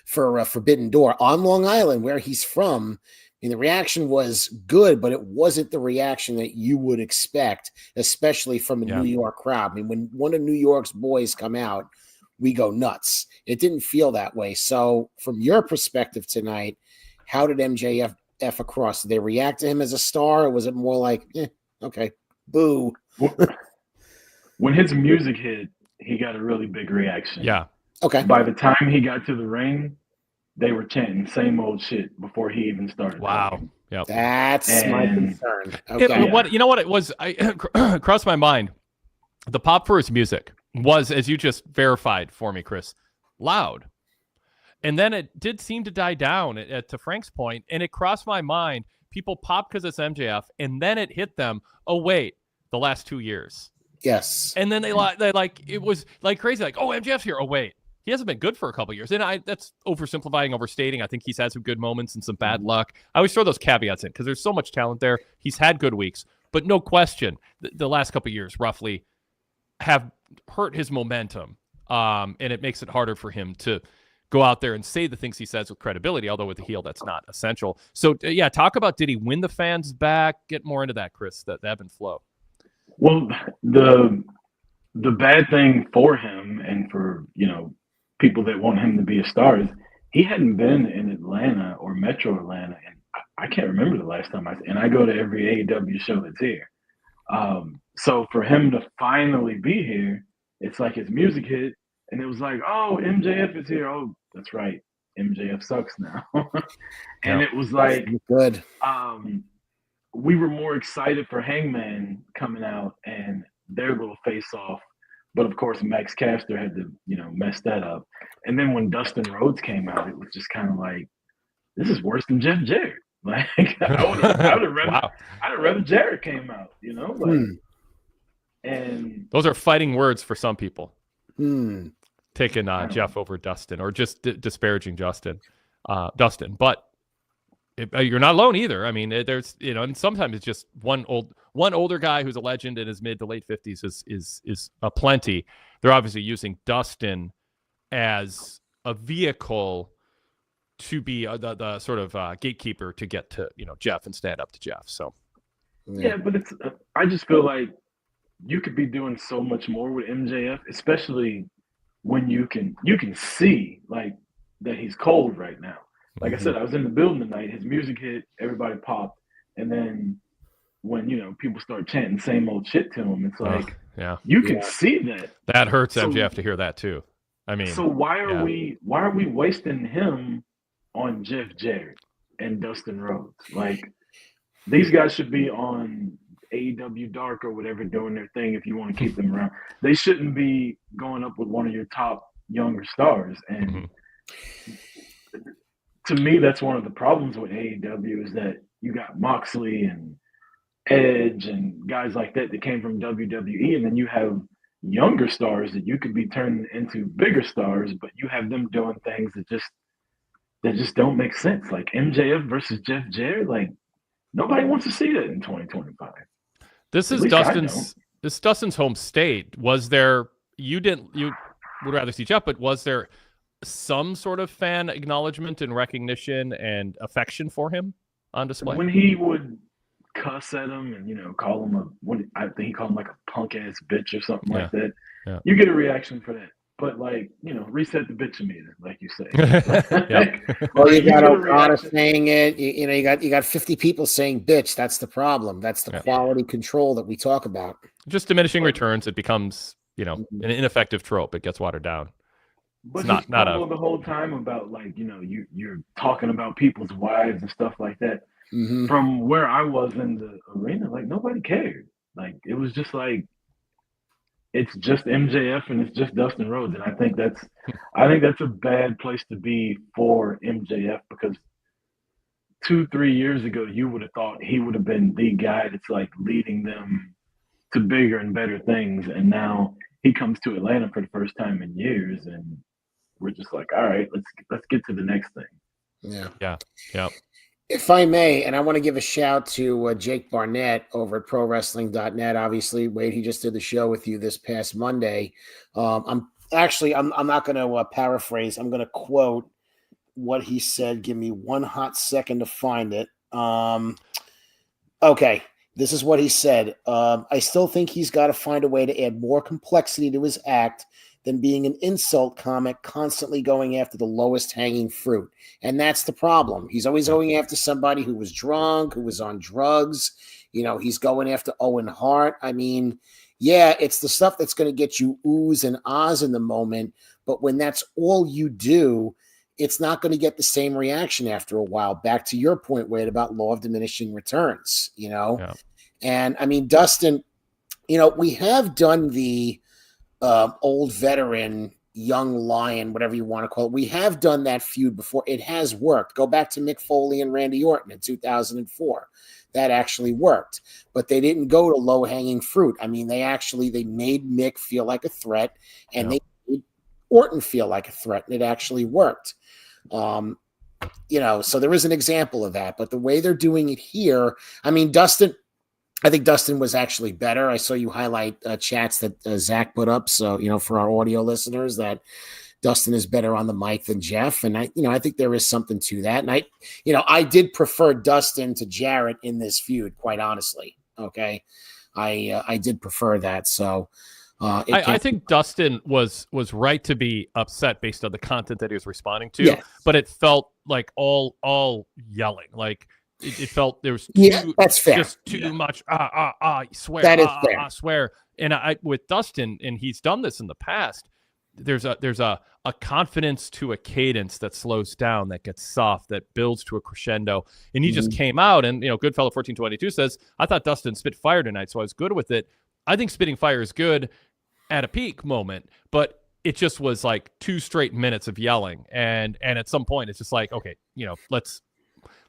Forbidden Door on Long Island, where he's from, the reaction was good, but it wasn't the reaction that you would expect, especially from a New York crowd. When one of New York's boys come out, we go nuts. It didn't feel that way. So from your perspective tonight, how did MJF across? Did they react to him as a star, or was it more like, okay, boo? When his music hit, he got a really big reaction. Yeah. Okay. By the time he got to the ring, they were chanting same old shit before he even started. Wow. Yep. That's my concern. Okay. What it was, I crossed my mind. The pop for his music was, as you just verified for me, Chris, loud. And then it did seem to die down to Frank's point, and it crossed my mind. People pop because it's MJF, and then it hit them. Oh, wait, the last 2 years. Yes. And then they like it was like crazy, like, oh, MJF's here. Oh, wait, he hasn't been good for a couple of years. And that's oversimplifying, overstating. I think he's had some good moments and some bad luck. I always throw those caveats in because there's so much talent there. He's had good weeks, but no question, the last couple of years roughly have hurt his momentum. And it makes it harder for him to go out there and say the things he says with credibility, although with the heel, that's not essential. So, talk about, did he win the fans back? Get more into that, Chris, the ebb and flow. Well, the bad thing for him and for, people that want him to be a star is he hadn't been in Atlanta or Metro Atlanta, and I can't remember the last time I go to every AEW show that's here. So for him to finally be here, it's like his music hit, and it was like, oh, MJF is here. Oh, that's right, MJF sucks now. And it was like, good. We were more excited for Hangman coming out and their little face-off. But, of course, Max Caster had to, mess that up. And then when Dustin Rhodes came out, it was just kind of like, this is worse than Jeff Jarrett. Like, I would have rather Jarrett came out, And those are fighting words for some people. Taking Jeff know. Over Dustin, or just disparaging Dustin. But you're not alone either. I mean, there's, and sometimes it's just one older guy who's a legend in his mid to late 50s is a plenty. They're obviously using Dustin as a vehicle to be the sort of gatekeeper to get to, Jeff and stand up to Jeff. So, yeah, but it's, I just feel like you could be doing so much more with MJF, especially when you can see like that he's cold right now. Like I said, I was in the building tonight. His music hit, everybody popped, and then when people start chanting same old shit to him, it's like you can see that hurts MJF to hear that too. I mean, so why are we wasting him on Jeff Jarrett and Dustin Rhodes? Like, these guys should be on AEW Dark or whatever doing their thing if you want to keep them around. They shouldn't be going up with one of your top younger stars. And to me, that's one of the problems with AEW is that you got Moxley and Edge and guys like that came from WWE, and then you have younger stars that you could be turning into bigger stars, but you have them doing things that just don't make sense. Like MJF versus Jeff Jarrett, like nobody wants to see that in 2025. This is Dustin's home state. Was there you would rather see Jeff, but was there some sort of fan acknowledgement and recognition and affection for him on display? When he would cuss at him and call him I think he called him like a punk ass bitch or something like that. Yeah. You get a reaction for that. But reset the bitch meter, like you say. Well, you got Okada saying it. You got 50 people saying bitch. That's the problem. That's the quality control that we talk about. Just diminishing returns. It becomes an ineffective trope. It gets watered down. But it's not the whole time about you're talking about people's wives and stuff like that. Mm-hmm. From where I was in the arena, like nobody cared. Like it was just like it's just MJF and it's just Dustin Rhodes, and I think that's a bad place to be for MJF because 2-3 years ago you would have thought he would have been the guy that's like leading them to bigger and better things, and now he comes to Atlanta for the first time in years, and we're just like, all right, let's get to the next thing. Yeah. If I may, and I want to give a shout to Jake Barnett over at ProWrestling.net. Obviously, Wade, he just did the show with you this past Monday. I'm not going to paraphrase. I'm going to quote what he said. Give me one hot second to find it. Okay, this is what he said. I still think he's got to find a way to add more complexity to his act than being an insult comic constantly going after the lowest hanging fruit. And that's the problem. He's always going after somebody who was drunk, who was on drugs. He's going after Owen Hart. I mean, yeah, it's the stuff that's going to get you oohs and ahs in the moment. But when that's all you do, it's not going to get the same reaction after a while. Back to your point, Wade, about law of diminishing returns, Yeah. And I mean, Dustin, we have done the old veteran, young lion, whatever you want to call it. We have done that feud before. It has worked. Go back to Mick Foley and Randy Orton in 2004. That actually worked, but they didn't go to low hanging fruit. I mean, they made Mick feel like a threat, and they made Orton feel like a threat, and it actually worked. So there is an example of that, but the way they're doing it here, I mean, I think Dustin was actually better. I saw you highlight chats that Zach put up. So, for our audio listeners, that Dustin is better on the mic than Jeff. And I think there is something to that. And I did prefer Dustin to Jarrett in this feud, quite honestly. Okay. I did prefer that. So I think Dustin was right to be upset based on the content that he was responding to, yes. But it felt like all yelling, like, it felt there was that's fair. Just too much. Swear. That is fair. Swear. And with Dustin, and he's done this in the past. There's a confidence to a cadence that slows down, that gets soft, that builds to a crescendo. And he just came out, and Goodfellow 1422 says, I thought Dustin spit fire tonight, so I was good with it. I think spitting fire is good at a peak moment, but it just was like 2 straight minutes of yelling, and at some point it's just like, okay,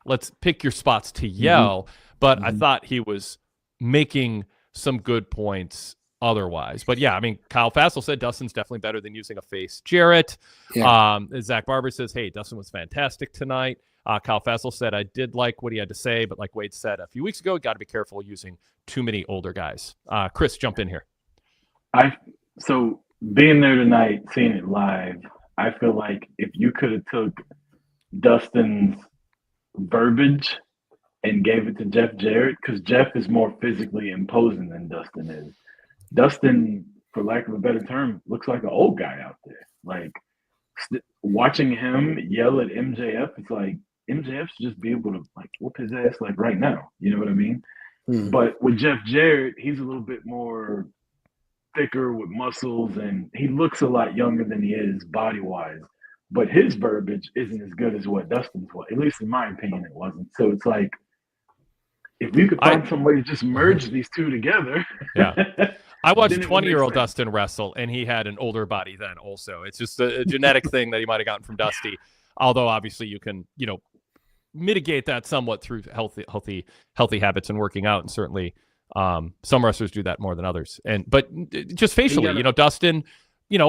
let's pick your spots to yell. But I thought he was making some good points otherwise. But yeah, I mean, Kyle Fassel said Dustin's definitely better than using a face Jarrett. Yeah. Zach Barber says, hey, Dustin was fantastic tonight. Kyle Fassel said, I did like what he had to say, but like Wade said a few weeks ago, got to be careful using too many older guys. Chris, jump in here. So being there tonight, seeing it live, I feel like if you could have took Dustin's verbiage and gave it to Jeff Jarrett, because Jeff is more physically imposing than Dustin is. Dustin, for lack of a better term, looks like an old guy out there. Like watching him yell at MJF, it's like MJF should just be able to like whoop his ass like right now. You know what I mean? But with Jeff Jarrett, he's a little bit more thicker with muscles, and he looks a lot younger than he is body-wise. But his verbiage isn't as good as what Dustin's was. At least in my opinion, it wasn't. So it's like, if we could find some way to just merge these two together. Yeah. I watched Then it would make 20-year-old sense. Dustin wrestle, and he had an older body then also. It's just a genetic thing that he might have gotten from Dusty. Although obviously you can, mitigate that somewhat through healthy habits and working out, and certainly some wrestlers do that more than others. But just facially, Dustin, he's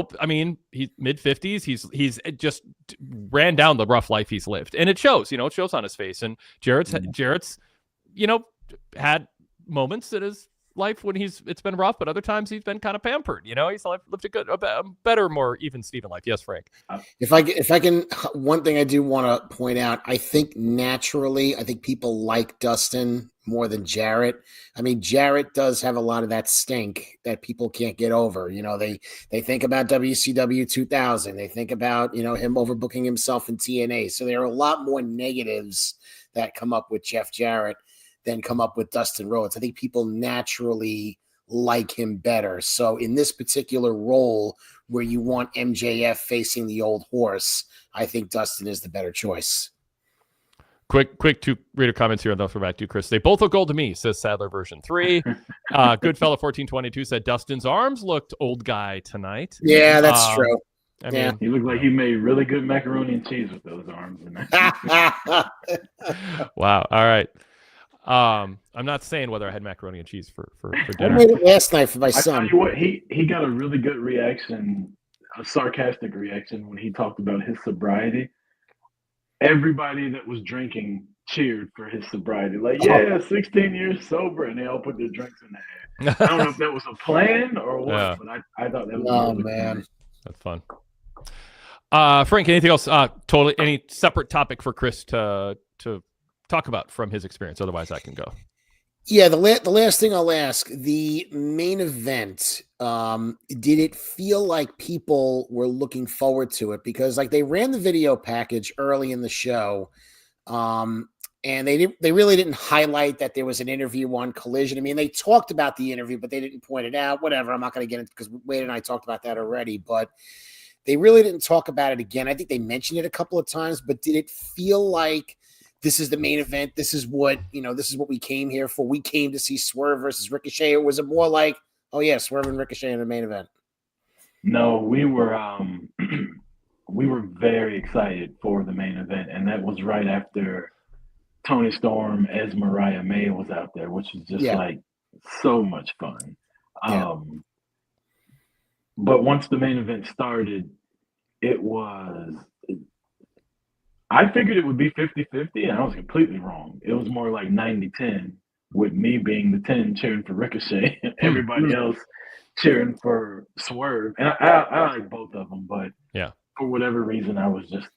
mid-50s. He's just ran down the rough life he's lived, and it shows. It shows on his face. And Jarrett's had moments in his life when it's been rough, but other times he's been kind of pampered. He's lived a better, more even Steven life. Yes, Frank. If I can, one thing I do want to point out, I think naturally, people like Dustin more than Jarrett. I mean, Jarrett does have a lot of that stink that people can't get over. They think about WCW 2000. They think about, him overbooking himself in TNA. So there are a lot more negatives that come up with Jeff Jarrett than come up with Dustin Rhodes. I think people naturally like him better. So in this particular role where you want MJF facing the old horse, I think Dustin is the better choice. Quick two reader comments here, and they'll throw back to you, Chris. They both look gold to me, says Sadler version 3. Goodfella 1422 said Dustin's arms looked old guy tonight. Yeah, that's true. I mean, he looked like he made really good macaroni and cheese with those arms. Wow. All right. I'm not saying whether I had macaroni and cheese for dinner. I made it last night for my son. I tell you what, he got a really good reaction, a sarcastic reaction when he talked about his sobriety. Everybody that was drinking cheered for his sobriety. 16 years sober, and they all put their drinks in the air. I don't know if that was a plan or what, but I thought that was really man. That's fun. Frank, anything else? Totally any separate topic for Chris to talk about from his experience? Otherwise, I can go. Yeah, the last thing I'll ask, the main event, did it feel like people were looking forward to it? Because they ran the video package early in the show, and they really didn't highlight that there was an interview on Collision. I mean, they talked about the interview, but they didn't point it out. Whatever, I'm not going to get into because Wade and I talked about that already, but they really didn't talk about it again. I think they mentioned it a couple of times, but did it feel like this is the main event? This is what we came here for. We came to see Swerve versus Ricochet. Or was it more like, oh yeah, Swerve and Ricochet in the main event? No, we were very excited for the main event, and that was right after Tony Storm as Mariah May was out there, which was just so much fun. Yeah. But once the main event started, I figured it would be 50-50, and I was completely wrong. It was more like 90-10, with me being the 10 cheering for Ricochet and everybody else cheering for Swerve. And I like both of them, but for whatever reason, I was just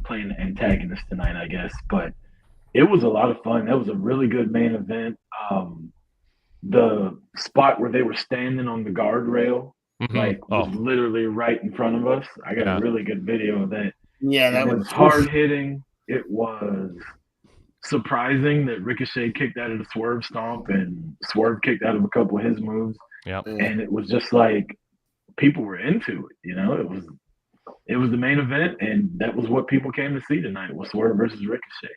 playing the antagonist tonight, I guess. But it was a lot of fun. That was a really good main event. The spot where they were standing on the guardrail, was literally right in front of us. I got a really good video of that. Yeah, that was hard hitting. It was surprising that Ricochet kicked out of the Swerve stomp and Swerve kicked out of a couple of his moves. Yeah, and it was just like people were into it. It was the main event, and that was what people came to see tonight was Swerve versus Ricochet.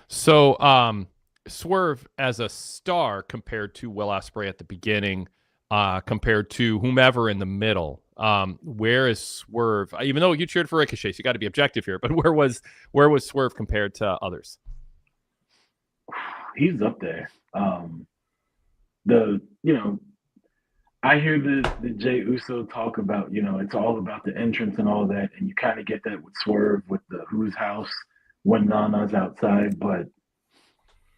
So, Swerve as a star compared to Will Ospreay at the beginning, compared to whomever in the middle. Where is Swerve? Even though you cheered for Ricochet, so you got to be objective here. But where was Swerve compared to others? He's up there. I hear the Jey Uso talk about, it's all about the entrance and all that, and you kind of get that with Swerve with the Who's House when Nana's outside, but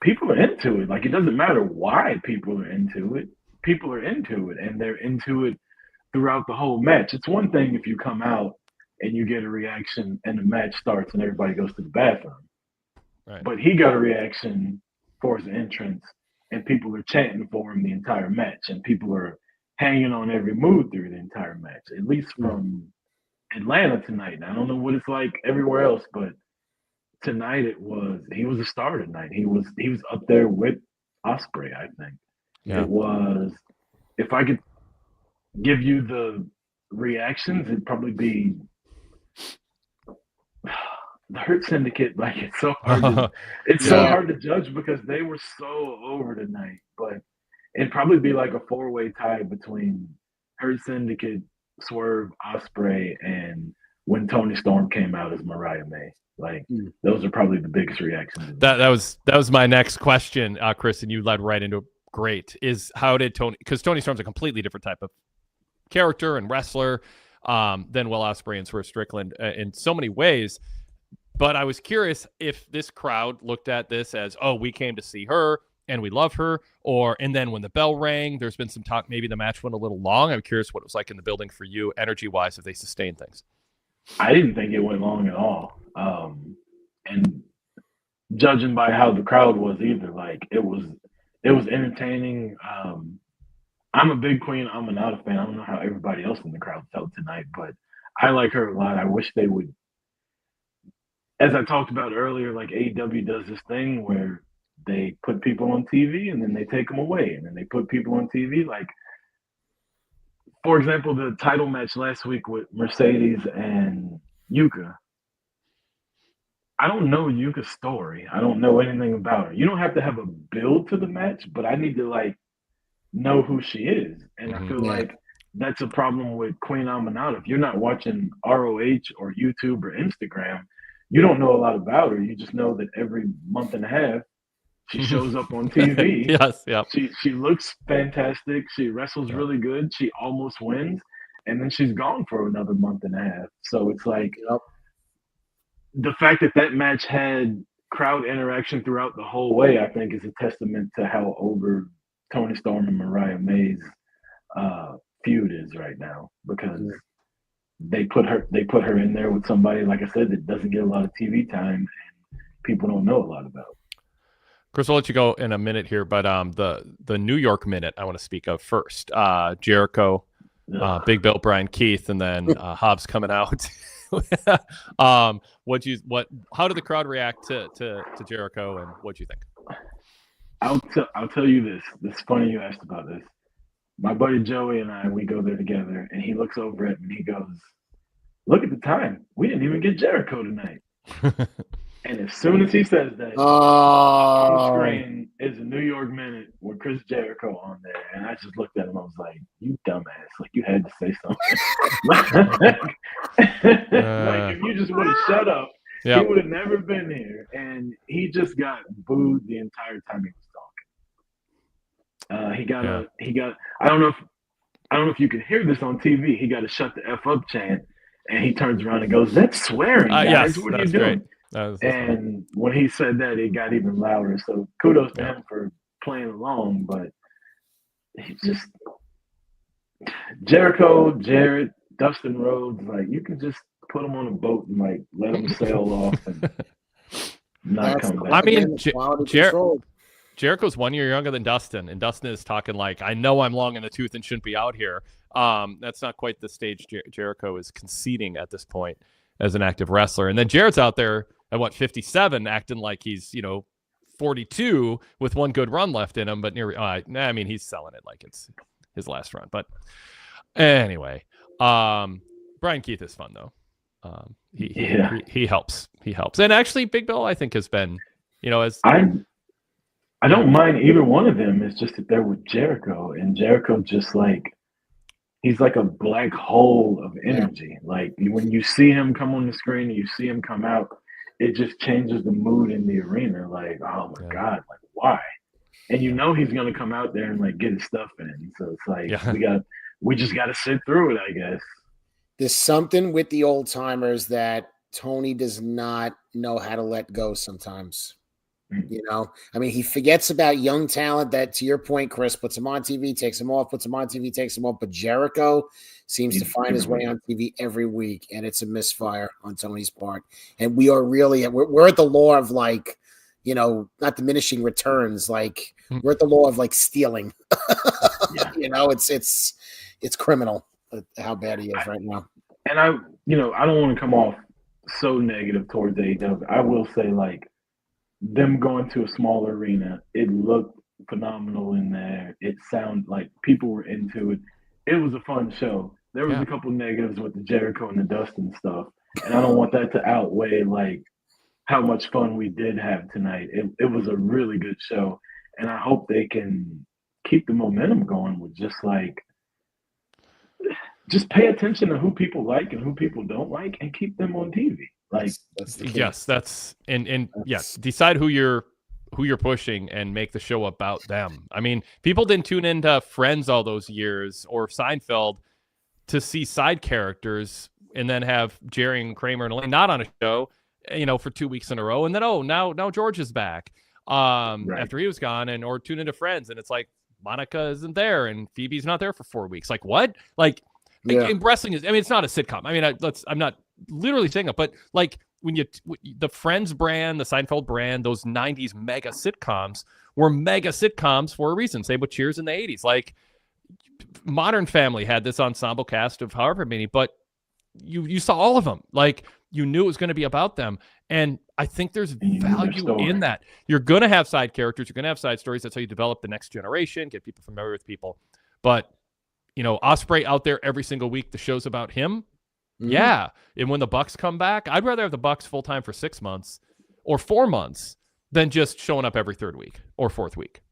people are into it. It doesn't matter why people are into it. People are into it, and they're into it throughout the whole match. It's one thing if you come out and you get a reaction and the match starts and everybody goes to the bathroom. Right. But he got a reaction for his entrance, and people are chanting for him the entire match, and people are hanging on every move through the entire match, at least from Atlanta tonight. Now, I don't know what it's like everywhere else, but tonight he was a star tonight. He was up there with Ospreay, I think. Yeah. It was, if I could give you the reactions, it'd probably be the Hurt Syndicate, like it's so hard to judge because they were so over tonight. But it'd probably be like a 4-way tie between Hurt Syndicate, Swerve, Ospreay, and when Toni Storm came out as Mariah May. Like those are probably the biggest reactions. That was my next question, Chris, and you led right into it. Great. Is how did Toni, because Toni Storm's a completely different type of character and wrestler than Will Ospreay and Swerve Strickland in so many ways. But I was curious if this crowd looked at this as, oh, we came to see her and we love her, and then when the bell rang, there's been some talk, maybe the match went a little long. I'm curious what it was like in the building for you, energy-wise, if they sustained things. I didn't think it went long at all. And judging by how the crowd was either, like it was entertaining. I'm a big Queen Aminata fan. I don't know how everybody else in the crowd felt tonight, but I like her a lot. I wish they would, as I talked about earlier, like AEW does this thing where they put people on TV and then they take them away, and then they put people on TV. Like, for example, the title match last week with Mercedes and Yuka. I don't know Yuka's story. I don't know anything about her. You don't have to have a build to the match, but I need to like know who she is. And I feel like that's a problem with Queen Aminata. If you're not watching ROH or YouTube or Instagram, you don't know a lot about her. You just know that every month and a half she shows up on TV. Yes, yeah. She looks fantastic. She wrestles really good. She almost wins, and then she's gone for another month and a half. So it's like the fact that match had crowd interaction throughout the whole way, I think, is a testament to how over Toni Storm and Mariah May's feud is right now, because they put her in there with somebody, like I said, that doesn't get a lot of TV time and people don't know a lot about. Chris, I'll let you go in a minute here, but the New York minute I want to speak of first. Jericho, Big Bill, Brian Keith, and then Hobbs coming out. How did the crowd react to Jericho, and what do you think? I'll tell you this. It's funny you asked about this. My buddy Joey and I, we go there together, and he looks over at me and he goes, "Look at the time. We didn't even get Jericho tonight." And as soon as he says that, on the screen is a New York minute with Chris Jericho on there. And I just looked at him. I was like, "You dumbass. Like, you had to say something." Like, if you just would have shut up, he would have never been here. And he just got booed the entire time he was talking. He got I don't know if you could hear this on TV. He got a "shut the F up" chant, and he turns around and goes, "That's swearing, guys. Yes, what are you doing?" And when he said that, it got even louder. So kudos to him for playing along. But he just Jericho, Jarrett, Dustin Rhodes, like, you can just put them on a boat and like let them sail off and not come back. I mean, Jericho's 1 year younger than Dustin, and Dustin is talking like, "I know I'm long in the tooth and shouldn't be out here." That's not quite the stage Jericho is conceding at this point as an active wrestler. And then Jarrett's out there at 57, acting like he's 42 with one good run left in him, but he's selling it like it's his last run. But anyway, Brian Keith is fun though. He helps. And actually, Big Bill, I think, has been, I don't mind either one of them. It's just that they're with Jericho, and Jericho just like, he's like a black hole of energy. Like, when you see him come on the screen and you see him come out, it just changes the mood in the arena. Like, oh my God, like, why? And he's gonna come out there and like get his stuff in. So it's like we just gotta sit through it, I guess. There's something with the old timers that Tony does not know how to let go sometimes. He forgets about young talent that, to your point, Chris, puts him on TV, takes him off, puts him on TV, takes him off. But Jericho seems to find his way on TV every week, and it's a misfire on Tony's part. And we are really, we're at the law of like, not diminishing returns. Like, we're at the law of like stealing. It's criminal how bad he is right now. And I don't want to come off so negative towards AEW. I will say, like, them going to a small arena, it looked phenomenal in there. It sounded like people were into it. It was a fun show. There was a couple negatives with the Jericho and the Dustin stuff, and I don't want that to outweigh like how much fun we did have tonight. It was a really good show, and I hope they can keep the momentum going with just pay attention to who people like and who people don't like, and keep them on TV. Like that's the key. Yes, that's and yes, decide who you're pushing and make the show about them. I mean, people didn't tune into Friends all those years or Seinfeld to see side characters and then have Jerry and Kramer and Elaine not on a show, for 2 weeks in a row, and then now George is back after he was gone, or tune into Friends and it's like Monica isn't there and Phoebe's not there for 4 weeks. Like what? Like and wrestling is. I mean, it's not a sitcom. I mean, I'm not literally saying it, but like when the Friends brand, the Seinfeld brand, those 90s mega sitcoms were mega sitcoms for a reason. Same with Cheers in the 80s. Like Modern Family had this ensemble cast of however many, but you saw all of them. Like you knew it was going to be about them. And I think there's value in that. You're going to have side characters. You're going to have side stories. That's how you develop the next generation, get people familiar with people. But, Ospreay out there every single week, the show's about him. Mm-hmm. Yeah. And when the Bucks come back, I'd rather have the Bucks full-time for 6 months or 4 months than just showing up every third week or fourth week,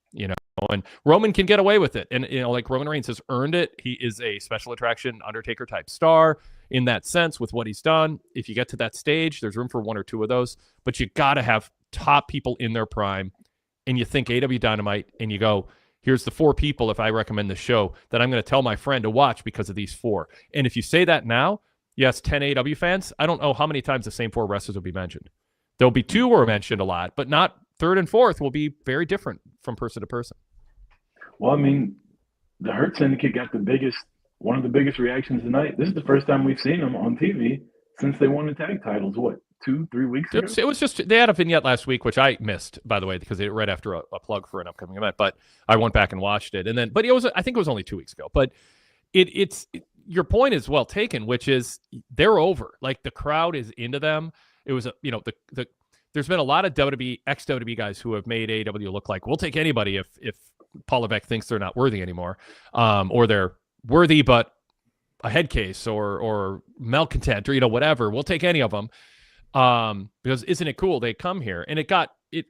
And Roman can get away with it. And, like Roman Reigns has earned it. He is a special attraction, Undertaker type star in that sense with what he's done. If you get to that stage, there's room for one or two of those. But you got to have top people in their prime. And you think AEW Dynamite and you go, here's the 4 people, if I recommend the show, that I'm going to tell my friend to watch because of these 4. And if you say that now, yes, 10 AEW fans, I don't know how many times the same 4 wrestlers will be mentioned. There'll be 2 were mentioned a lot, but not third and fourth will be very different from person to person. Well, I mean, the Hurt Syndicate got one of the biggest reactions tonight. This is the first time we've seen them on TV since they won the tag titles, 2-3 weeks ago? It was just, they had a vignette last week, which I missed, by the way, because they right after a plug for an upcoming event, but I went back and watched it. But I think it was only 2 weeks ago, but it's your point is well taken, which is they're over. Like the crowd is into them. It was, there's been a lot of WWE, ex-WWE guys who have made AEW look like we'll take anybody if Paul Levesque thinks they're not worthy anymore, or they're worthy but a head case or malcontent or whatever. We'll take any of them because isn't it cool they come here, and it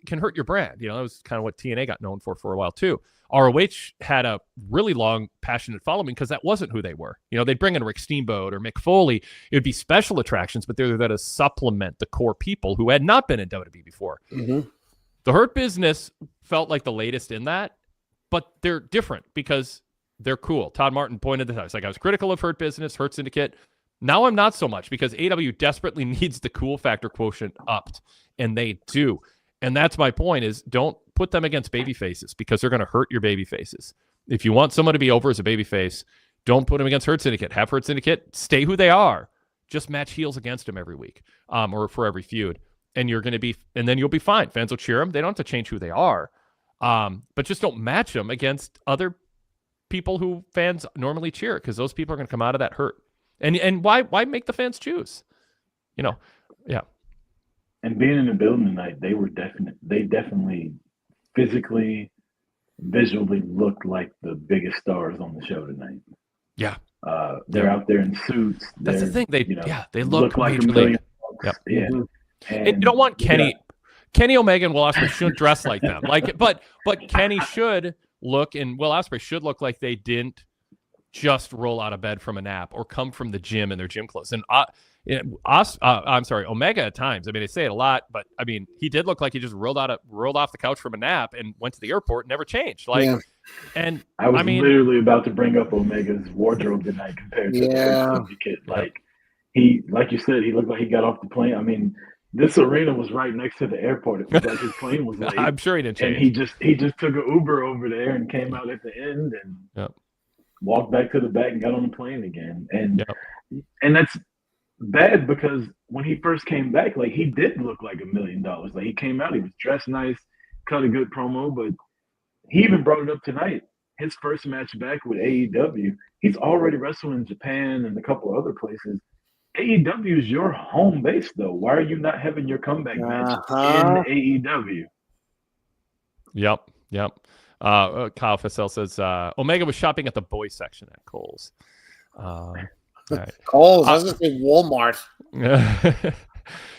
can hurt your brand. That was kind of what TNA got known for a while too. ROH had a really long, passionate following because that wasn't who they were. They'd bring in Rick Steamboat or Mick Foley. It would be special attractions, but they're there to supplement the core people who had not been in WWE before. Mm-hmm. The Hurt Business felt like the latest in that, but they're different because they're cool. Todd Martin pointed this out. It's like I was critical of Hurt Business, Hurt Syndicate. Now I'm not so much because AEW desperately needs the cool factor quotient upped, and they do. And that's my point is don't put them against baby faces because they're going to hurt your baby faces. If you want someone to be over as a baby face, don't put them against Hurt Syndicate. Have Hurt Syndicate stay who they are. Just match heels against them every week or for every feud. And then you'll be fine. Fans will cheer them. They don't have to change who they are. But just don't match them against other people who fans normally cheer because those people are going to come out of that hurt. And why make the fans choose? Yeah. And being in the building tonight, they definitely physically, visually looked like the biggest stars on the show tonight. Yeah. They're out there in suits. That's the thing. They look like $1 million. Yep. Yeah. And you don't want Kenny Omega and Will Ospreay shouldn't dress like them. But Kenny should look and Will Ospreay should look like they didn't just roll out of bed from a nap or come from the gym in their gym clothes. And Omega at times. I mean, they say it a lot, but I mean, he did look like he just rolled off the couch from a nap and went to the airport and never changed. And I was literally about to bring up Omega's wardrobe tonight compared to the Syndicate. Like you said, he looked like he got off the plane. I mean, this arena was right next to the airport. It was like his plane was late. I'm sure he didn't change. And he just took an Uber over there and came out at the end and walked back to the back and got on the plane again. And that's bad because when he first came back, like he did look like $1 million. Like he came out, he was dressed nice, cut a good promo, but he even brought it up tonight. His first match back with AEW, he's already wrestled in Japan and a couple other places. AEW is your home base, though. Why are you not having your comeback match in AEW? Yep. Kyle Fassel says Omega was shopping at the boys section at Kohl's. All right. Kohl's, I was going to say Walmart.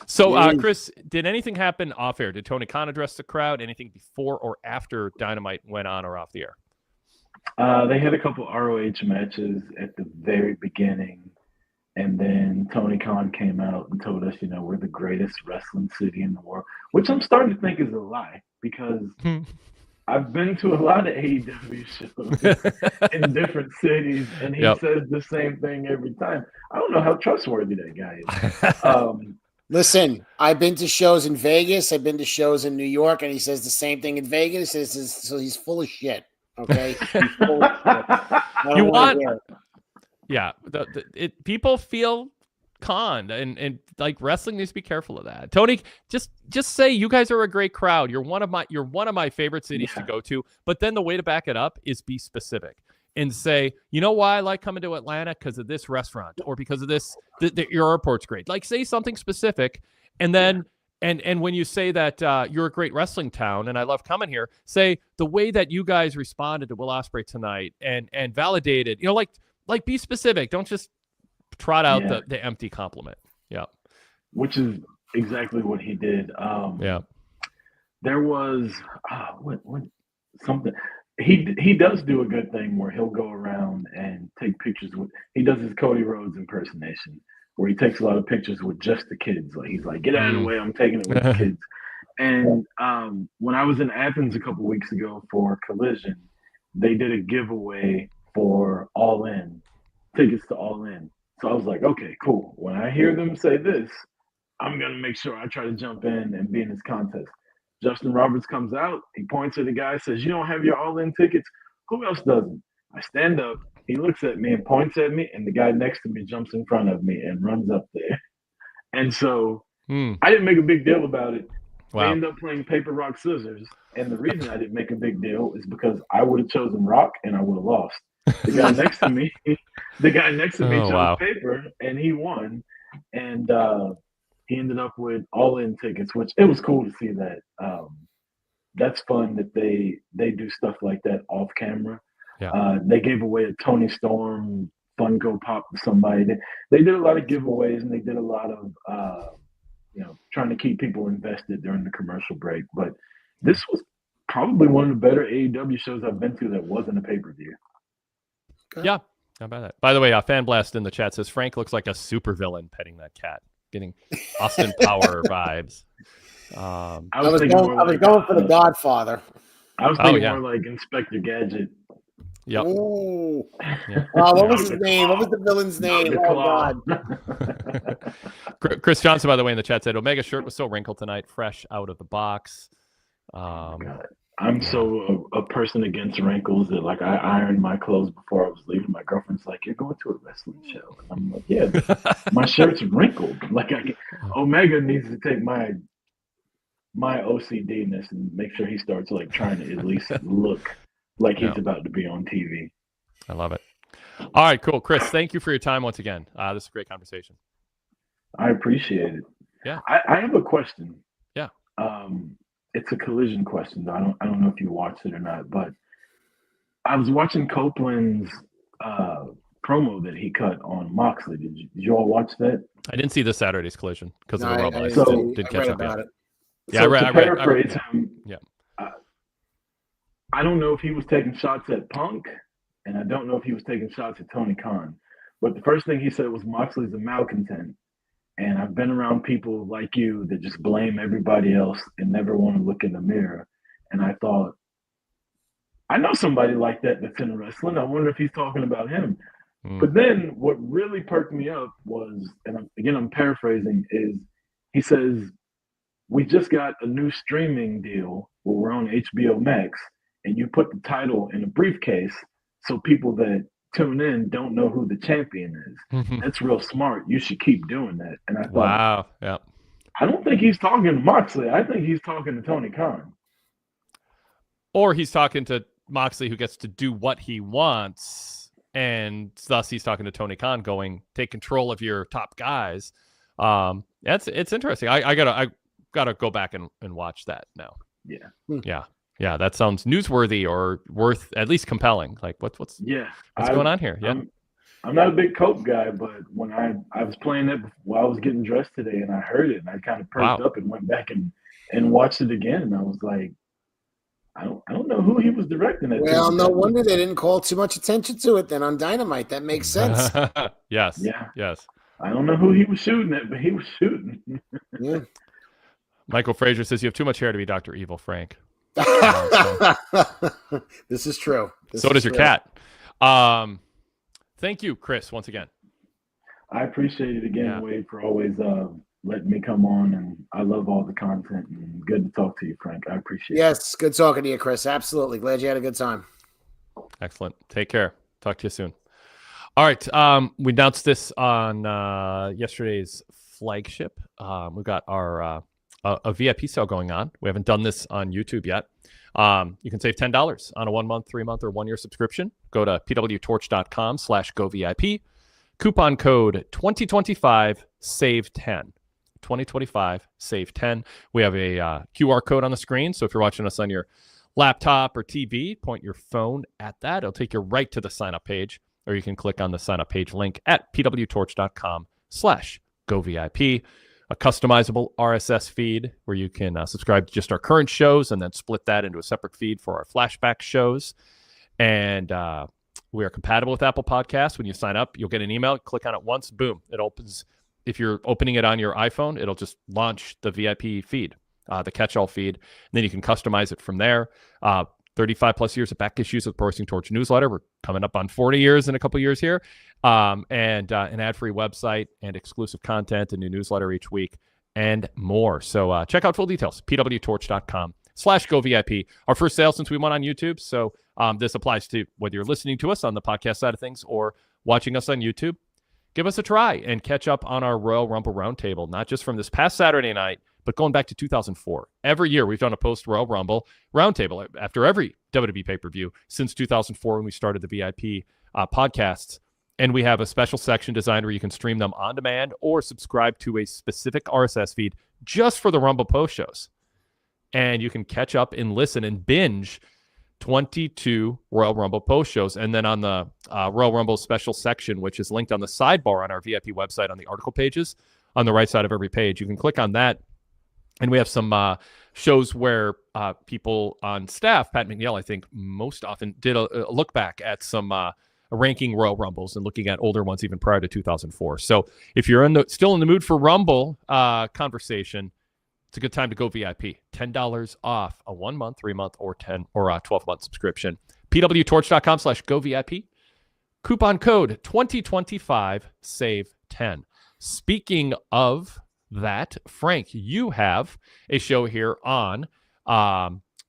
So, Chris, did anything happen off air? Did Tony Khan address the crowd? Anything before or after Dynamite went on or off the air? They had a couple ROH matches at the very beginning, and then Tony Khan came out and told us, we're the greatest wrestling city in the world, which I'm starting to think is a lie because I've been to a lot of AEW shows in different cities, and he says the same thing every time. I don't know how trustworthy that guy is. Listen, I've been to shows in Vegas. I've been to shows in New York, and he says the same thing in Vegas. So he's full of shit. Okay, you want, people feel conned, and like wrestling needs to be careful of that. Tony, just say you guys are a great crowd. You're one of my favorite cities to go to. But then the way to back it up is be specific and say, you know why I like coming to Atlanta? Because of this restaurant, or because of this. Your airport's great. Like, say something specific, and then. And when you say that you're a great wrestling town and I love coming here, say the way that you guys responded to Will Ospreay tonight and validated, like be specific. Don't just trot out the empty compliment. Yeah. Which is exactly what he did. There was what something he does do a good thing where he'll go around and take pictures he does his Cody Rhodes impersonation, where he takes a lot of pictures with just the kids. Like, he's like, get out of the way, I'm taking it with the kids. And when I was in Athens a couple weeks ago for Collision, they did a giveaway for All In, tickets to All In. So I was like, okay, cool. When I hear them say this, I'm going to make sure I try to jump in and be in this contest. Justin Roberts comes out, he points at the guy, says, you don't have your All In tickets? Who else doesn't? I stand up. He looks at me and points at me, and the guy next to me jumps in front of me and runs up there. And so I didn't make a big deal about it. Wow. I ended up playing paper, rock, scissors. And the reason I didn't make a big deal is because I would have chosen rock and I would have lost. The guy next to me, chose paper, and he won. And he ended up with All In tickets, which it was cool to see that. That's fun that they do stuff like that off camera. Yeah. They gave away a Tony Storm Funko Pop to somebody. They did a lot of giveaways, and they did a lot of trying to keep people invested during the commercial break. But this was probably one of the better AEW shows I've been to that wasn't a pay-per-view. Yeah, how about that? By the way, Fan Blast in the chat says Frank looks like a supervillain petting that cat, getting Austin Power vibes. I was going for the Godfather. I was thinking more like Inspector Gadget. Yep. Yeah. What was his name? What was the villain's name? Oh, God. Chris Johnson, by the way, in the chat said Omega's shirt was so wrinkled tonight, fresh out of the box. God. I'm so a person against wrinkles that, like, I ironed my clothes before I was leaving. My girlfriend's like, you're going to a wrestling show. And I'm like, yeah, my shirt's wrinkled. Like, Omega needs to take my OCD-ness and make sure he starts, like, trying to at least look like he's about to be on TV. I love it. All right, cool. Chris, thank you for your time once again. This is a great conversation. I appreciate it. Yeah. I have a question. Yeah. It's a Collision question. I don't know if you watched it or not, but I was watching Copeland's promo that he cut on Moxley. Did you all watch that? I didn't see this Saturday's Collision because of the robot. I didn't catch up yet. Yeah, so I read him. Yeah. I don't know if he was taking shots at Punk, and I don't know if he was taking shots at Tony Khan. But the first thing he said was Moxley's a malcontent. And I've been around people like you that just blame everybody else and never want to look in the mirror. And I thought, I know somebody like that that's in wrestling. I wonder if he's talking about him. But then what really perked me up was, and I'm paraphrasing, is he says, we just got a new streaming deal where we're on HBO Max, and you put the title in a briefcase so people that tune in don't know who the champion is. That's real smart. You should keep doing that. And I thought, wow, yeah. I don't think he's talking to Moxley. I think he's talking to Tony Khan. Or he's talking to Moxley, who gets to do what he wants, and thus he's talking to Tony Khan, going, take control of your top guys. It's interesting. I gotta go back and watch that now. Yeah, that sounds newsworthy or worth at least compelling. Like what's going on here? Yeah, I'm not a big Cope guy, but when I was playing it while I was getting dressed today, and I heard it, and I kind of perked up and went back and watched it again, and I was like, I don't know who he was directing it. Well, no wonder they didn't call too much attention to it then on Dynamite. That makes sense. Yes. Yeah. Yes. I don't know who he was shooting at, but he was shooting. Yeah. Michael Frazier says you have too much hair to be Dr. Evil, Frank. This is true. So does your cat. Thank you, Chris, once again. I appreciate it again, Wade, for always letting me come on, and I love all the content, and good to talk to you, Frank. I appreciate it. Yes, good talking to you, Chris. Absolutely. Glad you had a good time. Excellent. Take care. Talk to you soon. All right. We announced this on yesterday's flagship. We've got our a VIP sale going on. We haven't done this on YouTube yet. You can save $10 on a 1 month, 3 month, or 1 year subscription. Go to PWTorch.com/GoVIP. Coupon code 2025 save 10. 2025 save 10. We have a QR code on the screen. So if you're watching us on your laptop or TV, point your phone at that. It'll take you right to the sign up page, or you can click on the sign up page link at PWTorch.com/GoVIP. A customizable RSS feed where you can subscribe to just our current shows and then split that into a separate feed for our flashback shows. And we are compatible with Apple Podcasts. When you sign up, you'll get an email. Click on it once, boom, it opens. If you're opening it on your iPhone, it'll just launch the VIP feed, the catch-all feed. And then you can customize it from there. 35 plus years of back issues of the Pro Wrestling Torch newsletter. We're coming up on 40 years in a couple years here. And an ad-free website and exclusive content, a new newsletter each week, and more. So check out full details, PWTorch.com/GoVIP. Our first sale since we went on YouTube. So this applies to whether you're listening to us on the podcast side of things or watching us on YouTube. Give us a try and catch up on our Royal Rumble Roundtable, not just from this past Saturday night, but going back to 2004. Every year we've done a post-Royal Rumble Roundtable after every WWE pay-per-view since 2004 when we started the VIP podcasts. And we have a special section designed where you can stream them on demand or subscribe to a specific RSS feed just for the Rumble post shows. And you can catch up and listen and binge 22 Royal Rumble post shows. And then on the Royal Rumble special section, which is linked on the sidebar on our VIP website on the article pages, on the right side of every page, you can click on that. And we have some shows where people on staff, Pat McNeil, I think most often did a look back at some ranking Royal Rumbles and looking at older ones even prior to 2004. So if you're still in the mood for Rumble conversation, it's a good time to go VIP. $10 off a 1 month, 3 month, or 10 or a 12-month subscription. PWTorch.com/GoVIP. Coupon code 2025 save 10. Speaking of that, Frank, you have a show here on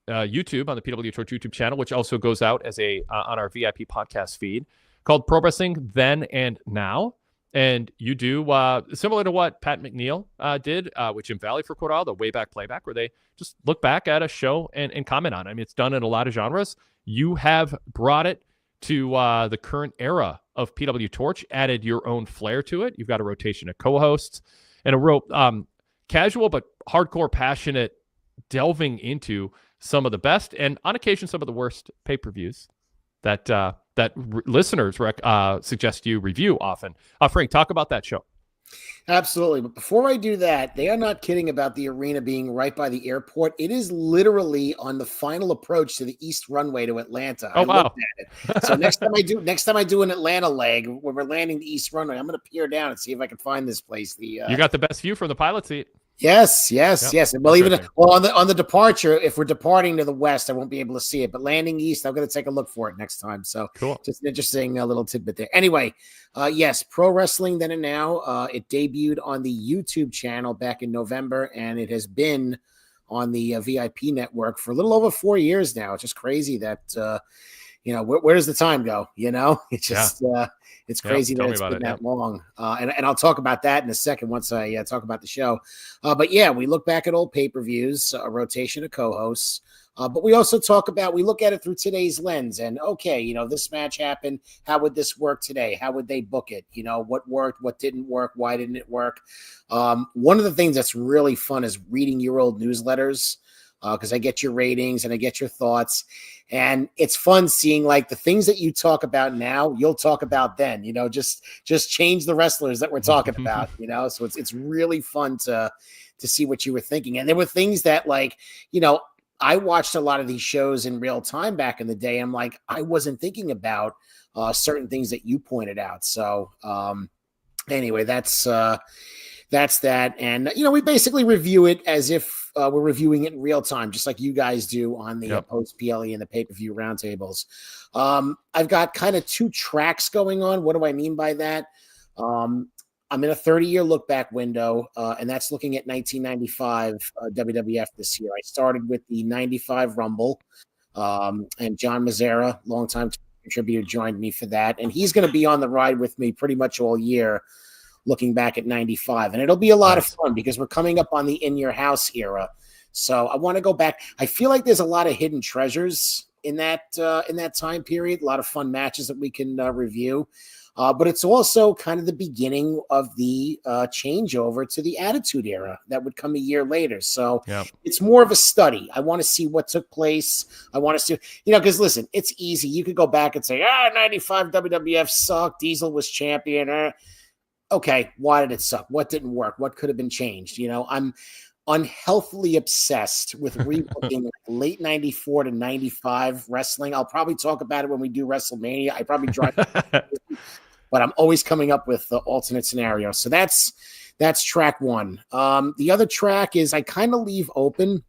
YouTube, on the PWTorch YouTube channel, which also goes out as on our VIP podcast feed, called Pro Wrestling Then and Now. And you do similar to what Pat McNeil did with Jim Valley for quite a while, the way back playback, where they just look back at a show and comment on it. I mean, it's done in a lot of genres. You have brought it to the current era of PWTorch, added your own flair to it. You've got a rotation of co-hosts and a real casual but hardcore, passionate delving into some of the best and on occasion some of the worst pay-per-views that listeners suggest you review often. Frank, talk about that show. Absolutely. But before I do that, they are not kidding about the arena being right by the airport. It is literally on the final approach to the East Runway to Atlanta. Oh, wow. Looked at it. So next time I do an Atlanta leg when we're landing the East Runway, I'm going to peer down and see if I can find this place. You got the best view from the pilot seat. Yes. Yep. Well, on the departure, if we're departing to the west, I won't be able to see it. But landing east, I'm going to take a look for it next time. So cool. Just an interesting little tidbit there. Anyway, yes, Pro Wrestling Then and Now. It debuted on the YouTube channel back in November, and it has been on the VIP network for a little over 4 years now. It's just crazy that where does the time go? It's just it's crazy that it's been that long. And I'll talk about that in a second once I talk about the show. But yeah, we look back at old pay-per-views, a rotation of co-hosts. But we also we look at it through today's lens and, okay, this match happened. How would this work today? How would they book it? What worked, what didn't work? Why didn't it work? One of the things that's really fun is reading your old newsletters. because I get your ratings and I get your thoughts. And it's fun seeing like the things that you talk about now, you'll talk about then, just change the wrestlers that we're talking about, so it's really fun to see what you were thinking. And there were things that like, I watched a lot of these shows in real time back in the day. I'm like, I wasn't thinking about certain things that you pointed out. So anyway, that's that. And, we basically review it as if we're reviewing it in real time, just like you guys do on the post PLE and the pay-per-view roundtables. I've got kind of 2 tracks going on. What do I mean by that? I'm in a 30-year look-back window, and that's looking at 1995 WWF this year. I started with the 95 Rumble, and John Mazzara, longtime contributor, joined me for that. And he's going to be on the ride with me pretty much all year, looking back at 95. And it'll be a lot of fun because we're coming up on the In Your House era. So I want to go back. I feel like there's a lot of hidden treasures in that time period, a lot of fun matches that we can review. But it's also kind of the beginning of the changeover to the Attitude Era that would come a year later. So it's more of a study. I want to see what took place. I want to see, because listen, it's easy. You could go back and say, 95 WWF sucked. Diesel was champion. Okay, why did it suck? What didn't work? What could have been changed? I'm unhealthily obsessed with rebooking late 94 to 95 wrestling. I'll probably talk about it when we do WrestleMania. I probably drive, but I'm always coming up with the alternate scenario. So that's track 1. The other track is I kind of leave open.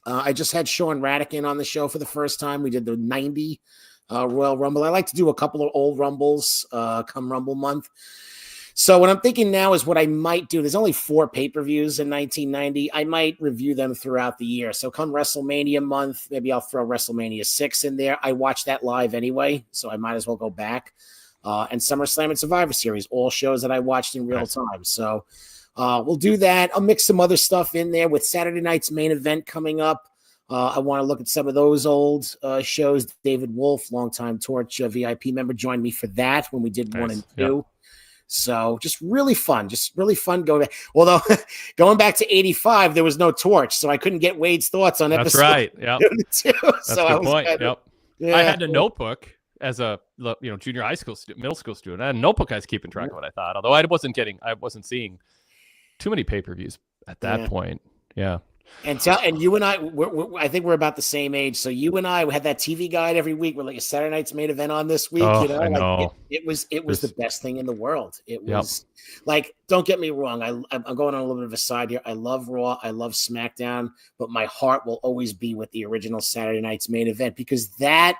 I just had Sean Radican on the show for the first time. We did the 90 Royal Rumble. I like to do a couple of old Rumbles come Rumble month. So what I'm thinking now is what I might do. There's only 4 pay-per-views in 1990. I might review them throughout the year. So come WrestleMania month, maybe I'll throw WrestleMania 6 in there. I watch that live anyway, so I might as well go back. And SummerSlam and Survivor Series, all shows that I watched in real time. So we'll do that. I'll mix some other stuff in there with Saturday night's main event coming up. I want to look at some of those old shows. David Wolf, longtime Torch VIP member, joined me for that when we did 1 and 2. Yep. So just really fun going back. Although going back to 85, there was no Torch, so I couldn't get Wade's thoughts on episode. That's right. Yeah. That's a good point. I had a notebook as a junior high school middle school student. I had a notebook I was keeping track of what I thought. Although I wasn't seeing too many pay-per-views at that point. Yeah. And you and I think we're about the same age. So you and I had that TV guide every week. We're like a Saturday night's main event on this week. I know. It was the best thing in the world. It was like, don't get me wrong. I'm going on a little bit of a side here. I love Raw. I love SmackDown, but my heart will always be with the original Saturday night's main event because that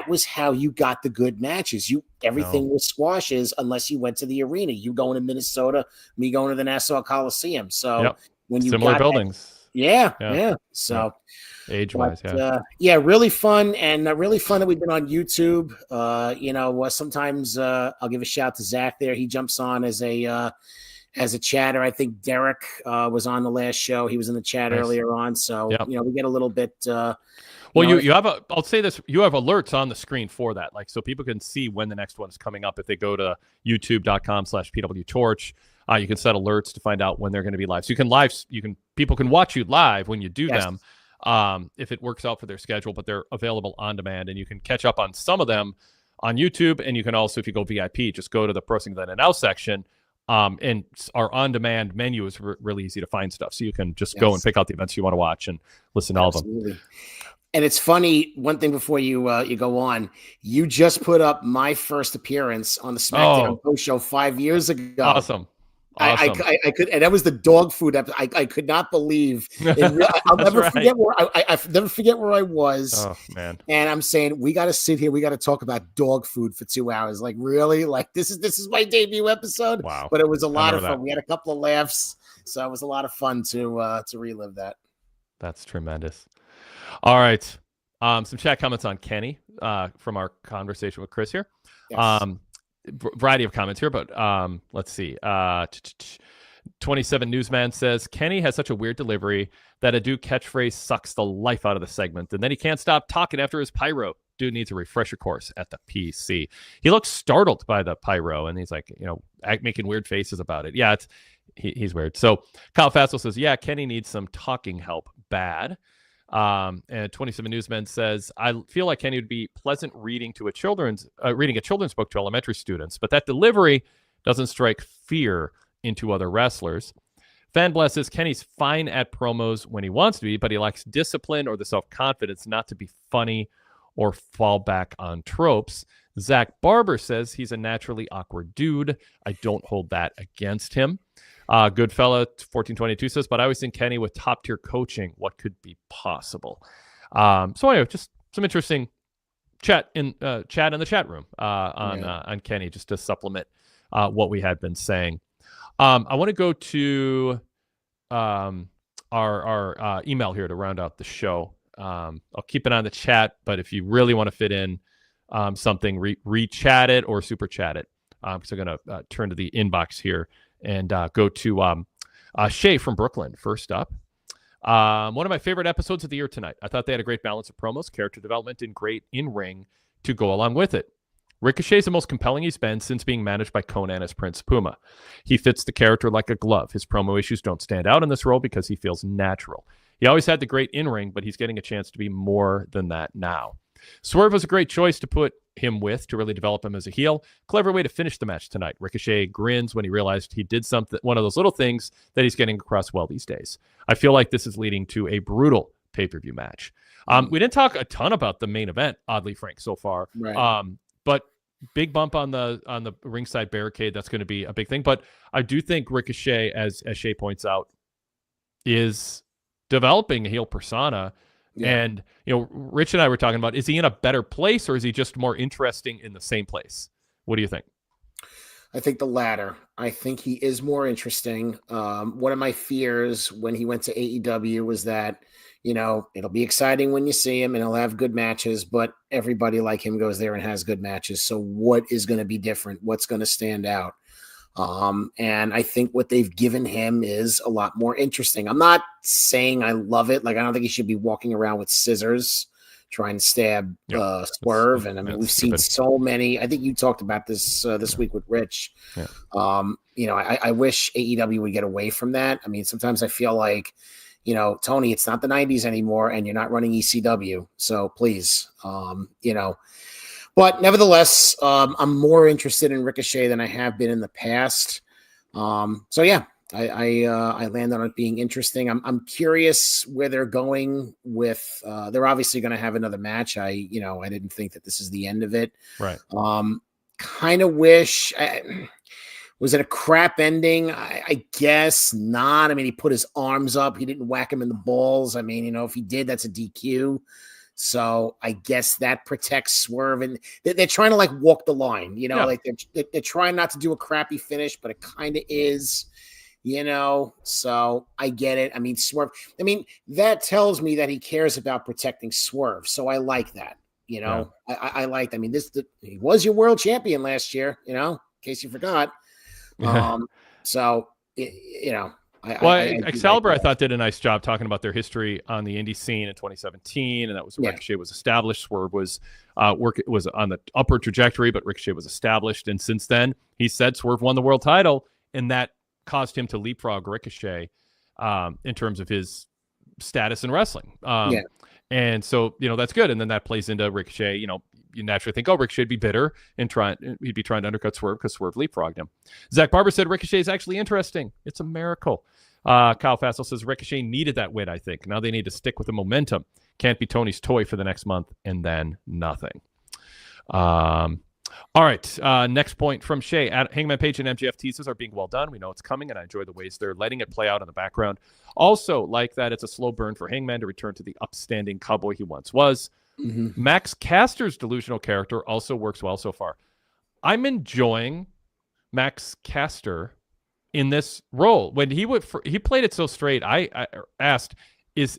was how you got the good matches. Everything was squashes unless you went to the arena. You going to Minnesota, me going to the Nassau Coliseum. So when you similar buildings. Yeah. So age-wise, really fun and really fun that we've been on YouTube. Sometimes I'll give a shout to Zach there. He jumps on as a chatter. I think Derek was on the last show. He was in the chat earlier on. So, we get a little bit. You have I'll say this, you have alerts on the screen for that. Like, so people can see when the next one is coming up. If they go to youtube.com/PWTorch, you can set alerts to find out when they're going to be live. So people can watch you live when you do them, if it works out for their schedule, but they're available on demand and you can catch up on some of them on YouTube. And you can also, if you go VIP, just go to the Pro Wrestling Then and Now section. And our on-demand menu is really easy to find stuff. So you can just go and pick out the events you want to watch and listen to all of them. And it's funny, one thing before you go on, you just put up my first appearance on the SmackDown Post Show 5 years ago. Awesome. I could, and that was the dog food episode. I could not believe. I'll never forget where I never forget where I was. Oh man! And I'm saying we got to sit here. We got to talk about dog food for 2 hours. Like really? Like this is my debut episode. Wow! But it was a lot of fun. We had a couple of laughs, so it was a lot of fun to relive that. That's tremendous. All right, some chat comments on Kenny from our conversation with Chris here. Yes. Variety of comments here, but let's see. 27 Newsman says Kenny has such a weird delivery that a Duke catchphrase sucks the life out of the segment, and then he can't stop talking after his pyro. Dude needs a refresher course at the PC. He looks startled by the pyro, and he's like, making weird faces about it. Yeah, he's weird. So Kyle Fassel says, yeah, Kenny needs some talking help bad. And 27 Newsmen says, I feel like Kenny would be pleasant reading a children's book to elementary students, but that delivery doesn't strike fear into other wrestlers. Fan blesses Kenny's fine at promos when he wants to be, but he lacks discipline or the self-confidence not to be funny or fall back on tropes. Zach Barber says he's a naturally awkward dude. I don't hold that against him. Goodfella 1422 says, but I always think Kenny with top-tier coaching, what could be possible? So anyway, just some interesting chat in the chat room on Kenny, just to supplement what we had been saying. I want to go to our email here to round out the show. I'll keep it on the chat, but if you really want to fit in something, re-chat it or super chat it. So I'm going to turn to the inbox here and go to Shay from Brooklyn first up. One of my favorite episodes of the year tonight. I thought they had a great balance of promos, character development, and great in-ring to go along with it. Ricochet is the most compelling he's been since being managed by Conan as Prince Puma. He fits the character like a glove. His promo issues don't stand out in this role because he feels natural. He always had the great in-ring, but he's getting a chance to be more than that now. Swerve was a great choice to put him with to really develop him as a heel. Clever way to finish the match tonight. Ricochet grins when he realized he did one of those little things that he's getting across well these days. I feel like this is leading to a brutal pay-per-view match. We didn't talk a ton about the main event, oddly, Frank, so far. Right. But big bump on the ringside barricade. That's going to be a big thing. But I do think Ricochet, as Shay points out, is developing a heel persona. Yeah. And, Rich and I were talking about, is he in a better place or is he just more interesting in the same place? What do you think? I think the latter. I think he is more interesting. One of my fears when he went to AEW was that, it'll be exciting when you see him and he'll have good matches, but everybody like him goes there and has good matches. So what is going to be different? What's going to stand out? And I think what they've given him is a lot more interesting. I'm not saying I love it. Like, I don't think he should be walking around with scissors trying to stab Swerve. And I mean, we've seen so many. I think you talked about this this week with Rich. Yeah. I wish AEW would get away from that. I mean, sometimes I feel like, Tony, it's not the 90s anymore and you're not running ECW. So please, But nevertheless, I'm more interested in Ricochet than I have been in the past. I land on it being interesting. I'm curious where they're going with. They're obviously going to have another match. I didn't think that this is the end of it. Right. Kind of wish. Was it a crap ending? I guess not. I mean, he put his arms up. He didn't whack him in the balls. I mean, if he did, that's a DQ. So I guess that protects Swerve, and they're trying to walk the line, like they're trying not to do a crappy finish, but it kind of is, so I get it. I mean, Swerve, that tells me that he cares about protecting Swerve. So I like that, I like, he was your world champion last year, in case you forgot. Excalibur, I thought, did a nice job talking about their history on the indie scene in 2017, and that was Ricochet was established. Swerve was was on the upward trajectory, but Ricochet was established, and since then, he said Swerve won the world title, and that caused him to leapfrog Ricochet in terms of his status in wrestling. And so that's good, and then that plays into Ricochet. You naturally think, Ricochet would be bitter and he'd be trying to undercut Swerve because Swerve leapfrogged him. Zach Barber said Ricochet is actually interesting. It's a miracle. Kyle Fassel says Ricochet needed that win, I think. Now they need to stick with the momentum. Can't be Tony's toy for the next month and then nothing. All right. Next point from Shay. Hangman Page and MJF teases are being well done. We know it's coming, and I enjoy the ways they're letting it play out in the background. Also, like that, it's a slow burn for Hangman to return to the upstanding cowboy he once was. Mm-hmm. Max Caster's delusional character also works well so far. I'm enjoying Max Caster in this role. When he played it so straight, I asked,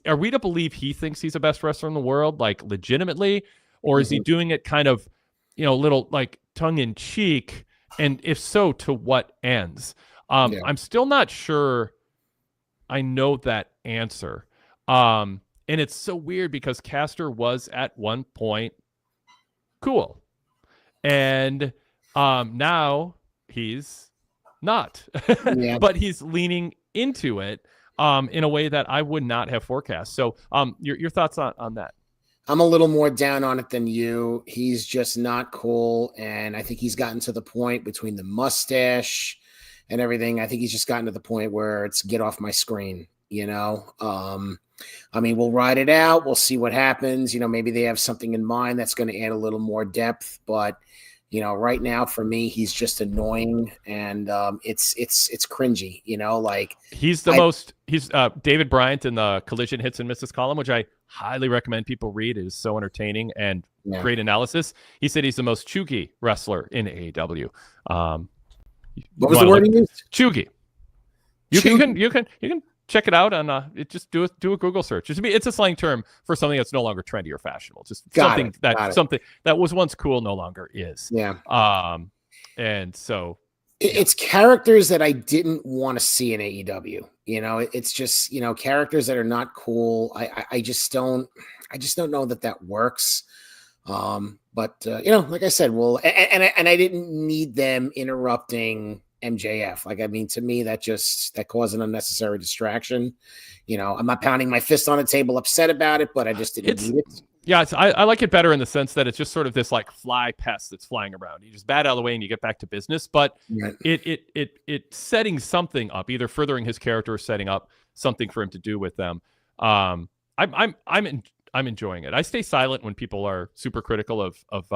are we to believe he thinks he's the best wrestler in the world, like legitimately, or is he doing it kind of, little like tongue in cheek? And if so, to what ends? I'm still not sure I know that answer. And it's so weird because Caster was at one point cool. And now he's not. But he's leaning into it. in a way that I would not have forecast. So your thoughts on that? I'm a little more down on it than you. He's just not cool. And I think he's gotten to the point between the mustache and everything. I think he's just gotten to the point where it's get off my screen, you know? I mean, we'll ride it out. We'll see what happens. You know, maybe they have something in mind that's going to add a little more depth, but you know, right now for me, he's just annoying and it's cringy, you know, like he's David Bryant in the Collision Hits and Misses column, which I highly recommend people read. It is so entertaining and great analysis. He said he's the most chuggy wrestler in AEW. What was the word he used? Chuggy. You can check it out on just do a Google search. It's a slang term for something that's no longer trendy or fashionable. Just something that was once cool no longer is. Yeah. And so it's characters that I didn't want to see in AEW. You know, it's just, you know, characters that are not cool. I just don't know that works. But you know, like I said, well, and I didn't need them interrupting MJF. Like, I mean, to me, that caused an unnecessary distraction. You know, I'm not pounding my fist on the table upset about it, but I just didn't need it. Yeah, I like it better in the sense that it's just sort of this like fly pest that's flying around. You just bat out of the way and you get back to business. But it setting something up, either furthering his character or setting up something for him to do with them. I'm enjoying it. I stay silent when people are super critical of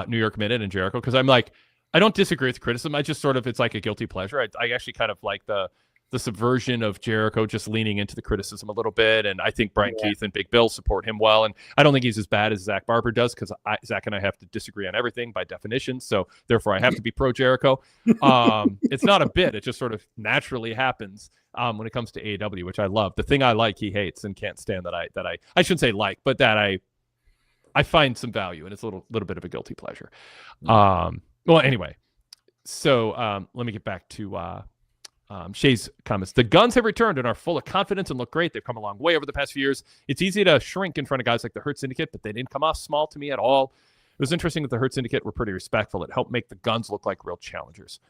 New York Minute and Jericho, because I'm like, I don't disagree with criticism. I just sort of, it's like a guilty pleasure. I actually kind of like the subversion of Jericho just leaning into the criticism a little bit. And I think Brian Keith and Big Bill support him well. And I don't think he's as bad as Zach Barber does, because Zach and I have to disagree on everything by definition. So therefore I have to be pro Jericho. It's not a bit. It just sort of naturally happens when it comes to AEW, which I love. The thing I like, he hates and can't stand that I shouldn't say like, but that I find some value, and it's a little bit of a guilty pleasure. Well, anyway, so let me get back to Shay's comments. The Guns have returned and are full of confidence and look great. They've come a long way over the past few years. It's easy to shrink in front of guys like the Hurt Syndicate, but they didn't come off small to me at all. It was interesting that the Hurt Syndicate were pretty respectful. It helped make the Guns look like real challengers.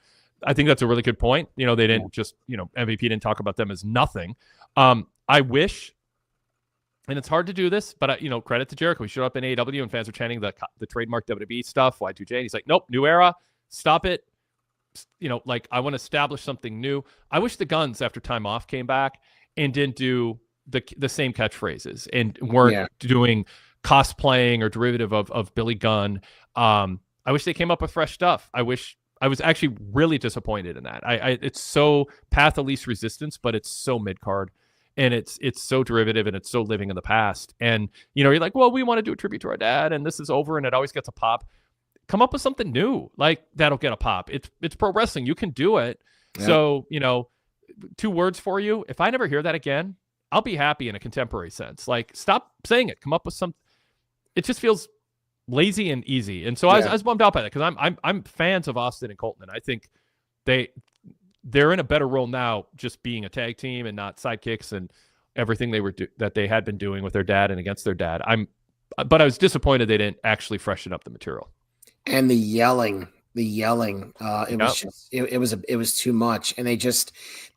I think that's a really good point. You know, they didn't just, you know, MVP didn't talk about them as nothing. I wish, and it's hard to do this, but, you know, credit to Jericho. He showed up in AEW and fans were chanting the trademark WWE stuff, Y2J. And he's like, nope, new era, stop it. You know, like, I want to establish something new. I wish the Guns, after time off, came back and didn't do the same catchphrases and weren't doing cosplaying or derivative of Billy Gunn. I wish they came up with fresh stuff. I was actually really disappointed in that. It's so path of least resistance, but it's so mid-card. And it's so derivative and it's so living in the past. And, you know, you're like, well, we want to do a tribute to our dad and this is over, and it always gets a pop. Come up with something new. Like, that'll get a pop. It's pro wrestling. You can do it. Yeah. So, you know, 2 words for you. If I never hear that again, I'll be happy in a contemporary sense. Like, stop saying it. Come up with some. It just feels lazy and easy. And so I was bummed out by that, because I'm fans of Austin and Colton. And I think they're in a better role now, just being a tag team and not sidekicks and everything that they had been doing with their dad and against their dad. But I was disappointed they didn't actually freshen up the material. And the yelling, it was too much. And they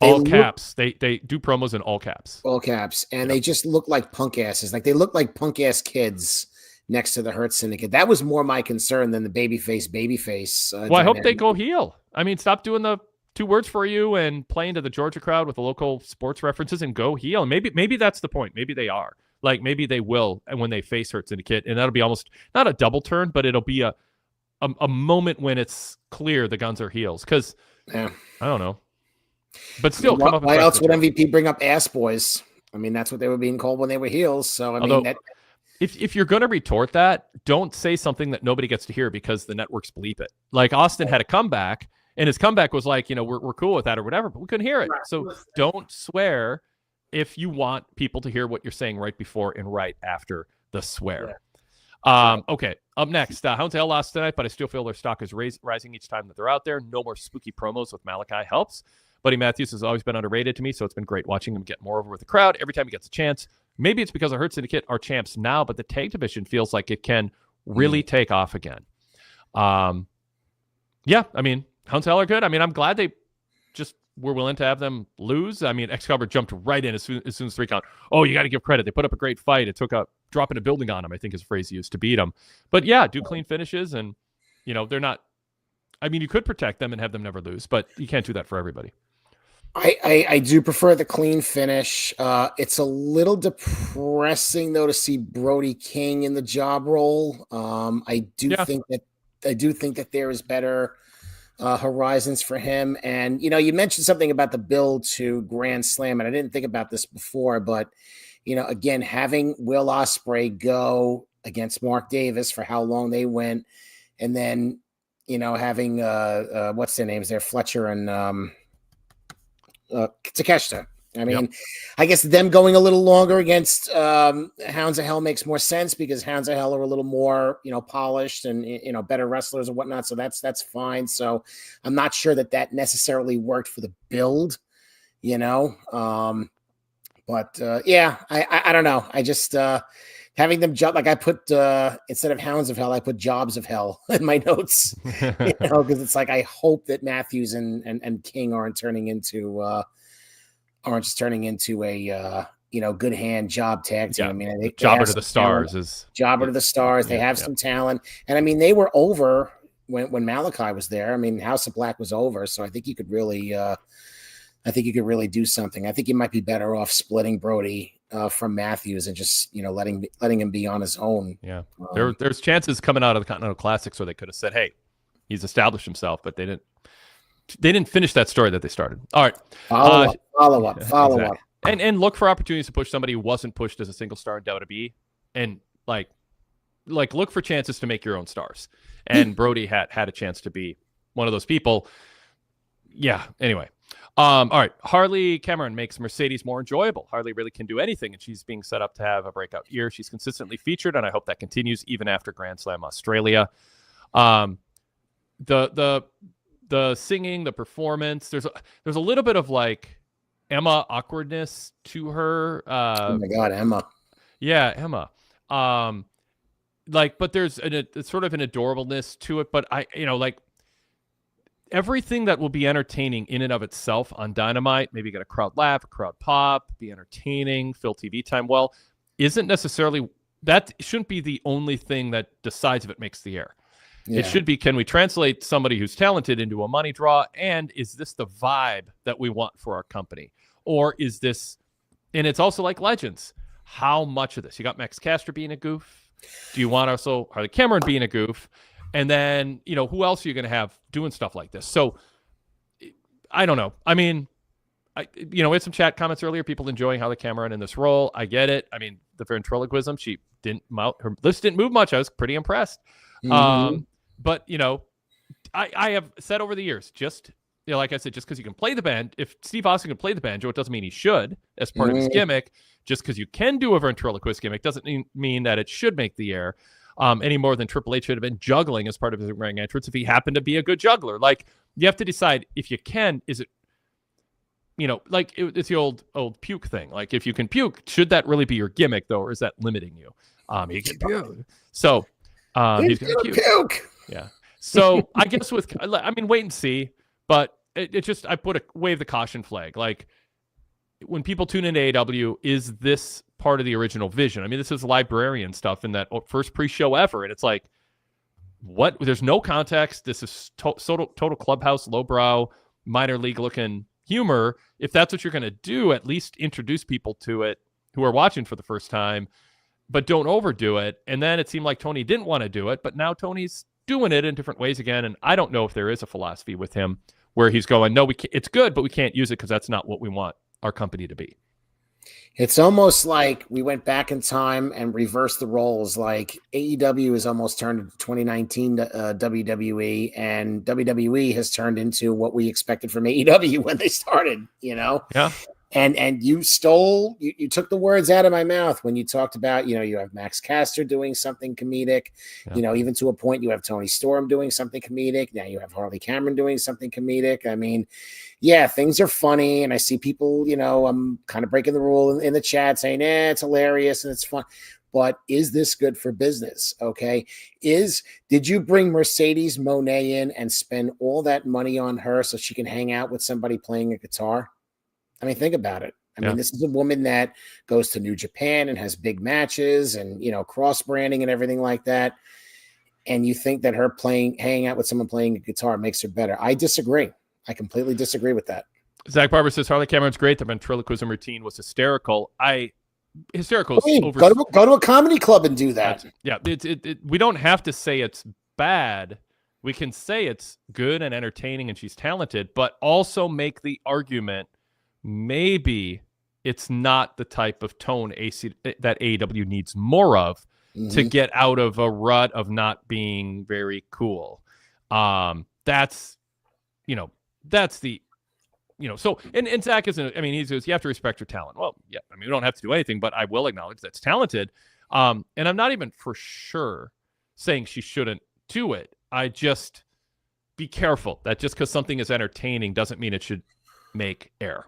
all caps. They do promos in all caps. All caps. And they just look like punk asses. Like, they look like punk ass kids next to the Hurt Syndicate. That was more my concern than the babyface. Well, I hope they go heel. I mean, stop doing the 2 words for you and playing to the Georgia crowd with the local sports references and go heel. And maybe that's the point. Maybe they are. Like, maybe they will, and when they face Hurt Syndicate, and that'll be almost not a double turn, but it'll be a moment when it's clear the Guns are heels. Because I don't know, but still, why else would MVP bring up ass boys? I mean, that's what they were being called when they were heels. So if you're going to retort that, don't say something that nobody gets to hear because the networks bleep it. Like, Austin had a comeback, and his comeback was like, you know, we're cool with that or whatever, but we couldn't hear it. So don't swear if you want people to hear what you're saying right before and right after the swear. Okay, up next, Hounds Hell lost tonight, but I still feel their stock is rising each time that they're out there. No more spooky promos with Malachi helps. Buddy Matthews has always been underrated to me, so it's been great watching him get more over with the crowd every time he gets a chance. Maybe it's because the Hurt Syndicate are champs now, but the tag division feels like it can really take off again. Yeah, I mean, Hounds Hell are good. I mean, I'm glad they just we're willing to have them lose. I mean, Excalibur jumped right in as soon as 3 count. Oh, you got to give credit. They put up a great fight. It took a drop in a building on them, I think is a phrase used, to beat them. But yeah, do clean finishes. And, they're not, I mean, you could protect them and have them never lose, but you can't do that for everybody. I do prefer the clean finish. It's a little depressing though to see Brody King in the job role. I do think that there is better horizons for him. And you mentioned something about the build to Grand Slam, and I didn't think about this before, but again, having Will Ospreay go against Mark Davis for how long they went, and then having what's their names there, Fletcher and Takeshita. I mean, I guess them going a little longer against Hounds of Hell makes more sense because Hounds of Hell are a little more, polished and, better wrestlers and whatnot. So that's fine. So I'm not sure that necessarily worked for the build, but I don't know. I just having them jump, like I put instead of Hounds of Hell, I put Jobs of Hell in my notes, because it's like I hope that Matthews and King aren't just turning into a good hand job tag team. I mean, Jobber to the Stars is Jobber to the Stars. They have some talent, and I mean they were over when Malachi was there. I mean, House of Black was over, so I think you could really, do something. I think you might be better off splitting Brody from Matthews and just letting him be on his own. Yeah, there's chances coming out of the Continental Classics where they could have said, "Hey, he's established himself," but they didn't. They didn't finish that story that they started. All right, follow up, and look for opportunities to push somebody who wasn't pushed as a single star in WWE, and like look for chances to make your own stars. And Brody had a chance to be one of those people. Yeah. Anyway. All right. Harley Cameron makes Mercedes more enjoyable. Harley really can do anything, and she's being set up to have a breakout year. She's consistently featured, and I hope that continues even after Grand Slam Australia. The singing, the performance, there's a little bit of like Emma awkwardness to her. Oh my God, Emma. Yeah, Emma. But there's it's sort of an adorableness to it. But everything that will be entertaining in and of itself on Dynamite, maybe get a crowd laugh, a crowd pop, be entertaining, fill TV time well, isn't necessarily, that shouldn't be the only thing that decides if it makes the air. Yeah. It should be, can we translate somebody who's talented into a money draw? And is this the vibe that we want for our company? Or is this, and it's also like Legends, how much of this? You got Max Caster being a goof. Do you want also Harley Cameron being a goof? And then, who else are you going to have doing stuff like this? So I don't know. I mean, we had some chat comments earlier, people enjoying Harley Cameron in this role. I get it. I mean, the ventriloquism, her lips didn't move much. I was pretty impressed. Mm-hmm. But, I have said over the years, just, like I said, just because you can play the band, if Steve Austin can play the banjo, it doesn't mean he should as part of his gimmick. Just because you can do a ventriloquist gimmick doesn't mean that it should make the air any more than Triple H should have been juggling as part of his ring entrance if he happened to be a good juggler. Like, you have to decide if you can, is it, it's the old puke thing. Like, if you can puke, should that really be your gimmick, though, or is that limiting you? He can puke. So he's going to puke. Yeah. So I guess wait and see. But it just, I wave the caution flag. Like, when people tune into AEW, is this part of the original vision? I mean, this is librarian stuff in that first pre-show ever. And it's like, what? There's no context. This is total clubhouse, lowbrow, minor league looking humor. If that's what you're going to do, at least introduce people to it who are watching for the first time, but don't overdo it. And then it seemed like Tony didn't want to do it, but now Tony's doing it in different ways again. And I don't know if there is a philosophy with him where he's going, no, it's good, but we can't use it because that's not what we want our company to be. It's almost like we went back in time and reversed the roles. Like, AEW has almost turned into 2019 WWE, and WWE has turned into what we expected from AEW when they started, Yeah. And you took the words out of my mouth when you talked about, you have Max Caster doing something comedic, even to a point you have Tony Storm doing something comedic. Now you have Harley Cameron doing something comedic. I mean, yeah, things are funny. And I see people, I'm kind of breaking the rule in the chat saying, it's hilarious and it's fun. but is this good for business? Okay. Did you bring Mercedes Moné in and spend all that money on her so she can hang out with somebody playing a guitar? I mean, think about it. I mean, this is a woman that goes to New Japan and has big matches and, cross branding and everything like that. And you think that her hanging out with someone playing a guitar makes her better. I disagree. I completely disagree with that. Zach Barber says Harley Cameron's great. The ventriloquism routine was hysterical. Hysterical. Go to a comedy club and do that. Yeah. We don't have to say it's bad. We can say it's good and entertaining and she's talented, but also make the argument maybe it's not the type of tone that AEW needs more of to get out of a rut of not being very cool. That's the, so, and Zach isn't, I mean, he says, you have to respect your talent. Well, yeah, I mean, we don't have to do anything, but I will acknowledge that's talented. And I'm not even for sure saying she shouldn't do it. I just be careful that just because something is entertaining doesn't mean it should make air.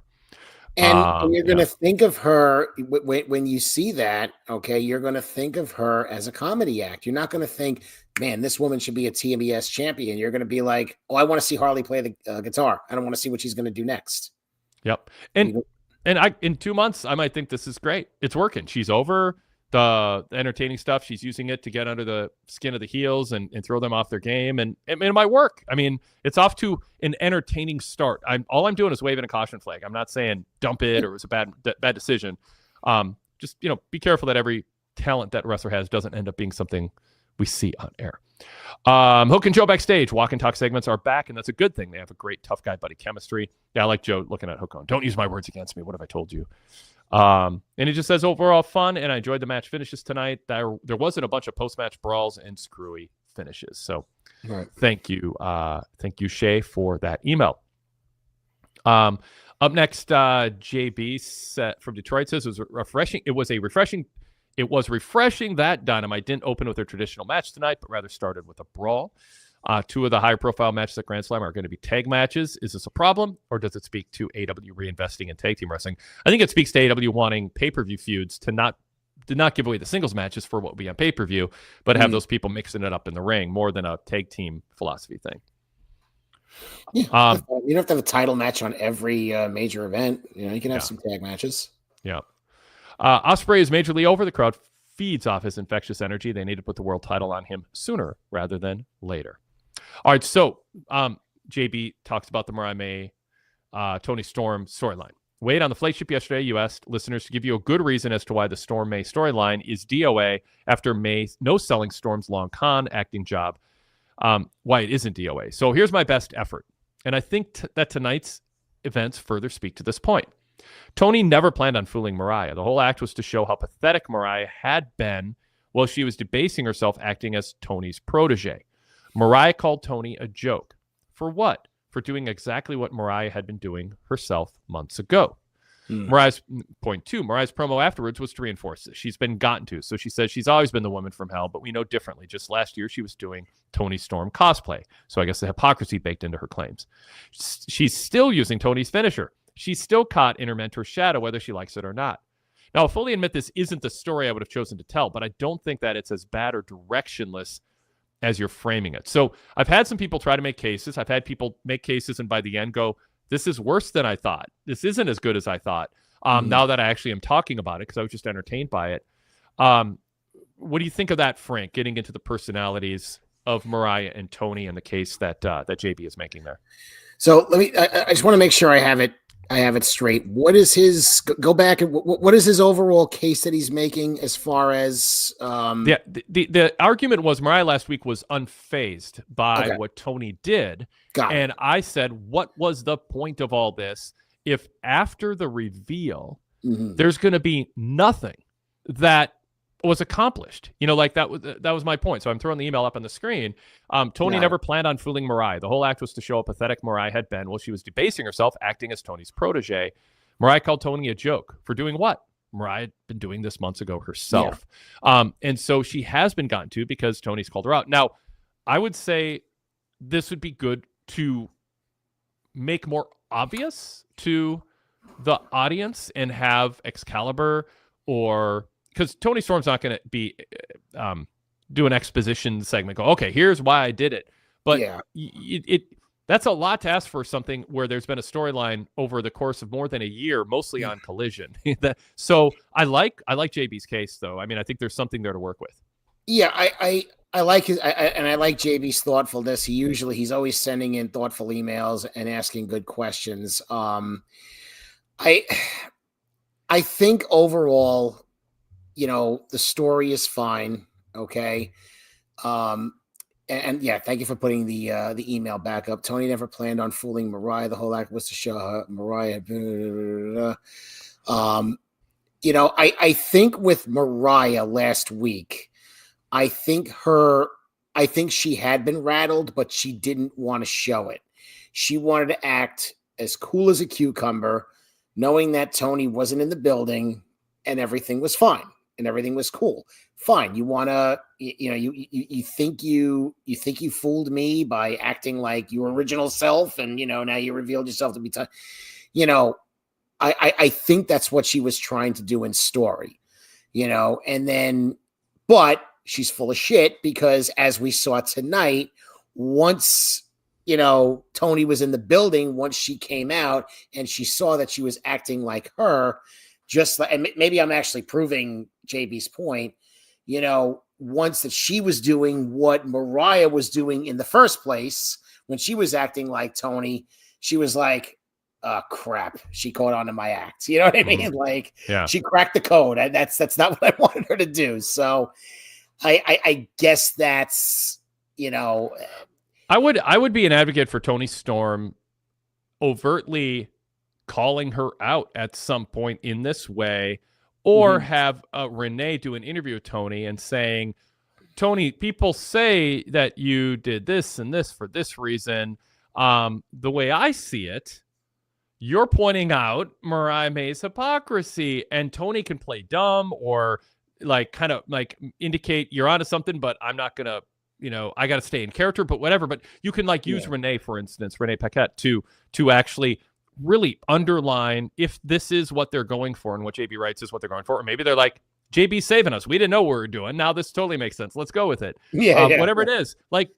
And you're going to think of her when you see that, okay, you're going to think of her as a comedy act. You're not going to think, man, this woman should be a TBS champion. You're going to be like, oh, I want to see Harley play the guitar. I don't want to see what she's going to do next. Yep. And in 2 months, I might think this is great. It's working. She's over the entertaining stuff. She's using it to get under the skin of the heels and throw them off their game. And it might work. I mean, it's off to an entertaining start. All I'm doing is waving a caution flag. I'm not saying dump it or it was a bad decision. Just, be careful that every talent that wrestler has doesn't end up being something we see on air. Hook and Joe backstage. Walk and talk segments are back, and that's a good thing. They have a great tough guy buddy chemistry. Yeah, I like Joe looking at Hook on. Don't use my words against me. What have I told you? And he just says overall fun, and I enjoyed the match finishes tonight. There wasn't a bunch of post-match brawls and screwy finishes. So Thank you, Shay, for that email. Up next, JB from Detroit says it was refreshing that Dynamite didn't open with a traditional match tonight, but rather started with a brawl. Two of the high-profile matches at Grand Slam are going to be tag matches. Is this a problem, or does it speak to AEW reinvesting in tag team wrestling? I think it speaks to AEW wanting pay-per-view feuds to not give away the singles matches for what will be on pay-per-view, but have those people mixing it up in the ring more than a tag team philosophy thing. Yeah, you don't have to have a title match on every major event. You can have some tag matches. Yeah. Ospreay is majorly over. The crowd feeds off his infectious energy. They need to put the world title on him sooner rather than later. All right, so JB talks about the Mariah May, Tony Storm storyline. Wade, on the flagship yesterday, you asked listeners to give you a good reason as to why the Storm May storyline is DOA after May no-selling Storm's long con acting job, why it isn't DOA. So here's my best effort. And I think that tonight's events further speak to this point. Tony never planned on fooling Mariah. The whole act was to show how pathetic Mariah had been while she was debasing herself acting as Tony's protege. Mariah called Tony a joke. For what? For doing exactly what Mariah had been doing herself months ago. Mariah's point two, Mariah's promo afterwards was to reinforce this. She's been gotten to. So she says she's always been the woman from hell, but we know differently. Just last year, she was doing Tony Storm cosplay. So I guess the hypocrisy baked into her claims. She's still using Tony's finisher. She's still caught in her mentor's shadow, whether she likes it or not. Now, I'll fully admit this isn't the story I would have chosen to tell, but I don't think that it's as bad or directionless as you're framing it. So I've had some people try to make cases. I've had people make cases and by the end go, this is worse than I thought. This isn't as good as I thought. Now that I actually am talking about it because I was just entertained by it. What do you think of that, Frank, getting into the personalities of Mariah and Tony and the case that JB is making there? So I just want to make sure I have it straight. What is his, go back and what is his overall case that he's making as far as the argument was Mariah last week was unfazed by what Tony did. And I said, what was the point of all this if after the reveal there's going to be nothing that was accomplished? Like that was my point. So I'm throwing the email up on the screen. Tony never planned on fooling Mariah. The whole act was to show how pathetic Mariah had been while she was debasing herself, acting as Tony's protege. Mariah called Tony a joke for doing what? Mariah had been doing this months ago herself. And so she has been gotten to because Tony's called her out. Now, I would say this would be good to make more obvious to the audience and have Excalibur or because Tony Storm's not going to be do an exposition segment. Go, okay, here's why I did it. But that's a lot to ask for something where there's been a storyline over the course of more than a year, mostly on Collision. So I like JB's case, though. I mean, I think there's something there to work with. Yeah, I like his, and I like JB's thoughtfulness. He's always sending in thoughtful emails and asking good questions. I think overall, the story is fine. Okay. And yeah, thank you for putting the email back up. Tony never planned on fooling Mariah. The whole act was to show her Mariah. Blah, blah, blah. I think with Mariah last week, I think she had been rattled, but she didn't want to show it. She wanted to act as cool as a cucumber, knowing that Tony wasn't in the building and everything was fine and everything was cool. Fine. You want to, you think you fooled me by acting like your original self. And, now you revealed yourself to be, I think that's what she was trying to do in story, and then, but she's full of shit because as we saw tonight, once, Tony was in the building, once she came out and she saw that she was acting like her, just like, and maybe I'm actually proving JB's point, once that she was doing what Mariah was doing in the first place, when she was acting like Tony, she was like, oh, crap, she caught on to my act. You know what I mean? Like, she cracked the code. And that's not what I wanted her to do. So I guess that's, I would be an advocate for Tony Storm overtly calling her out at some point in this way, or have Renee do an interview with Tony and saying, Tony, people say that you did this and this for this reason. The way I see it, you're pointing out Mariah May's hypocrisy, and Tony can play dumb or kind of indicate you're onto something, but I'm not going to, I got to stay in character, but whatever. But you can use Renee, for instance, Renee Paquette to actually really underline if this is what they're going for and what JB writes is what they're going for. Or maybe they're like, JB's saving us. We didn't know what we were doing. Now this totally makes sense. Let's go with it. Whatever it is,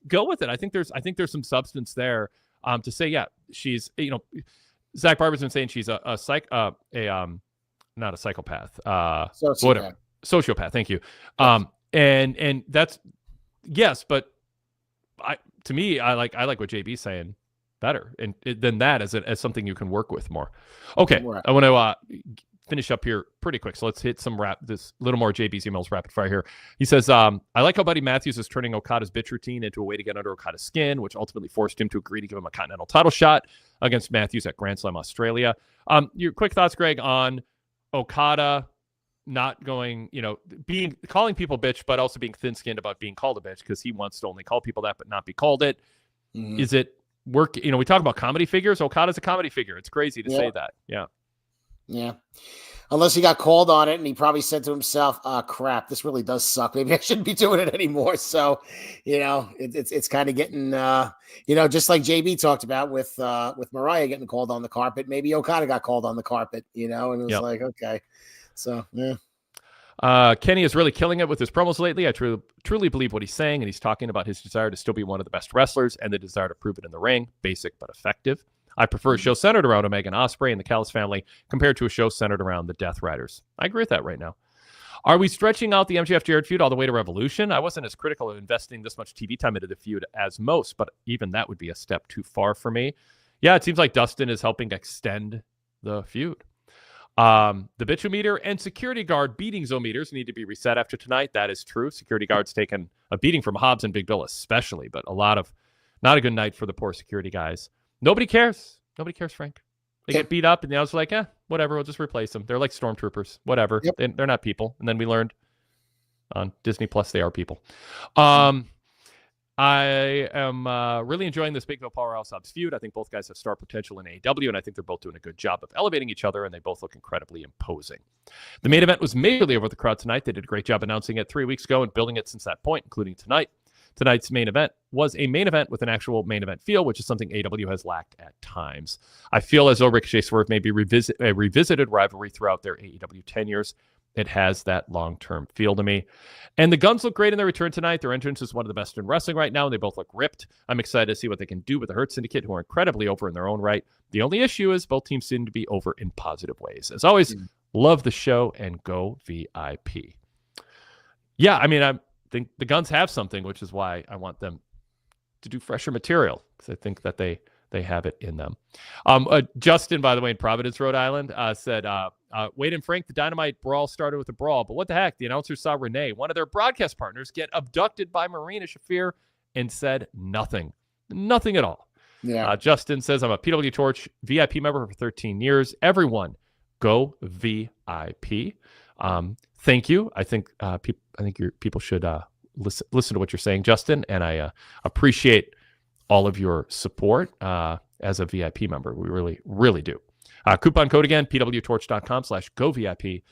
go with it. I think there's some substance there to say, she's, Zach Barber's been saying she's not a psychopath, sociopath. Thank you. And that's, yes, but to me, I like what JB's saying better than that as something you can work with more. Okay. I want to finish up here pretty quick. So let's hit this little more JB's emails rapid fire here. He says, I like how Buddy Matthews is turning Okada's bitch routine into a way to get under Okada's skin, which ultimately forced him to agree to give him a Continental title shot against Matthews at Grand Slam Australia. Your quick thoughts, Greg, on Okada not going, calling people bitch, but also being thin-skinned about being called a bitch because he wants to only call people that, but not be called it. Is it work? We talk about comedy figures. Okada's a comedy figure. It's crazy to say that. Yeah. Unless he got called on it and he probably said to himself, crap, this really does suck. Maybe I shouldn't be doing it anymore. So, it's kind of getting, just like JB talked about with Mariah getting called on the carpet, maybe Okada got called on the carpet, and it was like, okay. So, yeah. Kenny is really killing it with his promos lately. I truly believe what he's saying, and he's talking about his desire to still be one of the best wrestlers and the desire to prove it in the ring. Basic but effective. I prefer a show centered around Omega and Ospreay and the Callis family compared to a show centered around the Death Riders. I agree with that right now. Are we stretching out the MJF Jared feud all the way to Revolution? I wasn't as critical of investing this much TV time into the feud as most, but even that would be a step too far for me. Yeah, it seems like Dustin is helping extend the feud. The bitchometer and security guard beating meters need to be reset after tonight. That is true. Security guards taken a beating from Hobbs and Big Bill especially, but not a good night for the poor security guys. Nobody cares. Nobody cares, Frank. They get beat up, and I was like, whatever, we'll just replace them. They're like stormtroopers, whatever. Yep. They're not people. And then we learned on Disney Plus they are people. I am really enjoying this Big Bill Powerhouse Hobbs feud. I think both guys have star potential in AEW, and I think they're both doing a good job of elevating each other, and they both look incredibly imposing. The main event was majorly over the crowd tonight. They did a great job announcing it 3 weeks ago and building it since that point, including tonight. Tonight's main event was a main event with an actual main event feel, which is something AEW has lacked at times. I feel as though Ricochet Swerve may be a revisited rivalry throughout their AEW tenures. It has that long-term feel to me. And the Guns look great in their return tonight. Their entrance is one of the best in wrestling right now, and they both look ripped. I'm excited to see what they can do with the Hurt Syndicate, who are incredibly over in their own right. The only issue is both teams seem to be over in positive ways. As always, love the show, and go VIP. Yeah, I mean, I think the Guns have something, which is why I want them to do fresher material, because I think that they have it in them. Justin, by the way, in Providence, Rhode Island, said, Wade and Frank, the Dynamite brawl started with a brawl, but what the heck? The announcers saw Renee, one of their broadcast partners, get abducted by Marina Shafir and said nothing. Nothing at all. Yeah. Justin says, I'm a PWTorch VIP member for 13 years. Everyone, go VIP. Thank you. I think people should listen to what you're saying, Justin, and I appreciate all of your support as a VIP member. We really, really do. Coupon code again, pwtorch.com/govip.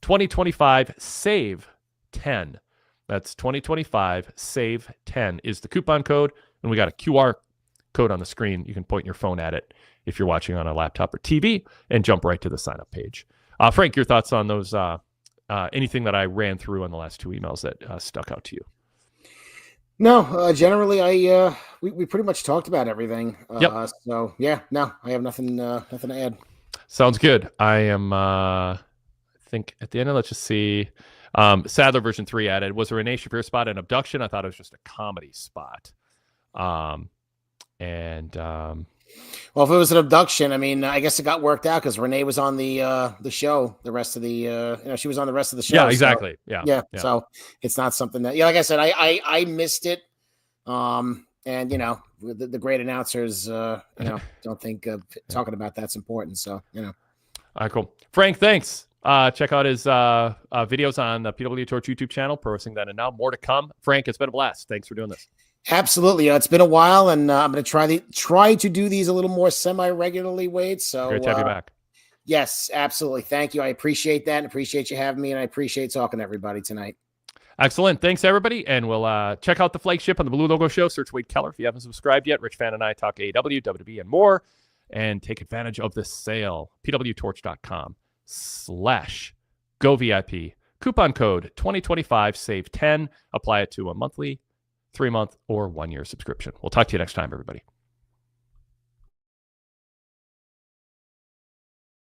2025 save 10. That's 2025 save 10 is the coupon code. And we got a QR code on the screen. You can point your phone at it if you're watching on a laptop or TV and jump right to the sign up page. Frank, your thoughts on those, anything that I ran through on the last two emails that stuck out to you? No, generally, we pretty much talked about everything. Yep. So yeah, no, I have nothing to add. Sounds good. I am, I think at the end, let's just see. Sadler version 3 added, was a Renee Shafir spot an abduction? I thought it was just a comedy spot. Well, if it was an abduction, I mean, I guess it got worked out because Renee was on the show. The rest of the, she was on the rest of the show. Yeah, exactly. So, yeah. So it's not something that, like I said, I missed it. And the great announcers, don't think talking about that's important. So All right, cool. Frank, thanks. Check out his videos on the PWTorch YouTube channel, Pro Wrestling Then and Now. More to come. Frank, it's been a blast. Thanks for doing this. Absolutely. It's been a while, and I'm going to try to do these a little more semi-regularly, Wade. So great to have you back. Yes, absolutely. Thank you. I appreciate that and appreciate you having me, and I appreciate talking to everybody tonight. Excellent. Thanks, everybody. And we'll check out the flagship on the Blue Logo Show. Search Wade Keller if you haven't subscribed yet. Rich Fan and I talk AEW, WWE, and more. And take advantage of this sale. PWTorch.com/GoVIP. Coupon code 2025 save 10. Apply it to a monthly, 3-month, or 1-year subscription. We'll talk to you next time, everybody.